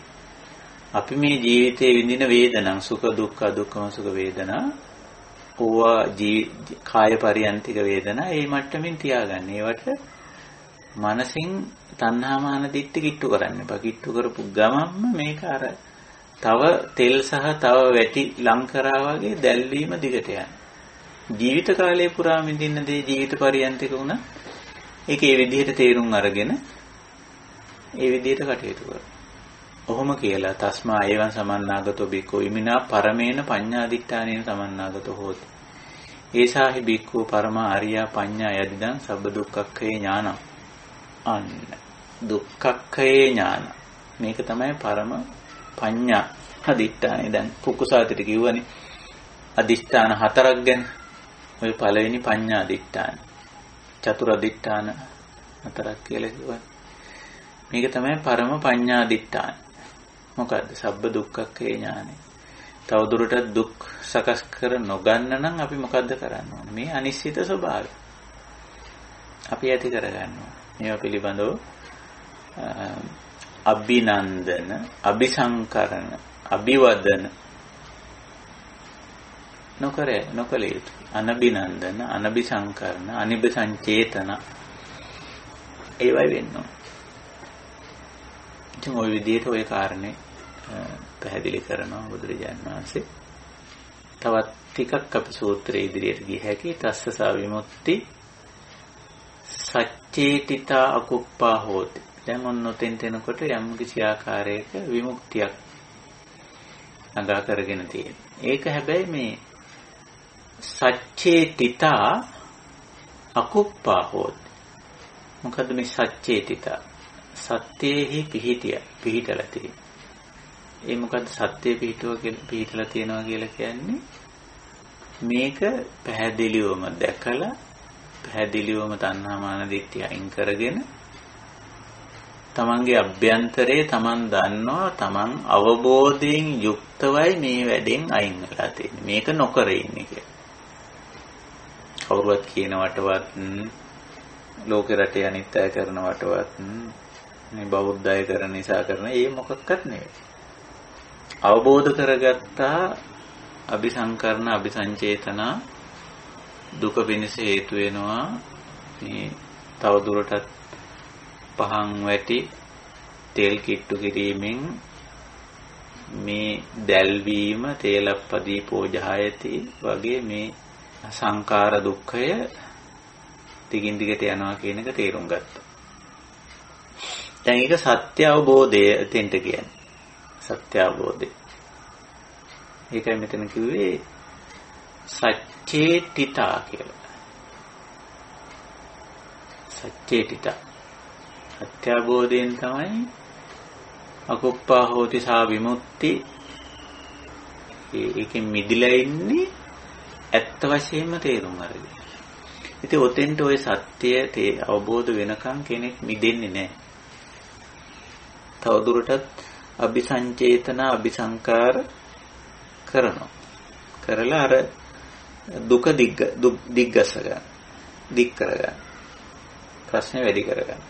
අපි මේ ජීවිතයේ විඳින වේදනා සුඛ දුක්ඛ දුක්ඛම සුඛ වේදනා ඕවා කාය පරියන්තික වේදනා ඒ මට්ටමින් තියාගන්න. ඒවට මනසින් තණ්හා මාන දිට්ඨි කිට්ටු කරන්න එපා. කිට්ටු කරපු ගමන්ම මේක අර තව තෙල් සහ තව වැටි ලං කරා වගේ දැල්වීම දිගට යනවා. ජීවිත කාලය පුරා විඳින්න දේ ජීවිත පරියන්තික වුණා. ඒක ඒ විදිහට තේරුම් අරගෙන ඒ විදිහට කටයුතු කරනවා. ඔහොම කියලා තස්මා ඒවං සමන්නාගතෝ බික්ඛෝ ඉමිනා පරමේන පඤ්ඤාදිඨානේන සමන්නාගතෝ හෝති. ඒසාහි බික්ඛෝ පරමා ආර්යා පඤ්ඤා යදිදං සබ්බ දුක්ඛක්ඛේ ඥානං. අන්න දුක්ඛක්ඛේ ඥාන. මේක තමයි පරම පඤ්ඤා අදිඨානේ. දැන් කුකුසාතිට කිව්වනේ අදිෂ්ඨාන හතරක් ගැන. ඔය පළවෙනි පඤ්ඤා අදිඨාන. චතුර අදිඨාන හතරක් කියලා කිව්වා. මේක තමයි පරම පඤ්ඤා අදිඨාන. මොකද්ද? සබ්බ දුක්ඛක්ඛේ ඥානෙ. තවදුරටත් දුක් සකස් කර නොගන්න නම් අපි මොකද්ද කරන්න ඕනේ? මේ අනිශ්චිත ස්වභාවය අපි ඇති කරගන්න ඕනේ. මේවා පිළිබඳව අභිනන්දන, අபிසංකරණ, අභිවදන නොකල යුතු. අනබිනන්දන, අනබිසංකරණ, අනිබසංචේතන ඒවයි වෙන්න ඕනේ. ඉතින් ওই විදිහට ওই කාරණේ පැහැදිලි කරනවා බුදුරජාණන් වහන්සේ. තවත් ටිකක් අපි සූත්‍රයේ ඉදිරියට ගිය හැකි තස්සසා විමුක්ති සච්චේතිතා අකුප්පා හෝති. දැන් ඔන්න ඔතෙන්ට එනකොට යම් කිසි ආකාරයක විමුක්තියක් ළඟා කරගෙන තියෙනවා. ඒක හැබැයි මේ සච්චේතිතා අකුප්පා හෝති. මොකද මේ සච්චේතිතා සත්‍යේහි පිහිටලා තියෙනවා. ඒ මොකද සත්‍යයේ පිහිටලා තියෙනවා කියලා කියන්නේ මේක පැහැදිලිවම දැකලා පැහැදිලිවම තණ්හා මාන දිට්ඨිය අයින් කරගෙන තමන්ගේ අභ්‍යන්තරයේ තමන් දන්නවා තමන් අවබෝධයෙන් යුක්තවයි මේ වැඩෙන් අයින් වෙලා තියෙන්නේ. මේක නොකර ඉන්නේ කියලා. කවුරුවත් කියනවටවත් ලෝක රටේ අනිත් අය කරනවටවත් මේ බෞද්ධ අය කරන නිසා කරන ඒ මොකක්වත් නෙවෙයි. අවබෝධ කරගත්තා අபிසංකරණ අபிසංචේතන දුක පිණිස හේතු වෙනවා. මේ තව දුරටත් පහන් වැටි තෙල් කිට්ටු කිරීමෙන් මේ දැල්වීම තේලප්පදී පෝජහයති වගේ මේ සංකාර දුක්ඛය දිගින් දිගට යනවා කියන එක තේරුම් ගත්තා. දැන් ඒක සත්‍ය අවබෝධය දෙන්න කියන්නේ. සත්‍ය අවබෝධය. ඒකයි මෙතන කිව්වේ සච්චේතිතා කියලා. සච්චේතිතා. සත්‍ය අවබෝධයෙන් තමයි අකුප්පා හෝති සා විමුක්ති. ඒකෙන් මිදිලා ඉන්නේ ඇත්ත වශයෙන්ම තේරුම් අරගෙන. ඉතින් ඔතෙන්ට ওই සත්‍ය අවබෝධ වෙනකන් කෙනෙක් මිදෙන්නේ නැහැ. තවදුරටත් අபிසංචේතන අபிසංකාර කරනවා. කරලා අර දුක දිග්ගස ගන්න. දික් කරගන්න. ප්‍රශ්නේ වැඩි කරගන්න.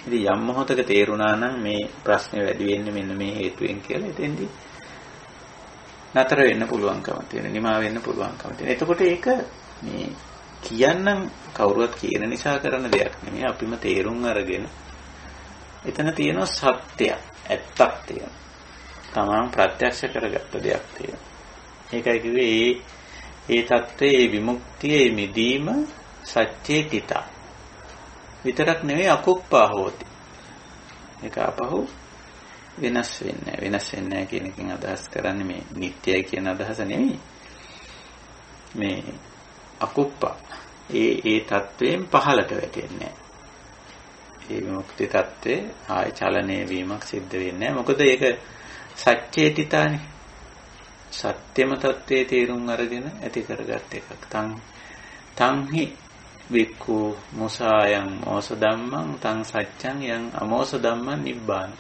ඉතින් යම් මොහොතක තේරුණා නම් මේ ප්‍රශ්නේ වැඩි වෙන්නේ මෙන්න මේ හේතුවෙන් කියලා එතෙන්දී නතර වෙන්න පුළුවන්කම තියෙන. නිමා වෙන්න පුළුවන්කම තියෙන. එතකොට ඒක මේ කියන්නම් කවුරුවත් කියන නිසා කරන දෙයක් නෙමෙයි. අපිම තේරුම් අරගෙන එතන තියෙන සත්‍යය ඇත්තක් තියෙනවා. තමන් ප්‍රත්‍යක්ෂ කරගත්ත දෙයක් තියෙනවා. ඒකයි කිව්වේ ඒ தත්ත්වයේ විමුක්තියේ මිදීම සච්චේතිතා විතරක් නෙවෙයි අකුප්පා හෝති. ඒක අපහු වෙනස් වෙන්නේ කියන එකෙන් අදහස් කරන්නේ මේ නිට්ටයයි කියන අදහස නෙවෙයි. මේ අකුප්පා ඒ தත්ත්වයෙන් පහළට වැටෙන්නේ නැහැ. ඒ විමුක්ති தත්ත්වේ ආය චලනය වීමක් සිද්ධ වෙන්නේ නැහැ. මොකද ඒක සච්චේතිතානේ. සත්‍යම தත්ත්වයේ තේරුම් අරගෙන ඇති කරගත් එකක්. තංහි වික්ඛු මුසායන් මෝස ධම්මං තං සච්ඡං යං අමෝස ධම්මං නිබ්බාන.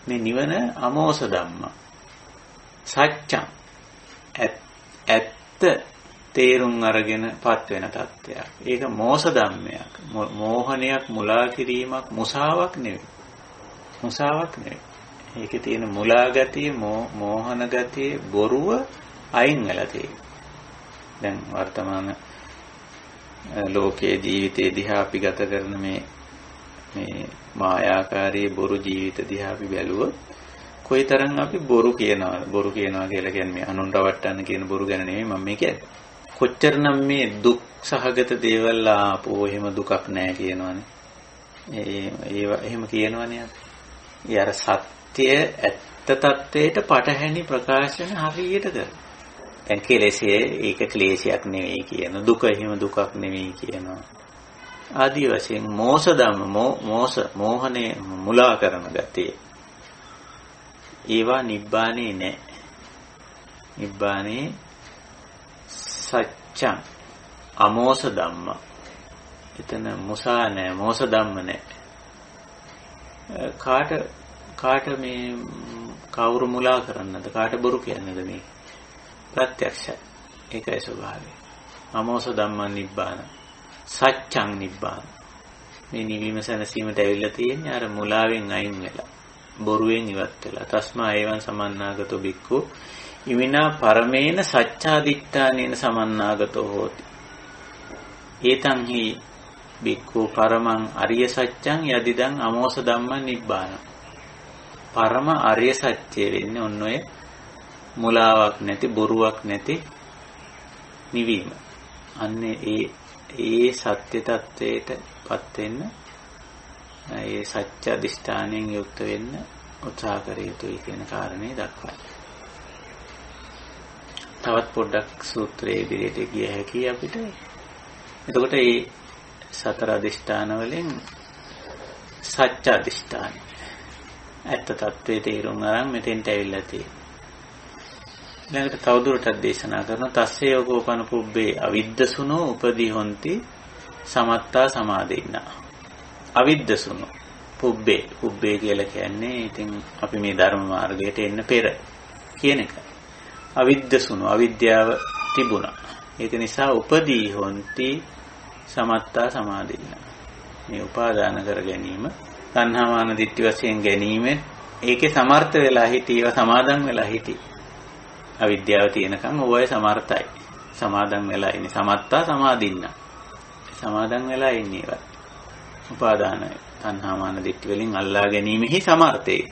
මේ නිවන අමෝස ධම්ම. සච්ඡං ඇත්ත තේරුම් අරගෙන පත් වෙන තත්ත්වයක්. ඒක මෝස ධම්මයක්. මෝහනයක්, මුලා කිරීමක්, මුසාවක් නෙවෙයි. මුසාවක් නෙවෙයි. ඒකේ තියෙන මුලා ගතිය, මෝහන ගතිය, බොරුව අයින් වෙලා තියෙනවා. දැන් වර්තමාන ලෝකයේ ජීවිතේ දිහා අපි ගත කරන මේ මායාකාරී බොරු ජීවිත දිහා අපි බැලුවොත් කොයිතරම් අපි බොරු කියනවා කියලා කියන්නේ මේ අනුන් රවට්ටන්න කියන බොරු ගැන නෙමෙයි මම මේ කියන්නේ. කොච්චරනම් මේ දුක් සහගත දේවල් ආපෝ එහෙම දුකක් නැහැ කියනවනේ. එහෙම කියනවනේ අපි. ඒ අර සත්‍ය ඇත්ත తත්වයට පටහැනි ප්‍රකාශන හරියට කරනවා. දැන් කෙලෙසේ ඒක ක්ලේශයක් නෙවෙයි කියන දුක එහෙම දුකක් නෙවෙයි කියනවා. ආදී වශයෙන් මෝස ධම්ම මෝහනේ මුලා කරන ගතිය. ඒවා නිබ්බානේ නැහැ. නිබ්බානේ සච්ඡං අමෝස ධම්ම. එතන මුසා නැහැ, මෝස ධම්ම නැහැ. කාට මේ කවුරු මුලා කරන්නද? කාට බොරු කියන්නේද මේ? ප්‍රත්‍යක්ෂයි. ඒකයි ස්වභාවය. අමෝස ධම්මං නිබ්බාන. සච්ඡං නිබ්බාන. මේ නිවීම සැනසීමට ඇවිල්ලා තියෙන්නේ අර මුලාවෙන් අයින් වෙලා. බොරුවෙන් ඉවත් වෙලා. තස්මා ඒවං සමන්නාගතෝ බික්ඛු ඉමිනා පරමේන සච්ඡාදිට්ඨානේන සමන්නාගතෝ හෝති. ඒතං හි බික්ඛු පරමං අරිය සත්‍යං යදිදං අමෝස ධම්මං නිබ්බාන. පරම අරිය සත්‍ය වෙන්නේ ඔන්න ඔය මුලාවක් නැති බොරුවක් නැති නිවීම. අන්නේ ඒ සත්‍ය tattweටපත් වෙන්න ඒ සත්‍ය අධිෂ්ඨානයෙන් යුක්ත වෙන්න උත්සාහ කර යුතුයි කියන කාරණේ දක්වයි. තවත් පොඩ්ඩක් සූත්‍රයේ ඉදිරියට ගිය හැකි අපිට. එතකොට මේ සතර අධිෂ්ඨාන වලින් සත්‍ය අධිෂ්ඨාන ඇත්ත tattwe තේරුම් අරන් මෙතෙන්ට ඇවිල්ලා තියෙනවා. ඊළඟට තවදුරටත් දේශනා කරන තස්සේ යෝගෝපන පුබ්බේ අවිද්දසුනෝ උපදී හොಂತಿ සමත්තා සමාදින්නා. අවිද්දසුනෝ පුබ්බේ කියලා කියන්නේ ඉතින් අපි මේ ධර්ම මාර්ගයට එන්න පෙර කියන එක. අවිද්දසුනෝ අවිද්‍යාව තිබුණා. ඒක නිසා උපදී හොಂತಿ සමත්තා සමාදින්නා. මේ උපාදාන කර ගැනීම තණ්හාමාන දිට්ඨි වශයෙන් ගැනීම ඒකේ සමර්ථ වෙලා හිටියව සමාදන් වෙලා හිටියේ. අවිද්‍යාව තියෙනකන් ඕවයි සමර්ථයි. සමාදන් වෙලා ඉන්නේ. සමත්තා සමාදින්න. සමාදන් වෙලා ඉන්නේ ඒවා. උපාදාන තණ්හාමාන දිට්ඨි වලින් අල්ලා ගැනීමෙහි සමර්ථේ.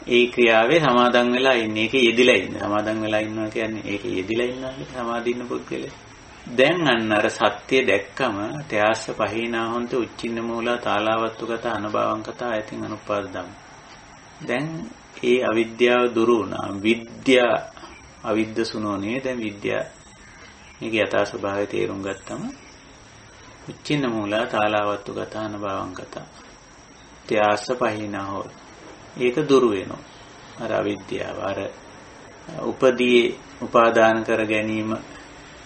ඒ ක්‍රියාවේ සමාදන් වෙලා ඉන්නේ. ඒකේ යෙදිලා ඉන්නේ. සමාදන් වෙලා ඉන්නවා කියන්නේ ඒකේ යෙදිලා ඉන්නවා කියන්නේ සමාදින්න පුද්ගලයා. දැන් අන්න අර සත්‍ය දැක්කම තයාස්ස පහිනා හොන්ත උච්චින්න මූලා තාලාවත්තුගත අනභවංකත ආයතින් අනුපාද ධම්ම. දැන් ඒ අවිද්‍යාව දුරු වුණා. විද්‍යා අවිද්දසුනෝනේ දැන් විද්‍යා මේක යථා ස්වභාවය තේරුම් ගත්තම උච්චින්න මූලා තාලාවත්තුගත අනභවංකත තයාස්ස පහිනා හො ඒක දුරු වෙනවා. අර අවිද්‍යාව අර උපදී උපාදාන කර ගැනීම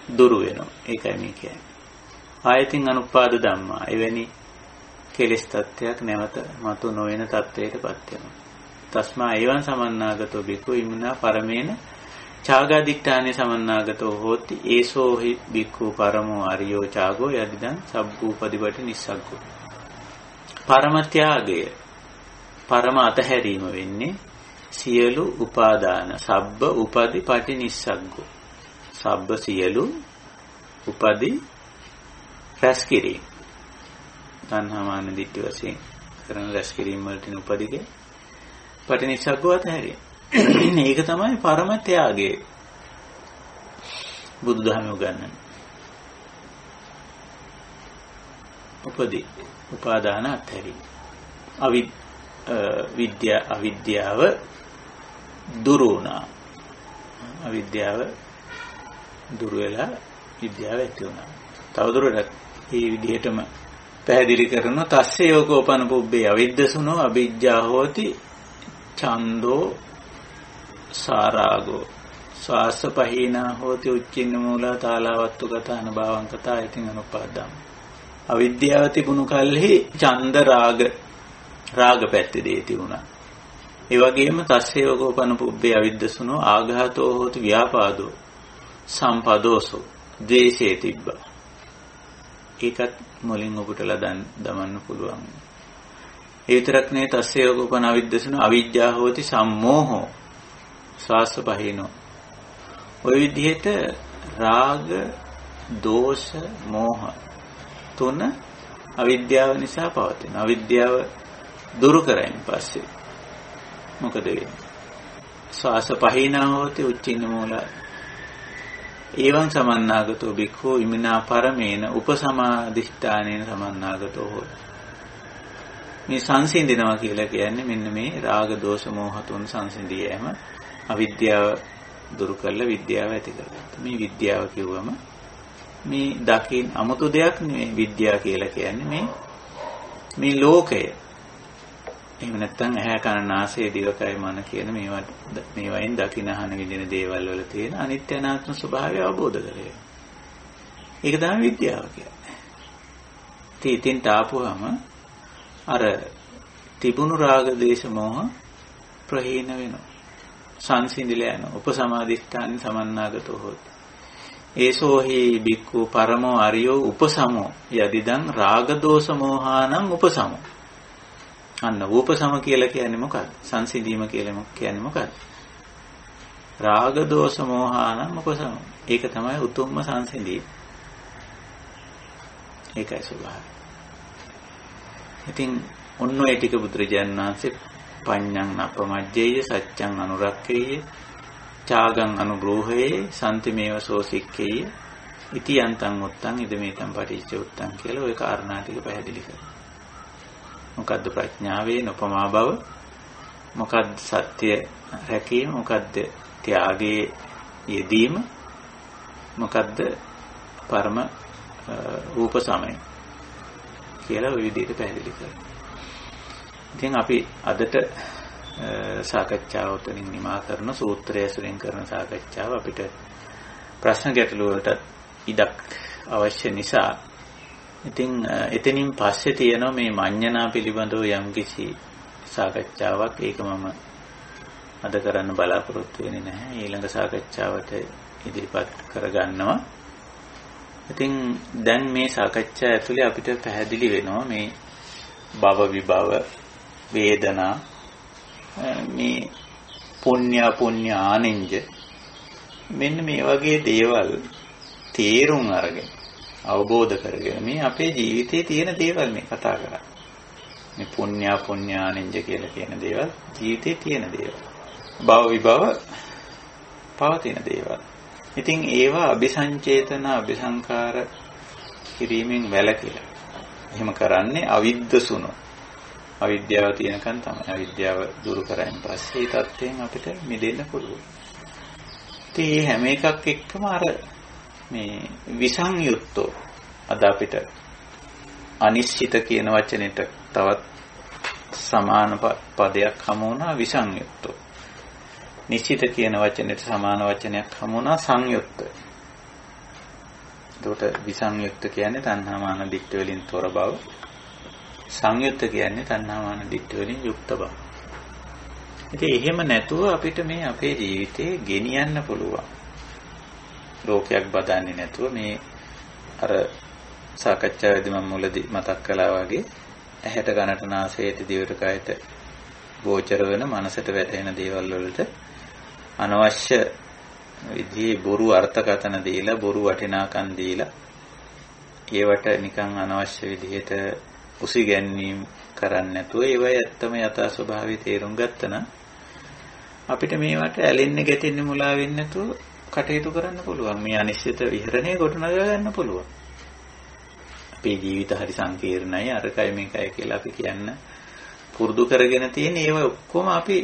දුරු වෙනවා. ඒකයි මේ කියන්නේ. ආයතින් අනුපාද ධම්මා. එවැනි කෙලෙස් තත්ත්වයක් නැවත මතු නොවන තත්ත්වයකටපත් වෙනවා. තස්මා එවං සමන්නාගතෝ බිකු ඉමුනා පරමේන ඡාගාදිට්ඨානේ සමන්නාගතෝ හෝති ඒසෝහි බිකු පරමෝ අරියෝ ඡාගෝ යදිදං සබ්බූපදිපටි නිස්සග්ගෝ. පරම ත්‍යාගය පරම අතහැරීම වෙන්නේ සියලු උපාදාන සබ්බ උපදිපටි නිස්සග්ගෝ. සබ්බ සියලු උපදී රැස්කිරීම. තණ්හාමාන දිට්ඨි වශයෙන් කරන රැස්කිරීම වලට උපදිගේ පටිනිස්සග්ගෝ අතහැරීම. මේක තමයි පරම ත්‍යාගය. බුදුදහම උගන්වන්නේ. උපදී උපාදාන අතහැරීම. අවිද්‍යාව දුරු වුණා. අවිද්‍යාව දුර වෙලා විද්‍යාව ඇති වුණා. තවදුරටත් මේ විදිහටම පැහැදිලි කරන තස්සේ යෝගෝපන පුබ්බේ අවිද්දසුනෝ අවිජ්ජා හෝති ඡන්தோ සාරාගෝ ස්වාස්ස පහීනා හෝති උච්චින්න මූලා තාලාවත්තුගත අනභවංකත ආයතින් අනුපාදම්. අවිද්‍යාව තිබුණු කල්හි ඡන්ද රාග පැත්තේ දේ තිබුණා. ඒ වගේම තස්සේ යෝගෝපන පුබ්බේ අවිද්දසුනෝ ආඝාතෝ හෝති ව්‍යාපාදෝ සම්පදෝසෝ ද්වේෂේ තිබ්බා. ඒකත් මුලින් ඔබටලා දමන්න පුළුවන්. ඒ විතරක් නෙවෙයි තස්සේ යෝගෝපන අවිද්දසුනෝ අවිජ්ජා හෝති සම්මෝහෝ ස්වාස්ස පහිනෝ. ඔය විදිහට රාග දෝෂ මෝහ තුන අවිද්‍යාව නිසා පවතින. අවිද්‍යාව දුරු කරයින් පස්සේ මොකද වෙන්නේ? ස්වාස්ස පහිනා හෝති උච්චින්න මූලා එවං සමන්නාගතෝ බික්ඛු ඉමිනා පරමේන උපසමාදිෂ්ඨානේන සමන්නාගතෝ හොත්. මේ සංසිඳිනවා කියලා කියන්නේ මෙන්න මේ රාග දෝෂ මෝහ තුන සංසිඳියෑම අවිද්‍යාව දුරු කරලා විද්‍යාව ඇති කරගත්තා. මේ විද්‍යාව කිව්වම මේ දකින් 아무තු දෙයක් නෙවෙයි විද්‍යාව කියලා කියන්නේ මේ ලෝකය. එහෙම නැත්නම් ඇහැ කන නාසය දිවකය මන කියන මේවායින් දකින අහන විදින දේවල් වල තියෙන අනිත්‍ය අනාත්ම ස්වභාවය අවබෝධ කරගන්න. ඒක තමයි විද්‍යාව කියන්නේ. ඉතින් තාපුවම අර තිබුණු රාග දේශ මොහ ප්‍රහීන වෙනවා. සංසිඳිලා යනවා. උපසමාදිෂ්ඨාන සමන්නාගතෝ හොති. ඒසෝහි බික්ඛු පරමෝ අරියෝ උපසමෝ යදිදං රාග දෝෂ මොහානං උපසමෝ. අන්න උපසම කියලා කියන්නේ මොකක්ද? සංසිඳීම කියලා කියන්නේ මොකක්ද? රාග දෝෂ මොහානං උපසම. ඒක තමයි උතුම්ම සංසිඳීම. ඒකයි ස්වභාවය. ඉතින් ඔන්න ඔය ටික බුදුරජාණන් වහන්සේ පඤ්ඤං නප්පමජ්ජේය සත්‍යං අනුරක්ඛේය ඡාගං අනුබ්‍රෝහේ සම්තිමේව සෝසික්ඛේය ඉති යන්තං උත්තං ඉදමේතං පටිච්ච උත්තං කියලා ওই කාරණා ටික පැහැදිලි කරනවා. මොකද්ද ප්‍රඥාවේ නොපමා බව? මොකද්ද සත්‍ය රැකීම? මොකද්ද ත්‍යාගයේ යෙදීම? මොකද්ද පරම රූප සමය කියලා ওই විදිහට පැහැදිලි කරනවා. ඉතින් අපි අදට සාකච්ඡාව උතනින් නිමා කරන සූත්‍රය ඇසුරින් කරන සාකච්ඡාව අපිට ප්‍රශ්න ගැටළු වලට ඉඩක් අවශ්‍ය නිසා ඉතින් එතනින් පස්සේ තියෙනවා මේ මඤ්ඤණා පිළිබඳව යම්කිසි සාකච්ඡාවක්. ඒක මම අද කරන්න බලාපොරොත්තු වෙන්නේ නැහැ. ඊළඟ සාකච්ඡාවට ඉදිරිපත් කරගන්නවා. ඉතින් දැන් මේ සාකච්ඡා ඇතුලේ අපිට පැහැදිලි වෙනවා මේ භව විභව වේදනා මේ පුණ්‍ය පුණ්‍ය ආනෙන්ජ මෙන්න මේ වගේ දේවල් තේරුම් අරගෙන අවබෝධ කරගෙන මේ අපේ ජීවිතේ තියෙන දේවල් මේ කතා කරන්නේ. මේ පුණ්‍ය පුණ්‍ය ආනෙන්ජ කියලා කියන දේවල් ජීවිතේ තියෙන දේවල්. භව විභව පවතින දේවල්. ඉතින් ඒවා අபிසංචේතන අபிසංකාර කිරීමෙන් වැළකීලා. එහෙම කරන්නේ අවිද්දසුනෝ. අවිද්‍යාව තියෙනකන් තමයි. අවිද්‍යාව දුරු කරායින් පස්සේ ඒ தත්යෙන් අපිට මිදෙන්න පුළුවන්. ඉතින් මේ හැම එකක් එක්කම අර මේ විසංයුක්තෝ අද අපිට අනිශ්චිත කියන වචනෙට තවත් සමාන පදයක් හමු වුණා විසංයුක්තෝ. නිශ්චිත කියන වචනෙට සමාන වචනයක් හමු වුණා සංයුක්ත. එතකොට විසංයුක්ත කියන්නේ තණ්හා මාන දිට්ඨි වලින් තොර බව. සංයුක්ත කියන්නේ තණ්හා මාන දිට්ඨි වලින් යුක්ත බව. ඉතින් එහෙම නැතුව අපිට මේ අපේ ජීවිතේ ගෙනියන්න පුළුවන්. ලෝකයක් බදන්නේ නැතුව මේ අර සාකච්ඡාවේදී මම මුලදී මතක් කළා වගේ ඇහැට කනට නාසයට දිවට කයට ගෝචර වෙන මනසට වැටෙන දේවල් වලට අනවශ්‍ය විදිහේ බොරු අර්ථකථන දීලා බොරු වටිනාකම් දීලා ඒවට නිකන් අනවශ්‍ය විදිහට උසිගැන්වීම් කරන්නේ නැතුව ඒවයි ඇත්තම යථා ස්වභාවය තේරුම් ගත්තනම් අපිට මේවට ඇලෙන්නේ ගැටෙන්නේ මුලා වෙන්නේ නැතුව කටයුතු කරන්න පුළුවන්. මේ අනිශ්චිත විහරණය ගොඩනගා ගන්න පුළුවන්. අපේ ජීවිත හරි සංකීර්ණයි අරකයි මේකයි කියලා අපි කියන්න පුරුදු කරගෙන තියෙන ඒව ඔක්කොම අපි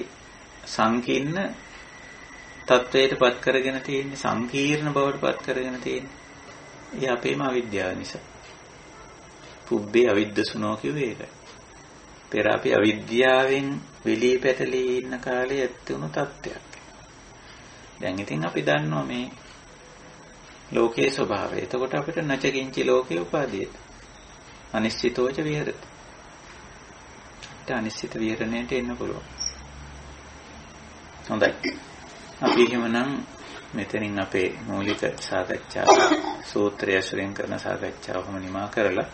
සංකීර්ණ තත්වයටපත් කරගෙන තියෙන්නේ සංකීර්ණ බවටපත් කරගෙන තියෙන්නේ. ඒ අපේම අවිද්‍යාව නිසා. පුබ්බේ අවිද්දසුනෝ කිව්වේ ඒකයි. පෙර අපි අවිද්‍යාවෙන් වෙලී පැටලී ඉන්න කාලේ ඇත්තුණු තත්ත්වයක්. දැන් ඉතින් අපි දන්නවා මේ ලෝකයේ ස්වභාවය. එතකොට අපිට නැචකින්චි ලෝකේ උපාදීයත. අනිශ්චිතෝච විහෙරති. අනිශ්චිත විහරණයට එන්න පුළුවන්. හොඳයි. අපි එහෙමනම් මෙතනින් අපේ මූලික සාකච්ඡාව සූත්‍රය ඇසුරින් කරන සාකච්ඡාවම නිමා කරලා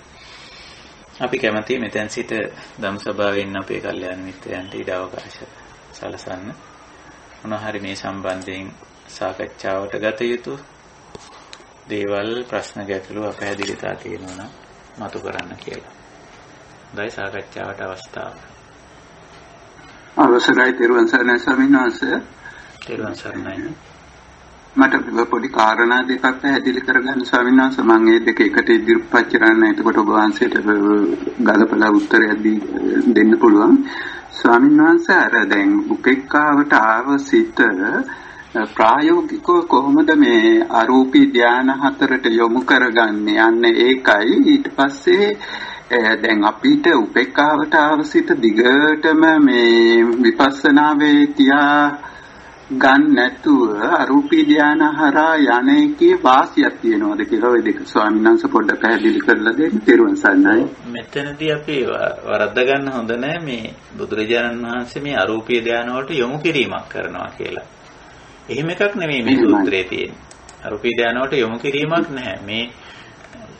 අපි කැමති මෙතෙන් සිට ධම්සභාවෙන් අපේ කල්යාණ මිත්‍රයන්ට ඉඩ අවකාශ සලසන්න. මොනහරි මේ සම්බන්ධයෙන් සාකච්ඡාවට ගත යුතු දේවල් ප්‍රශ්න ගැටළු අපහැදිලිතා තියෙනවා නම් මතු කරන්න කියලා. හොඳයි සාකච්ඡාවට අවස්ථාව. අවසරයි තෙරුවන් සරණයි ස්වාමීන් වහන්සේ. තෙරුවන් සරණයි. මට පොඩි කාරණා දෙකක් පැහැදිලි කරගන්න ස්වාමීන් වහන්සේ. මම මේ දෙක එකට ඉදිරිපත් කරන්න. එතකොට ඔබ වහන්සේට ගලපලා උත්තරයක් දෙන්න පුළුවන්. ස්වාමීන් වහන්සේ අර දැන් උපේක්ඛාවට ආව සිත ප්‍රායෝගිකව කොහොමද මේ අරූපී ධාන හතරට යොමු කරගන්නේ? යන්නේ ඒකයි. ඊට පස්සේ දැන් අපිට උපේක්ඛාවට ආව සිත දිගටම මේ විපස්සනාවේ තියා ගන්න නැතුව අරූපී ධාන හරහා යන්නේකේ වාසියක් තියෙනවද කියලා ඔය දෙක ස්වාමීන් වහන්සේ පොඩ්ඩක් පැහැදිලි කරලා දෙන්න. තෙරුවන් සරණයි. මෙතනදී අපි වරද්ද ගන්න හොඳ නැහැ මේ බුදුරජාණන් වහන්සේ මේ අරූපී ධාන වලට යොමු කිරීමක් කරනවා කියලා. එහෙම එකක් නෙමෙයි මේ සූත්‍රයේ තියෙන්නේ. අරූපී ධාන වලට යොමු කිරීමක් නැහැ. මේ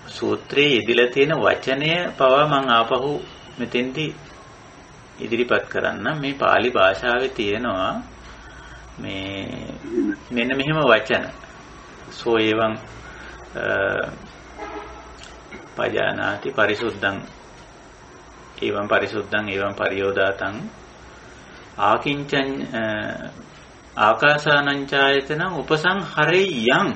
සූත්‍රයේ යෙදিলা තියෙන වචනය පවා මම ආපහු මෙතෙන්දී ඉදිරිපත් කරන්න. මේ pāli භාෂාවේ තියෙනවා මේ මෙන්න මෙහෙම වචන සෝ එවං පජානාති පරිසුද්ධං එවං පරිසුද්ධං එවං පරියෝදාතං ආකින්චං ආකාසානං ඡායතනං උපසංහරෙයං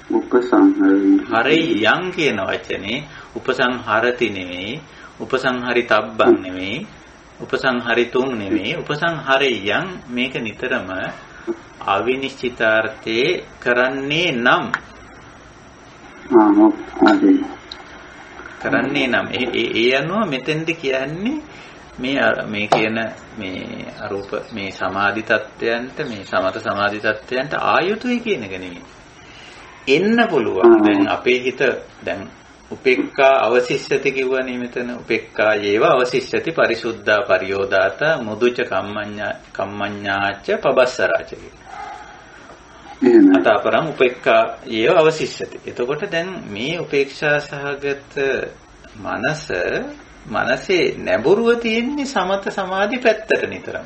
හරියං කියන වචනේ උපසංහරති නෙවෙයි, උපසංහරිතබ්බං නෙවෙයි, උපසංහරිතුං නෙවෙයි, උපසංහරයං මේක නිතරම අවිනිශ්චිතාර්ථයේ කරන්නේ නම් කරන්නේ නම් ඒ අනුව මෙතෙන්ද කියන්නේ මේ කියන මේ අරූප මේ සමාධි තත්ත්වයන්ට මේ සමත සමාධි තත්ත්වයන්ට ආයුතුයි කියන එක නෙවෙයි. එන්න පුළුවන්. දැන් අපේ හිත දැන් උපේක්ඛා අවසිෂ්‍යති කිව්වනේ මෙතන. උපේක්ඛා යේව අවසිෂ්‍යති පරිසුද්ධා පරියෝදාත මුදුච කම්මඤ්ඤාච්ච පබස්සරාච. අතපරම් උපේක්ඛා යේව අවසිෂ්‍යති. එතකොට දැන් මේ උපේක්ෂා සහගත මනසේ නැඹුරුව තියෙන්නේ සමත සමාධි පැත්තට නිතරම.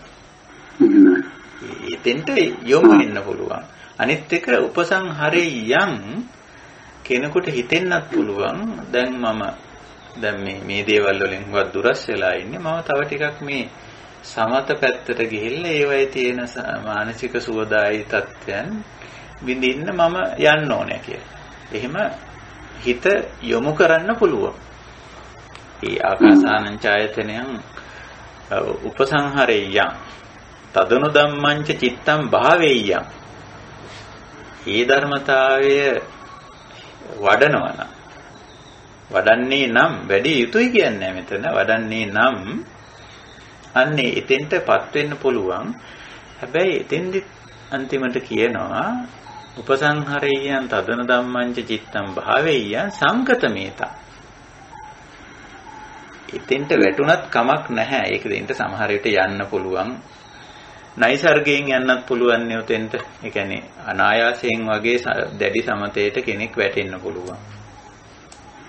එතෙන්ට යොමු වෙන්න පුළුවන්. අනිත් එක උපසංහරයන් කෙනෙකුට හිතෙන්නත් පුළුවන් දැන් මේ දේවල් වලින් වත් දුරස් වෙලා ඉන්නේ මම තව ටිකක් මේ සමත පැත්තට ගිහිල්ලා ඒවයේ තියෙන මානසික සුවදායි තත්ත්වයන් විඳින්න මම යන්න ඕනේ කියලා. එහෙම හිත යොමු කරන්න පුළුවන්. ඒ ආකාසානං ඡායතනයන් උපසංහරෙය්‍යං තදනු ධම්මංච චිත්තං භාවෙය්‍යං. ඒ ධර්මතාවය වඩන්නේ නම් වැඩි යුතුයි කියන්නේ මෙතන. වඩන්නේ නම් අන්නේ එතෙන්ටපත් වෙන්න පුළුවන්. හැබැයි එතෙන්දි අන්තිමට කියනවා උපසංහරෙය්‍යං තදන ධම්මංච චිත්තං භාවෙය්‍යං සංකතමේතං. එතෙන්ට වැටුණත් කමක් නැහැ. ඒක දෙන්න සමහර විට යන්න පුළුවන්. නයිසර්ගයෙන් යන්නත් පුළුවන් නේ උතෙන්ට. ඒ කියන්නේ අනායාසයෙන් වගේ දැඩි සමතේට කෙනෙක් වැටෙන්න පුළුවන්.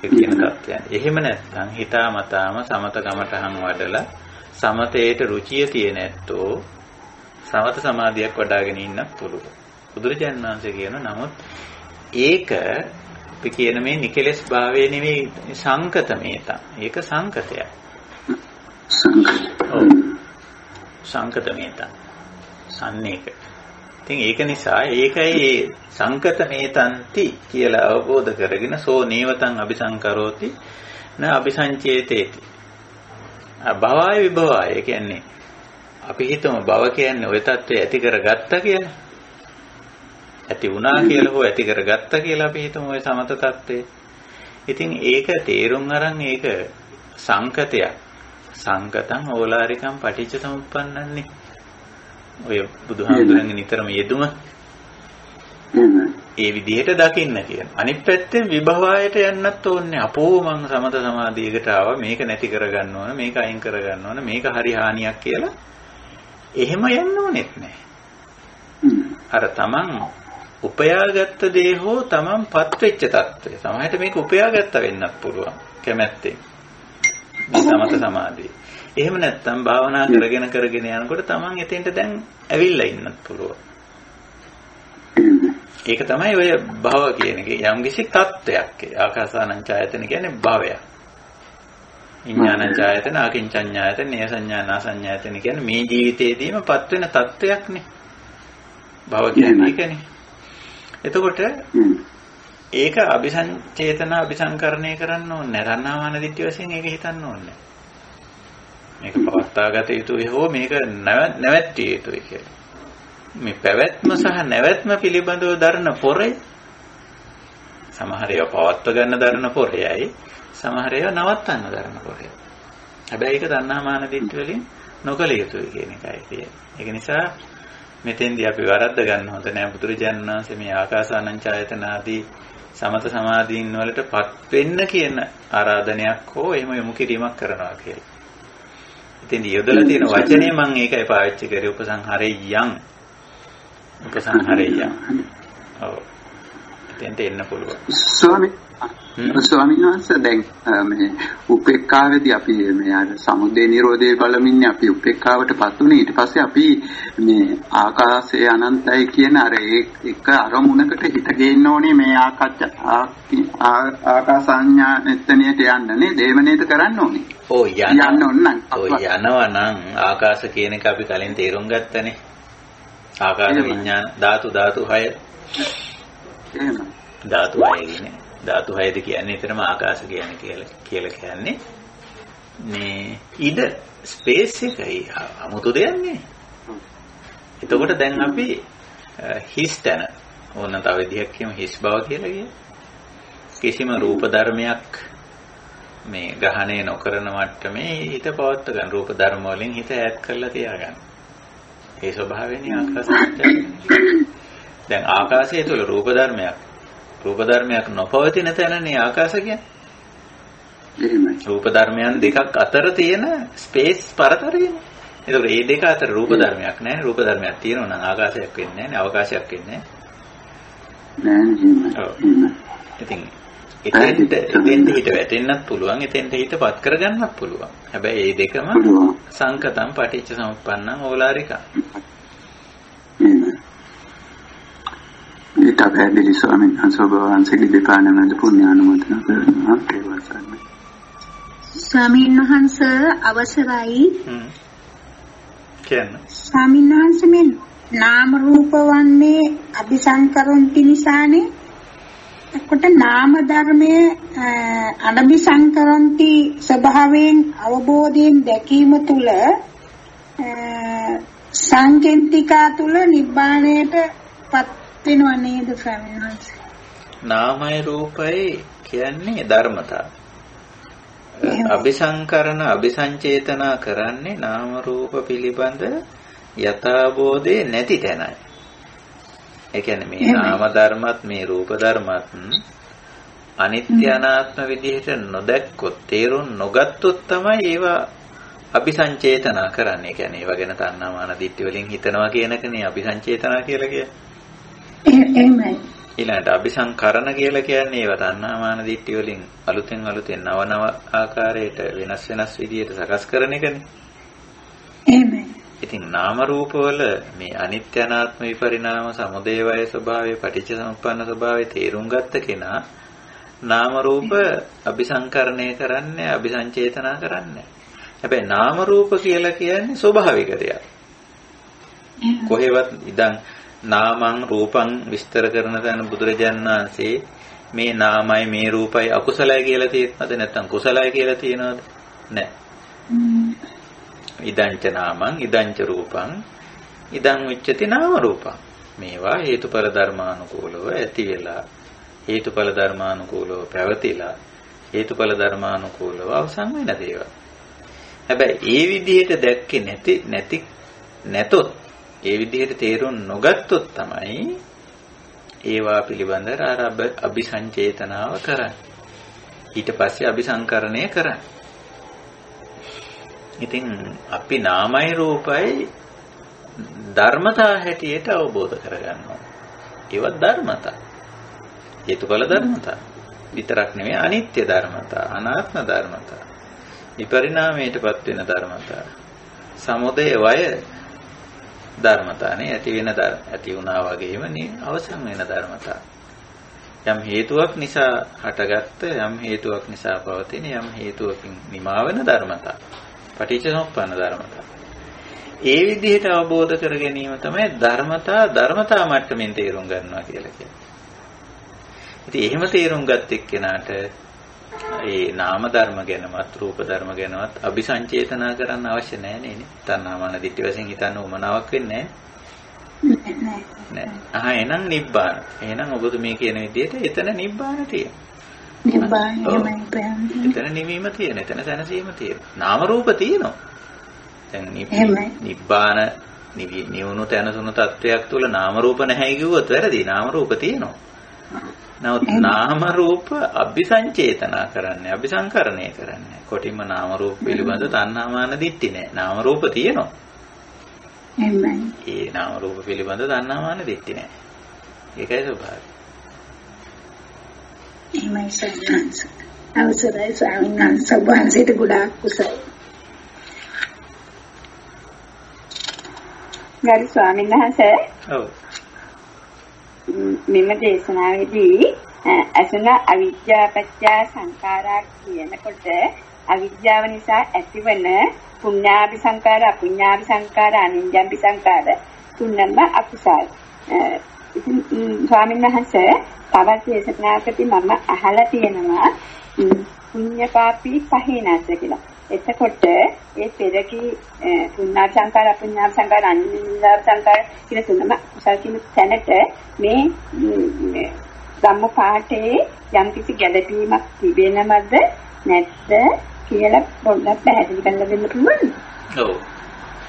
ඒ කියන තත්ත්වයන්. එහෙම නැත්නම් හිතාමතාම සමත ගමටහන් වඩලා සමතේට රුචිය තියෙන ඇත්තෝ සමත සමාධියක් වඩාගෙන ඉන්නත් පුළුවන්. බුදුරජාණන් වහන්සේ කියන නමුත් ඒක අපි කියන මේ නිකලස් භාවය නෙවෙයි සංකතමේතං. ඒක සංකතයක්. සංකතමේතං. සන්නේක. ඉතින් ඒක නිසා ඒකයි සංකතමේතන්ති කියලා අවබෝධ කරගෙන සෝ නේවතං අபிසංකරෝති න අபிසංචේතේති. භවය විභවය කියන්නේ අපි හිතමු භව කියන්නේ ওই தත්ත්වය ඇති කරගත්තා කියලා. ඇති වුණා කියලා හෝ ඇති කරගත්තා කියලා අපි හිතමු ওই සමත தත්ත්වය. ඉතින් ඒක තේරුම් අරන් ඒක සංකතයක්. සංකතං ඕලාරිකං පටිච්ච සමුප්පන්නන්නේ. ඔය බුදුහාමුදුරන්ගේ නිතරම යෙදුම ඒ විදිහට දකින්න කියන. අනිත් පැත්තෙන් විභවයට යන්නත් ඕනේ. අපෝ මං සමත සමාධියකට ආවා මේක නැති කරගන්න ඕන මේක අයින් කරගන්න ඕන මේක හරි හානියක් කියලා එහෙම යන්න ඕනෙත් නැහැ. අර තමන් උපයාගත්ත දේ හෝ තමන්පත් වෙච්ච தত্ত্বය. සමහරට මේක උපයාගත්ත වෙන්නත් පුළුවන් කැමැත්තෙන්. මේ සමත සමාධිය. එහෙම නැත්නම් භාවනා කරගෙන යනකොට තමන් එතෙන්ට දැන් ඇවිල්ලා ඉන්නත් පුළුවන්. ඒක තමයි ඔය භව කියන එක. යම්කිසි தত্ত্বයක්. ආකාසානං ඡායතන කියන්නේ භවයක්. විඥානං ඡායතන, අකින්චඤ්ඤායතන, නේසඤ්ඤා සංඥායතන කියන්නේ මේ ජීවිතේදීමපත් වෙන தত্ত্বයක්නේ. භව කියන්නේ ඒකනේ. එතකොට ඒක අபிසංචේතන අபிසංකරණය කරන්න ඕනේ නැහැ. තණ්හාමාන දිට්ඨි වශයෙන් ඒක හිතන්න ඕනේ. මේක පවත්වාගත යුතුයි හෝ මේක නැවැත්විය යුතුයි කියලා. මේ පැවැත්ම සහ නැවැත්ම පිළිබඳව දරන පොරේ සමහර ඒවා පවත්ව ගන්න දරන පොරේයි සමහර ඒවා නවත්තන්න දරන පොරේ. හැබැයි ඒක තණ්හාමාන දිට්ඨි වලින් නොකල යුතුයි කියන එකයි කියන්නේ. ඒක නිසා මෙතෙන්දී අපි වරද්ද ගන්න හොඳ නෑ. බුදුරජාණන් වහන්සේ මේ ආකාසානං ඡායතන ආදී සමත සමාධීන් වලටපත් වෙන්න කියන ආරාධනයක් හෝ එහෙම යොමු කිරීමක් කරනවා කියලා. ඉතින් යොදලා තියෙන වචනේ මම ඒකයි පාවිච්චි කරේ උපසංහරෙය්‍යං. උපසංහරෙය්‍යං. ඔව්. එතෙන්ට එන්න පුළුවන්. ස්වාමීන් වහන්සේ දැන් මේ උපේක්ඛාවේදී අපි මේ අර සමුදේ නිරෝධය බලමින් අපි උපේක්ඛාවටපත් උනේ. ඊට පස්සේ අපි මේ ආකාශය අනන්තයි කියන අර එක අරමුණකට හිත ගේන්න ඕනේ මේ ආකාසඤ්ඤා එතනියට යන්න නේද? ඒව නේද කරන්න ඕනේ. ඔව් යන්න ඕන නම් යනවා නම් ආකාශ කියන එක අපි කලින් තේරුම් ගත්තනේ. ආකාශ විඥාන ධාතු 6. එහෙම. ධාතු 6 ධාතු 6ද කියන්නේ එතරම් ආකාශ කියන්නේ කියලා කියන්නේ මේ ඉඩ ස්පේස් එකයි 아무තු දෙයක් නේ. එතකොට දැන් අපි හිස් තැන ඕන තව විදිහක් කියමු හිස් බව කියලා කියන්නේ. කිසිම රූප ධර්මයක් මේ ග්‍රහණය නොකරන මට්ටමේ හිත පවත්ත ගන්න රූප ධර්ම වලින් හිත ඈත් කරලා තියාගන්න. ඒ ස්වභාවයනේ ආකාශය. දැන් ආකාශය තුළ රූප ධර්මයක් නොපවතින තැනනේ ආකාශ කියන්නේ. රූප ධර්මයන් දෙකක් අතර තියෙන ස්පේස් පරතරයනේ. ඒතකොට මේ දෙක අතර රූප ධර්මයක් නැහැ. රූප ධර්මයක් තියෙනවා නම් ආකාශයක් වෙන්නේ නැහැ, අවකාශයක් වෙන්නේ නැහැ. ඉතින් එතෙන්ට හිත වැටෙන්නත් පුළුවන්, එතෙන්ට හිතපත් කරගන්නත් පුළුවන්. හැබැයි මේ දෙකම සංකතම් පටිච්ච සමුප්පන්නං ඕලාරිකං. ඊට පැහැදිලි ස්වාමීන් වහන්සේගේ දෙපාණමද පුණ්‍යානුමෝදනා කරනවා කියලා සම්මත. ස්වාමීන් වහන්සේ අවසරයි. කියන්න. ස්වාමීන් වහන්සේ මේ නාම රූප වන්නේ අபிසංකරොන්ති නිසානේ. එතකොට නාම ධර්මයේ අනபிසංකරොන්ති ස්වභාවයෙන් අවබෝධයෙන් දැකීම තුල සංකේතිකා තුල නිබ්බාණයටපත් වෙනව නේද ස්වාමීන් වහන්සේ? නාමයි රූපයි කියන්නේ ධර්මතා. අபிසංකරණ අபிසංචේතනා කරන්නේ නාම රූප පිළිබඳ යථාබෝධේ නැති තැනයි. ඒ කියන්නේ මේ නාම ධර්මත් මේ රූප ධර්මත් අනිත්‍ය අනාත්ම විදිහට නොදැක්කොත් තේරුම් නොගත්තොත් තමයි ඒවා අபிසංචේතනා කරන්නේ. ඒ කියන්නේ ඒවා ගැන තණ්හාමාන දිට්ඨි වලින් හිතනවා කියන එකනේ අபிසංචේතනා කියලා කියන්නේ. එහෙමයි. ඊළඟට අபிසංකරණ කියලා කියන්නේ ඒවා තණ්හාමාන දිට්ඨි වලින් අලුතෙන් නව ආකාරයට වෙනස් විදියට සකස් කරන එකනේ. එහෙමයි. ඉතින් නාම රූපවල මේ අනිත්‍ය අනාත්ම විපරිණාම සමුදය වය ස්වභාවය පටිච්ච සමුප්පන්න ස්වභාවය තේරුම් ගත්ත කෙනා නාම රූප අபிසංකරණය කරන්නේ අபிසංචේතනා කරන්නේ. හැබැයි නාම රූප කියලා කියන්නේ ස්වභාවික දෙයක්. කොහෙවත් ඉඳන් නාමං රූපං විස්තර කරන තැන බුදුරජාණන් වහන්සේ මේ නාමයි මේ රූපයි අකුසලයි කියලා තියෙනවද නැත්නම් කුසලයි කියලා තියෙනවද? නැහැ. ඉදංච නාමං ඉදංච රූපං ඉදං උච්චති නාම රූපං. මේවා හේතුඵල ධර්මානුකූලව ඇති වෙලා හේතුඵල ධර්මානුකූලව පැවතිලා හේතුඵල ධර්මානුකූලව අවසන් වෙන දේවල්. හැබැයි ඒ විදිහට දැක්කේ නැතොත් ඒ විදිහට තේරුම් නොගත්තොත් තමයි ඒවා පිළිබඳ අபிසංචේතනාව කරන්නේ. ඊට පස්සේ අபிසංකරණය කරන්නේ. ඉතින් අපි නාමයි රූපයි ධර්මතා හැටියට අවබෝධ කරගන්නවා. ඒවත් ධර්මතා. හේතුඵල ධර්මතා. විතරක් නෙමෙයි අනිත්‍ය ධර්මතා, අනාත්ම ධර්මතා. විපරිණාමයටපත් වෙන ධර්මතා. සමුදය වය ධර්මතානේ ඇති වුණා වගේම අවසන් වෙන ධර්මතා. යම් හේතුවක් නිසා හටගත්ත යම් හේතුවක් නිසා පවතින යම් හේතුවකින් නිමා වෙන ධර්මතා. පටිච්චසමුප්පන්න ධර්මතා. ඒ විදිහට අවබෝධ කර ගැනීම තමයි ධර්මතා මට්ටමින් තේරුම් ගන්නවා කියලා කියන්නේ. ඉතින් එහෙම තේරුම් ගත්ත එක්කෙනාට ඒ නාම ධර්ම ගැනවත් රූප ධර්ම ගැනවත් අபிසංචේතනා කරන්න අවශ්‍ය නැහැ නේ. තණ්හාමාන දිට්ඨි වශයෙන් හිතන්න උමනාවක් වෙන්නේ නැහැ. එහෙනම් නිබ්බාන. එහෙනම් ඔබතුමී කියන විදිහට එතන නිබ්බාන තියෙනවා. එතන නිවීම තියෙන, එතන සැනසීම තියෙන. නාම රූප තියෙනවා. දැන් නිබ්බාන නිවුණු තැනසුණු තත්වයක් තුල නාම රූප නැහැ කිව්වොත් වැරදි. නාම රූප තියෙනවා. නමුත් නාම රූප අபிසංචේතනා කරන්නේ, අபிසංකරණය කරන්නේ. කොටින්ම නාම රූප පිළිබඳ තණ්හාමාන දිට්ඨි නැහැ. නාම රූප තියෙනවා. එහෙමයි. ඒ නාම රූප පිළිබඳ තණ්හාමාන දිට්ඨි නැහැ. ඒකයි ස්වභාවය. එහෙමයි සයන්ස්. අවසරයි ස්වාමීන් වහන්සේ වහන්සේට ගොඩාක් කුසල. ගරු ස්වාමීන් වහන්සේ. ඔව්. මෙම දේශනාවේදී අසන අවිද්‍යාව පත්‍ය සංඛාරා කියනකොට අවිද්‍යාව නිසා ඇතිවන පුඤ්ඤාභි සංඛාර, අපුඤ්ඤාභි සංඛාර, අනිඤ්ඤාභි සංඛාර තුනම අකුසල්. ඉතින් ස්වාමීන් වහන්සේ තවත් දේශනාවකදී මම අහලා තියෙනවා පුඤ්ඤ පාපී පහිනස්ස කියලා. එතකොට ඒ පෙරකී පුඤ්ඤාප සංකාර අපුඤ්ඤාප සංකාර අනිඤ්ඤාප සංකාර කියන තුනම කුසල් කියන තැනට මේ ධම්මපාඨයේ යම්කිසි ගැළපීමක් තිබෙනවද නැත්ද කියලා පොඩ්ඩක් පැහැදිලි කරලා දෙන්න පුළුවන්ද? ඔව්.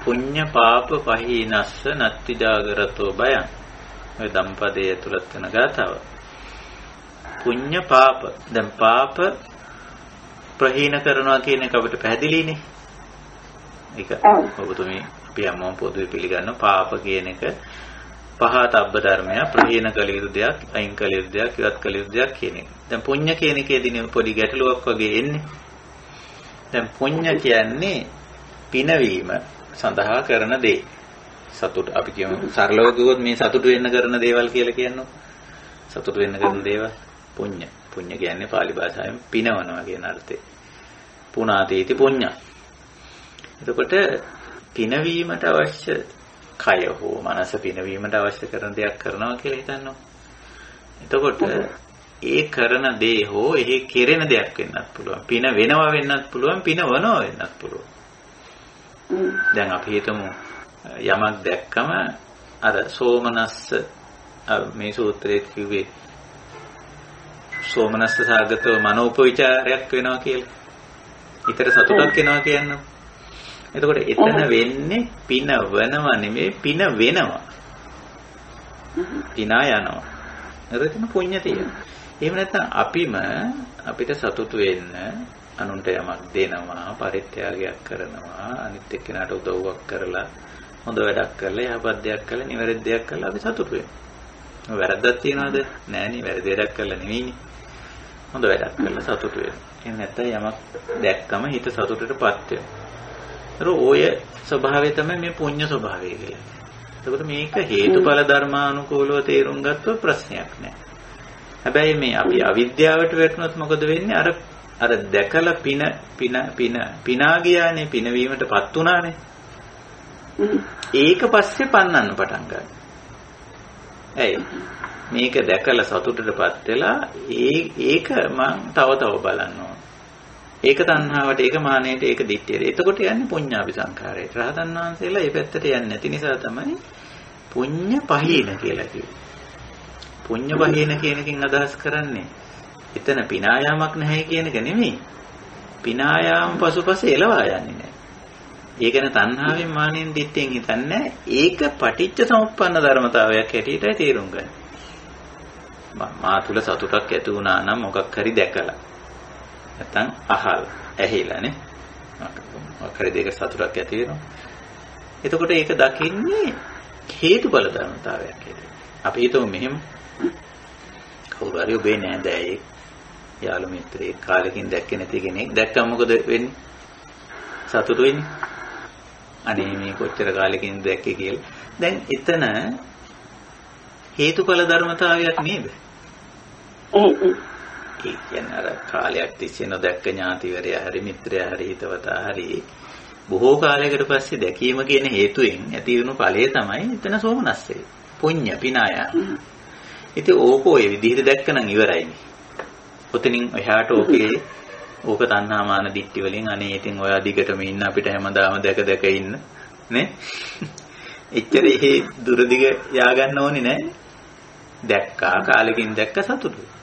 පුඤ්ඤ පාප පහිනස්ස නත්ති ජාගරතෝ බයං. ඔය ධම්පදයේ ඇතුළත් වෙන ගාතාව. පුඤ්ඤ පාප. දැන් පාප ප්‍රහීන කරනවා කියන එක අපිට පැහැදිලිනේ. ඒක ඔබතුමී අපි හැමෝම පොදුවේ පිළිගන්න පාප කියන එක පහතබ්බ ධර්මය ප්‍රහීන කළ යුතු දෙයක්, අයින් කළ යුතු දෙයක්, ඉවත් කළ යුතු දෙයක් කියන එක. දැන් පුඤ්ඤ කියන එකේදී පොඩි ගැටලුවක් වගේ එන්නේ. දැන් පුඤ්ඤ කියන්නේ පිනවීම සඳහා කරන දේ. සතුට අපි කියමු සරලව කිව්වොත් මේ සතුට වෙන්න කරන දේවල් කියලා කියනවා. සතුට වෙන්න කරන දේවල් පුඤ්ඤ. පුඤ්ඤ කියන්නේ pāli භාෂාවෙන් පිනවනවා කියන අර්ථය. පුණාතීති පුඤ්ඤ. එතකොට පිනවීමට අවශ්‍ය කය හෝ මනස පිනවීමට අවශ්‍ය කරන දෙයක් කරනවා කියලා හිතනවා. එතකොට ඒ කරන දේ හෝ එහි කෙරෙන දෙයක් වෙන්නත් පුළුවන්. පින වෙනවා වෙන්නත් පුළුවන්, පිනවනවා වෙන්නත් පුළුවන්. දැන් අපි හිතමු යමක් දැක්කම අර සෝමනස්ස මේ සූත්‍රයේ කිව්වේ සෝමනස්ස සාගතව මනෝපවිචාරයක් වෙනවා කියලා. ඊතර සතුටක් එනවා කියනවා. එතකොට එතන වෙන්නේ පිනවනවා නෙමෙයි පින වෙනවා. පිනා යනවා. එතන පුණ්‍ය තියෙනවා. එහෙම නැත්නම් අපිට සතුටු වෙන්න අනුන්ට යමක් දෙනවා, පරිත්‍යාගයක් කරනවා, අනිත් එක්කෙනාට උදව්වක් කරලා, හොඳ වැඩක් කරලා, යහපත් දෙයක් කරලා, නිවැරදි දෙයක් කරලා අපි සතුටු වෙනවා. වැරද්දක් තියනවද? නෑනේ, වැරදි වැඩක් කරලා නෙවෙයිනේ. හොඳ වැඩක් කරලා සතුටු වෙනවා. එහෙම නැත්නම් යමක් දැක්කම හිත සතුටටපත් වෙනවා. ඔය ස්වභාවය තමයි මේ පුණ්‍ය ස්වභාවය කියලා. එතකොට මේක හේතුඵල ධර්මානුකූලව තේරුම් ගත්තොත් ප්‍රශ්නයක් නෑ. හැබැයි මේ අපි අවිද්‍යාවට වැටුනොත් මොකද වෙන්නේ? අර දැකලා පිනා ගියානේ, පිනවීමටපත් උනානේ. ඒක පස්සේ පන්නන්න පටන් ගන්නවා. ඇයි? මේක දැකලා සතුටටපත් වෙලා ඒක මං තව බලන්න ඕන. ඒක තණ්හාවට, ඒක මානෙට, ඒක දිට්ඨියට. එතකොට යන්නේ පුඤ්ඤාපි සංඛාරයට. රහතන් වහන්සේලා මේ පැත්තට යන්නේ නැති නිසා තමයි පුඤ්ඤ පහීන කියලා කිව්වේ. පුඤ්ඤ පහීන කියන එකෙන් අදහස් කරන්නේ එතන පිනායාමක් නැහැ කියන එක නෙමෙයි. පිනායාම පසුපස එළවා යන්නේ නැහැ. ඒ කියන්නේ තණ්හාවෙන් මානෙන් දිට්ඨියෙන් හිතන්නේ ඒක පටිච්ච සමුප්පන්න ධර්මතාවයක් හැටියටයි තේරුම් ගන්න. මා තුල සතුටක් ඇති වුණා නම් මොකක් හරි දැකලා. නැත්නම් අහලා, ඇහිලානේ. මොකක් හරි දෙයක සතුටක් ඇති වෙනවා. එතකොට ඒක දකින්නේ හේතුඵල ධර්මතාවයක් හැටියට. අපි හිතමු මෙහෙම කවුරු හරි ඔබේ නෑදෑයෙක්, යාළු මිත්‍රයෙක් කාලෙකින් දැක්කේ නැති කෙනෙක් දැක්කම මොකද වෙන්නේ? සතුටු වෙන්නේ. අනේ මේ කොච්චර කාලෙකින් දැක්කේ කියලා. දැන් එතන හේතුඵල ධර්මතාවයක් නේද? ඒ කියන්නේ අර කාලයක් තිස්සේ නොදැක්ක ඥාතිවරයා හරි මිත්‍රයා හරි හිතවතා හරි බොහෝ කාලයකට පස්සේ දැකීම කියන හේතුවෙන් ඇති වුණු ඵලය තමයි එතන සෝමනස්සේ. පුඤ්ඤ පිනාය. ඉතින් ඕක ඔය විදිහට දැක්කනම් ඉවරයිනේ. ඔතනින් එහාට ඕක තණ්හා මාන දිට්ඨි වලින් අනේ ඉතින් ඔය දිගටම ඉන්න අපිට හැමදාම දැක ඉන්න නේ. එච්චර එහෙ දුරදිග යා ගන්න ඕනේ නෑ. දැක්කා කාලෙකින් දැක්ක සතුටු.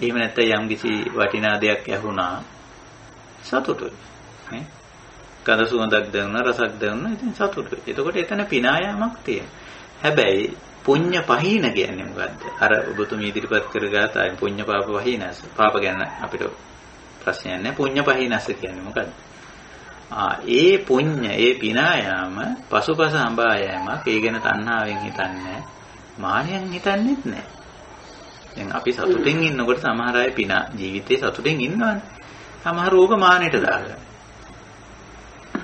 එහෙම නැත්නම් යම් කිසි වටිනා දෙයක් ඇහුණා සතුටුයි නේ. කඳ සුවඳක් දැනුණා, රසක් දැනුණා, ඉතින් සතුටුයි. එතකොට එතන පිනායාමක් තියෙනවා. හැබැයි පුඤ්ඤ පහීන කියන්නේ මොකද්ද? අර ඔබතුමී ඉදිරිපත් කරගත්ත අය පුඤ්ඤ පාප වහිනස. පාප ගැන අපිට ප්‍රශ්නයක් නැහැ. පුඤ්ඤ පහීනස කියන්නේ මොකද්ද? ඒ පුඤ්ඤ, ඒ පිනායාම පසුපස හඹා යෑමක්. ඒ ගැන තණ්හාවෙන් හිතන්නේ, මානෙන් හිතන්නේත් නැහැ. දැන් අපි සතුටින් ඉන්නකොට සමහර අය පිනා ජීවිතේ සතුටින් ඉන්නවනේ. සමහර ඕක මානෙට දාගන්න.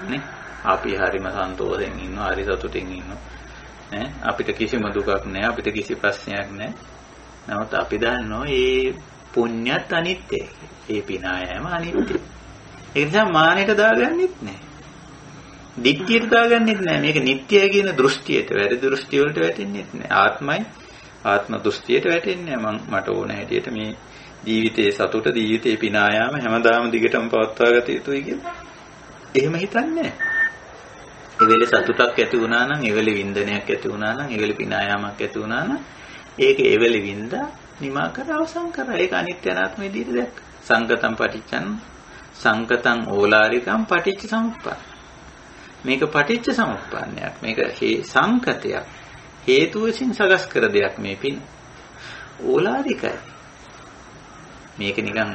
නේ? අපි හරිම සන්තෝෂෙන් ඉන්නවා, හරි සතුටින් ඉන්නවා. නේ? අපිට කිසිම දුකක් නැහැ, අපිට කිසි ප්‍රශ්නයක් නැහැ. නමුත් අපි දන්නවා මේ පුණ්‍යත් අනිත්‍යයි. ඒ පිනායම අනිත්‍යයි. ඒ නිසා මානෙට දාගන්නෙත් නැහැ. දිට්ඨියට දාගන්නෙත් නැහැ. මේක නිට්ටයයි කියන දෘෂ්ටියට, වැරදි දෘෂ්ටිය වලට වැටෙන්නෙත් නැහැ. ආත්මයි ආත්ම දෘෂ්ටියට වැටෙන්නේ නැහැ. මට ඕන හැටියට මේ ජීවිතයේ සතුට ජීවිතේ පිනායාම හැමදාම දිගටම පවත්වා ගත යුතුයි කියලා. එහෙම හිතන්නේ නැහැ. ඒ වෙලේ සතුටක් ඇති වුණා නම්, ඒ වෙලේ වින්දනයක් ඇති වුණා නම්, ඒ වෙලේ පිනායාමක් ඇති වුණා නම් ඒක ඒ වෙලේ වින්දා නිමා කර අවසන් කරා. ඒක අනිත්‍ය අනාත්ම විදිහට දැක්ක. සංගතම් පටිච්චං සංගතං ඕලාරිකම් පටිච්ච සමුප්පන්න. මේක පටිච්ච සමුප්පන්නයක්. මේක සංකතයක්. හේතු වශයෙන් සකස් කර දෙයක් මේ පින්. ඕලාරිකයි. මේක නිකන්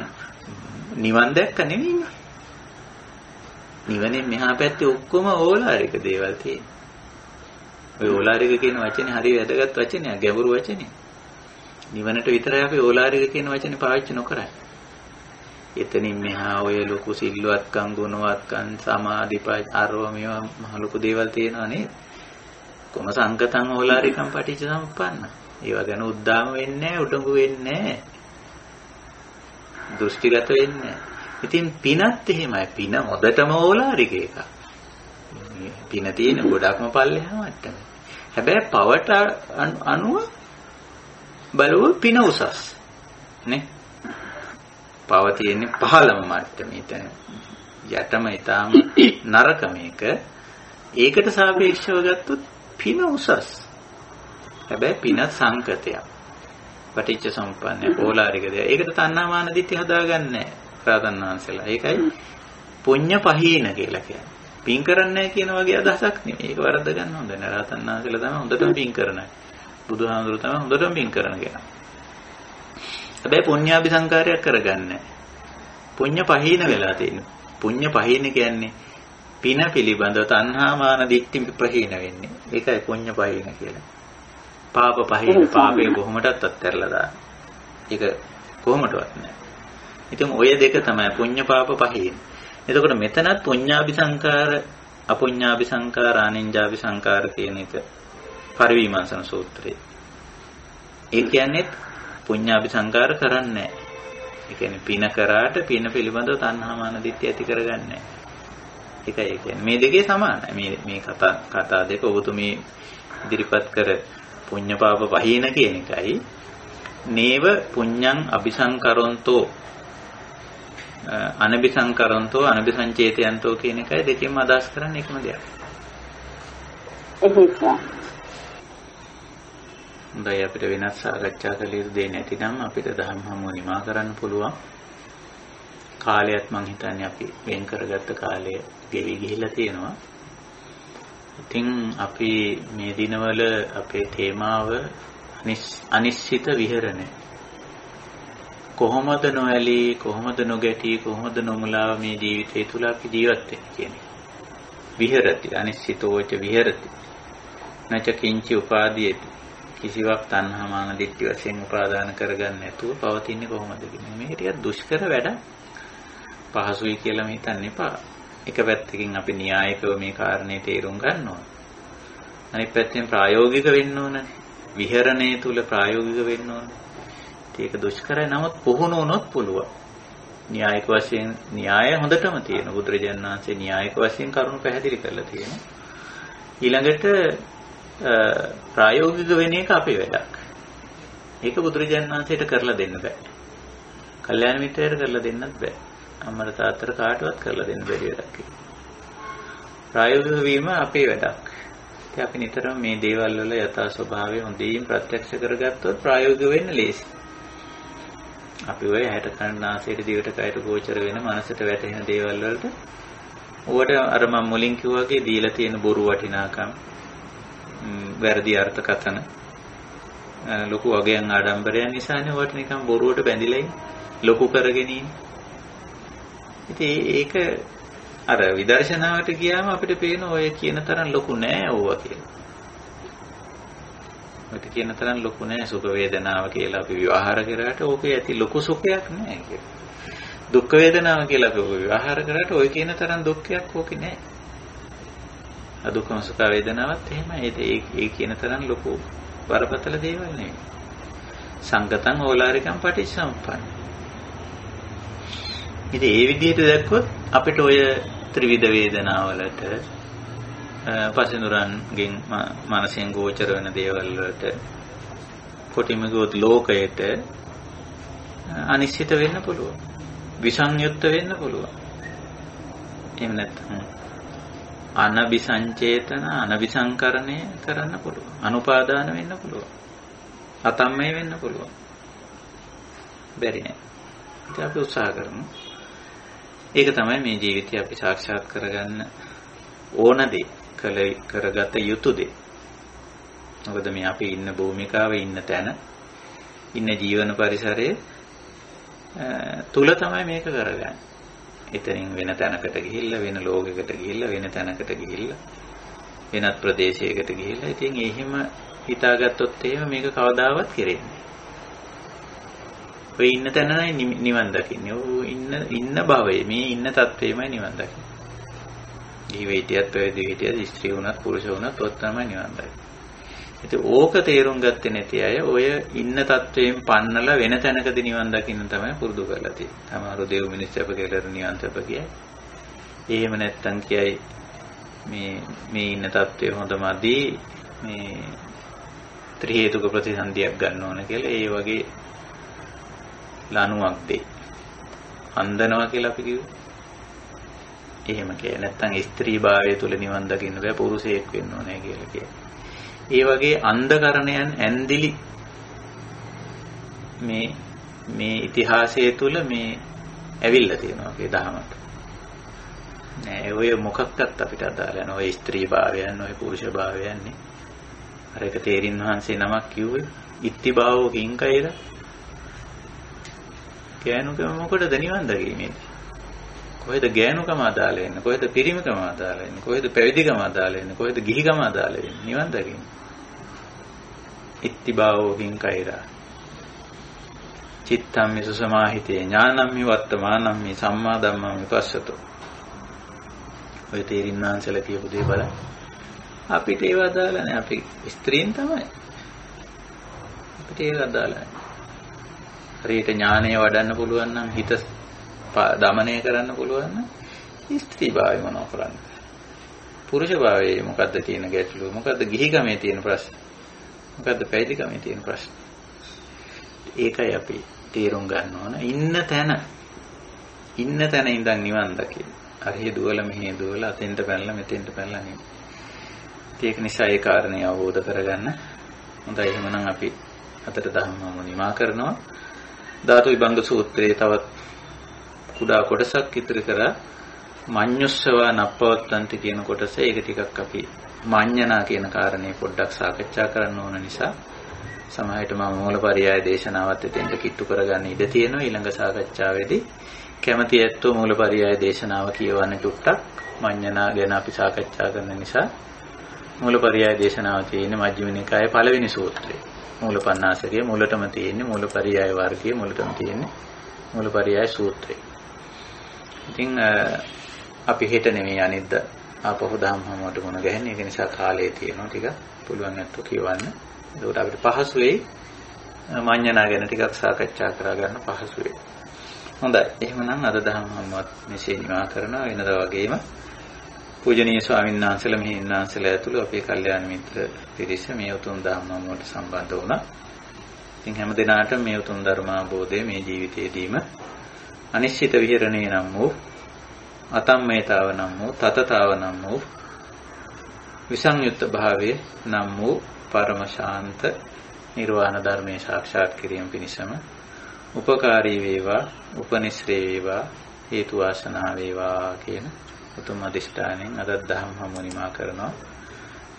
නිවන් දැක්ක නෙවෙයි. නිවනේ මෙහා පැත්තේ ඔක්කොම ඕලාරික දේවල් තියෙනවා. ඔය ඕලාරික කියන වචනේ හරිය වැදගත් වචනයක්, ගැඹුරු වචනයක්. නිවනට විතරයි අපි ඕලාරික කියන වචනේ පාවිච්චි නොකරන්නේ. එතනින් මෙහා ඔය ලොකු සිල්වත්කම්, ගුණවත්කම්, සමාධිපයි අරව මේවා මහ ලොකු දේවල් තියෙනවා නේද? කොම සංකතං ඕලාරිකම් පටිච්ච සමුප්පන්න. ඒවා ගැන උද්දාම වෙන්නේ නැහැ, උඩඟු වෙන්නේ නැහැ. දෘෂ්ටිගත වෙන්නේ නැහැ. ඉතින් පිනත් එහෙමයි. පින හොදටම ඕලාරික එකක්. පින තියෙන ගොඩක්ම පල්ලෙහා මට්ටමේ. හැබැයි පවට අනුව බලුවොත් පින උසස්. නේ? පව තියෙන්නේ පහළම මට්ටමේ. යටම ඊටාම නරක මේක. ඒකට සාපේක්ෂව ගත්තොත් පින උසස්. හැබැයි පින සංකතයක්. පටිච්ච සමුප්පන්නය ඕලාරික දෙයක්. ඒකට තණ්හා මාන දිට්ඨි හදාගන්නේ නැහැ. රාතන් වහන්සේලා. ඒකයි පුඤ්ඤ පහීන කියලා කියන්නේ. පින් කරන්නේ නැහැ කියන වගේ අදහසක් නෙමෙයි. ඒක වරද්ද ගන්න හොඳ නැහැ. රාතන් වහන්සේලා තමයි හොඳටම පින් කරන්නේ. බුදුහාමුදුරුවෝ තමයි හොඳටම පින් කරන කෙනා. හැබැයි පුඤ්ඤාභි සංකාරයක් කරගන්නේ නැහැ. පුඤ්ඤ පහීන වෙලා තියෙනවා. පුඤ්ඤ පහීන කියන්නේ පින පිළිබඳව තණ්හා මාන දිට්ඨි ප්‍රහීන වෙන්නේ. ඒකයි පුඤ්ඤ පහීන කියලා. පාප පහීන පාපේ කොහොමදත් අත්හැරලා දාන්න. ඒක කොහොමදවත් නැහැ. ඉතින් ඔය දෙක තමයි පුඤ්ඤ පාප පහීන. එතකොට මෙතනත් පුඤ්ඤාභි සංකාර, අපුඤ්ඤාභි සංකාර, ආනිඤ්ඤාභි සංකාර කියන එක පරිවිමර්ශන සූත්‍රයේ. ඒ කියන්නේ පුඤ්ඤාභි සංකාර කරන්නේ නැහැ. ඒ කියන්නේ පින කරාට පින පිළිබඳව තණ්හා මාන දිට්ඨිය ඇති කරගන්නේ නැහැ. ඒකයි ඒ කියන්නේ මේ දෙකේ සමානයි. මේ කතා දෙක ඔබතුමී ඉදිරිපත් කර පුඤ්ඤ පාප පහීන කියන එකයි නේව පුඤ්ඤං අபிසංකරොන්තෝ අනபிසංකරොන්තෝ අනபிසංචේතයන්තෝ කියන එකයි දෙකෙන්ම අදහස් කරන්නේ එකම දෙයක්. හොඳයි අපිට වෙනස් සාකච්ඡා කළ යුතු දෙයක් නැතිනම් අපිට ධම්ම හමුව නිමා කරන්න පුළුවන්. කාලයත් මං හිතන්නේ අපි වෙන් කරගත්ත කාලය ගෙවි ගිහිලා තියෙනවා. ඉතින් අපි මේ දිනවල අපේ තේමාව අනිශ්චිත විහරණය. කොහොමද නොඇලී, කොහොමද නොගැටි, කොහොමද නොමුලාව මේ ජීවිතය තුල අපි ජීවත් වෙන්නේ කියන්නේ. විහෙරති අනිශ්චිතෝච විහෙරති. නච කිංචි උපාදීයති. කිසිවක් තණ්හා මාන දිට්ඨි වශයෙන් උපාදාන කරගන්න නැතුව පවතින්නේ කොහොමද කියන්නේ. මේක ටිකක් දුෂ්කර වැඩක්. පහසුයි කියලා හිතන්න එපා. එක පැත්තකින් අපි න්‍යායිකව මේ කාරණේ තේරුම් ගන්න ඕන. අනිත් පැත්තෙන් ප්‍රායෝගික වෙන්න ඕනේ. විහරණය තුල ප්‍රායෝගික වෙන්න ඕනේ. ඒක දුෂ්කරයි. නමුත් පුහුණු වුණොත් පුළුවන්. න්‍යායික වශයෙන් න්‍යාය හොඳටම තියෙනවා. බුදුරජාණන් වහන්සේ න්‍යායික වශයෙන් කරුණු පැහැදිලි කරලා තියෙනවා. ඊළඟට ප්‍රායෝගික වෙන එක අපේ වැඩක්. ඒක බුදුරජාණන් වහන්සේට කරලා දෙන්න බෑ. කල්යාණ මිත්‍රයට කරලා දෙන්නත් බෑ. අම්මර තාත්තට කාටවත් කරලා දෙන්න බැරි වැඩක්. ප්‍රායෝගික වීම අපේ වැඩක්. ඉතින් අපි නිතරම මේ දේවල් වල යථා ස්වභාවය හොඳින් ප්‍රත්‍යක්ෂ කරගත්තොත් ප්‍රායෝගික වෙන්න ලේසි. අපි ඔය හැට කන්නාසයට දිවට කයට ගෝචර වෙන මනසට වැටෙන දේවල් වලට ඕවට අර මම මුලින් කිව්වා වගේ දීලා තියෙන බොරු වටිනාකම්, වැරදි අර්ථකථන, ලොකු වගයන් ආඩම්බරයන් නිසානේ ඔයාලට නිකන් බොරුවට බැඳිලා ඉන්නේ. ලොකු කරගෙන ඉන්නේ. ඉතින් ඒක අර විදර්ශනාවට ගියාම අපිට පේන ඔය කියන තරම් ලොකු නෑ ඕවා කියලා. ඔය කියන තරම් ලොකු නෑ සුඛ වේදනාව කියලා අපි විවහාර කරාට ඕකේ ඇති ලොකු සුඛයක් නෑ කියලා. දුක් වේදනාව කියලා අපි විවහාර කරාට ඔය කියන තරම් දුක්ඛයක් ඕකේ නෑ. අදුක්ඛම සුඛ වේදනාවත් එහෙමයි. ඒ කියන තරම් ලොකු බරපතල දේවල් නෙවෙයි. සංගතං ඕලාරිකං පටිච්චසමුප්පන්න. ඉතින් ඒ විදිහට දැක්කොත් අපිට ඔය ත්‍රිවිධ වේදනාවලට පසිනුරන්ගෙන් මනසෙන් ගෝචර වෙන දේවල් වලට කොටිම ගොත් ලෝකයට අනිශ්චිත වෙන්න පුළුවන්. විසංයුක්ත වෙන්න පුළුවන්. එහෙම නැත්නම් අනபிසංචේතන අනபிසංකරණය කරන්න පුළුවන්. අනුපාදාන වෙන්න පුළුවන්. අතම්මේ වෙන්න පුළුවන්. බැරි නෑ. ඒක අපි උත්සාහ කරමු. ඒක තමයි මේ ජීවිතය අපි සාක්ෂාත් කරගන්න ඕන දේ, කරගත යුතු දේ. මොකද මේ අපි ඉන්න භූමිකාවේ ඉන්න තැන, ඉන්න ජීවන පරිසරයේ තුල තමයි මේක කරගන්නේ. එතනින් වෙන තැනකට ගිහිල්ලා, වෙන ලෝකයකට ගිහිල්ලා, වෙන තැනකට ගිහිල්ලා, වෙනත් ප්‍රදේශයකට ගිහිල්ලා. ඉතින් එහෙම හිතාගත්තොත් එහෙම මේක කවදාවත් කෙරෙන්නේ. ඔය ඉන්න තැන නයි නිවන් දකින්නේ. ඔය ඉන්න භවයේ මේ ඉන්න තත්වයේමයි නිවන් දකින්නේ. ජීවිතයත් වැඩි හිටියද ස්ත්‍රී වුණත් පුරුෂ වුණත් ඔත් තමයි නිවන් දකින්නේ. ඉතින් ඕක තේරුම් ගත්තේ නැති අය ඔය ඉන්න තත්වයෙන් පන්නලා වෙන තැනකදී නිවන් දකින්න තමයි පුරුදු කරලා තියෙන්නේ. තමරු දේව මිනිස්සුප කියලා නිවන් සප කියයි. එහෙම නැත්තම් කියයි මේ ඉන්න තත්වය හොඳමදි මේ ත්‍රි හේතුක ප්‍රතිසන්දියක් ගන්න ඕන කියලා ඒ වගේ ලණුවක් දෙයි. අන්දනවා කියලා අපි කිව්වේ. එහෙම කිය. නැත්තම් ස්ත්‍රී භාවය තුල නිවන් දකින්න බෑ පුරුෂයෙක් වෙන්න ඕනේ කියලා කියයි. ඒ වගේ අන්ධකරණයන් ඇන්දිලි මේ ඉතිහාසයේ තුල මේ ඇවිල්ලා තියෙනවා අපේ දහමට. නෑ ඔය මොකක්වත් අපිට අදාළ නැහැ. ඔය ස්ත්‍රී භාවයන්, ඔය පුරුෂ භාවයන් නේ. අර එක තේරින් වහන්සේ නමක් කිව්වේ ඉත්තිභාවෝ කිංකයිර. ගෑනුකම මොකටද නිවන් දකින්නේ? කොහෙද ගෑනුකම අදාළ වෙන්නේ? කොහෙද පිරිමිකම අදාළ වෙන්නේ? කොහෙද පැවිදිකම අදාළ වෙන්නේ? කොහෙද ගිහිකම අදාළ වෙන්නේ? නිවන් දකින්න. ඉත්තිභාවෝ කිංකෛරා. චිත්තම් මිසු සමාහිතේ ඥානම්මි වත්තමානම්මි සම්මා ධම්මං විපස්සතෝ. ඔය තේරින්නාන්සල කියපු දේ බලන්න. අපිට ඒව අදාළ නැහැ. අපි ස්ත්‍රීන් තමයි. අපිට ඒක අදාළ නැහැ. හරියට ඥානය වඩන්න පුළුවන් නම් හිත දමනය කරන්න පුළුවන් නම් ස්ත්‍රී භාවය මොනව කරන්නේ? පුරුෂ භාවයේ මොකද්ද තියෙන ගැටලුව? මොකද්ද ගිහිගමේ තියෙන ප්‍රශ්න? මොකද්ද පැවිදිකමේ තියෙන ප්‍රශ්න? ඒකයි අපි තේරුම් ගන්න ඕන. ඉන්න තැන ඉඳන් නිවන් දකින්න. හරිය දුවලා මෙහෙ දුවලා අතෙන්ට පැනලා මෙතෙන්ට පැනලා නෙමෙයි. ඒක නිසා ඒ කාරණේ අවබෝධ කරගන්න. හොඳයි එහෙනම් අපි අතට ධම්මම නිමා කරනවා. ධාතු විභංග සූත්‍රයේ තවත් කුඩා කොටසක් ඉදිරි කරා මඤ්ඤුස්සවා නප්පවත්තන්ති කියන කොටස. ඒක ටිකක් අපි මඤ්ඤනා කියන කාරණේ පොඩ්ඩක් සාකච්ඡා කරන්න ඕන නිසා සමහරවිට මම මූලපරියාය දේශනාවත් එතෙන්ට කිට්ටු කරගන්න ඉඩ තියෙනවා. ඊළඟ සාකච්ඡාවේදී කැමති ඇත්තෝ මූලපරියාය දේශනාව කියවන්න ටුක්ටක් මඤ්ඤනා ගැන අපි සාකච්ඡා කරන නිසා මූලපරියාය දේශනාව තියෙන්නේ මජ්ක්‍ධිම නිකායේ පළවෙනි සූත්‍රයේ. මූලපණ්ණාසකයේ මුලටම තියෙන්නේ මූලපරියාය වර්ගයේ මුලටම තියෙන්නේ මූලපරියාය සූත්‍රය. ඉතින් අපි හෙට නෙමෙයි අනිද්දා ආපහු ධම්මහමකට මොන ගහන්නේ. ඒක නිසා කාලය තියෙනවා ටික පුළුවන් නැත්නම් කියවන්න. ඒකට අපිට පහසු වෙයි මඤ්ඤණා ගැන ටිකක් සාකච්ඡා කරගන්න පහසු වෙයි. හොඳයි. එහෙමනම් අද ධම්මහමවත් මෙසේ නිමා කරනවා. වෙනදා වගේම පූජනීය ස්වාමීන් වහන්සේලා මෙහින්නාන්සලා ඇතුළු අපේ කල්යාණ මිත්‍ර පිරිස මේ උතුම් ධම්මහමකට සම්බන්ධ වුණා. ඉතින් හැම දිනාටම මේ උතුම් ධර්ම අවබෝධය මේ ජීවිතයේදීම අනිශ්චිත විහරණේ නම් වූ අතම්මේතාව නම් වූ තතතාව නම් වූ විසංයුක්ත භාවයේ නම් වූ පරම ශාන්ත නිර්වාණ ධර්මයේ සාක්ෂාත් කිරීම පිණිසම උපකාරී වේවා, උපනිශ්‍රේ වේවා, හේතු වාසනා වේවා කියන උතුම් අධිෂ්ඨානයෙන් අද ධම්ම හමුනිමා කරනවා.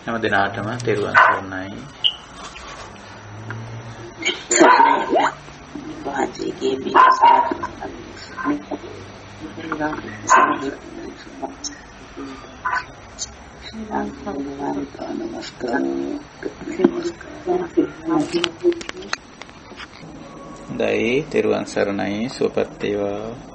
හැම දිනාටම තෙරුවන් සරණයි. වාචිකේ පිටසක් දෛ තෙරුවන් සරණයි. සුවපත් වේවා.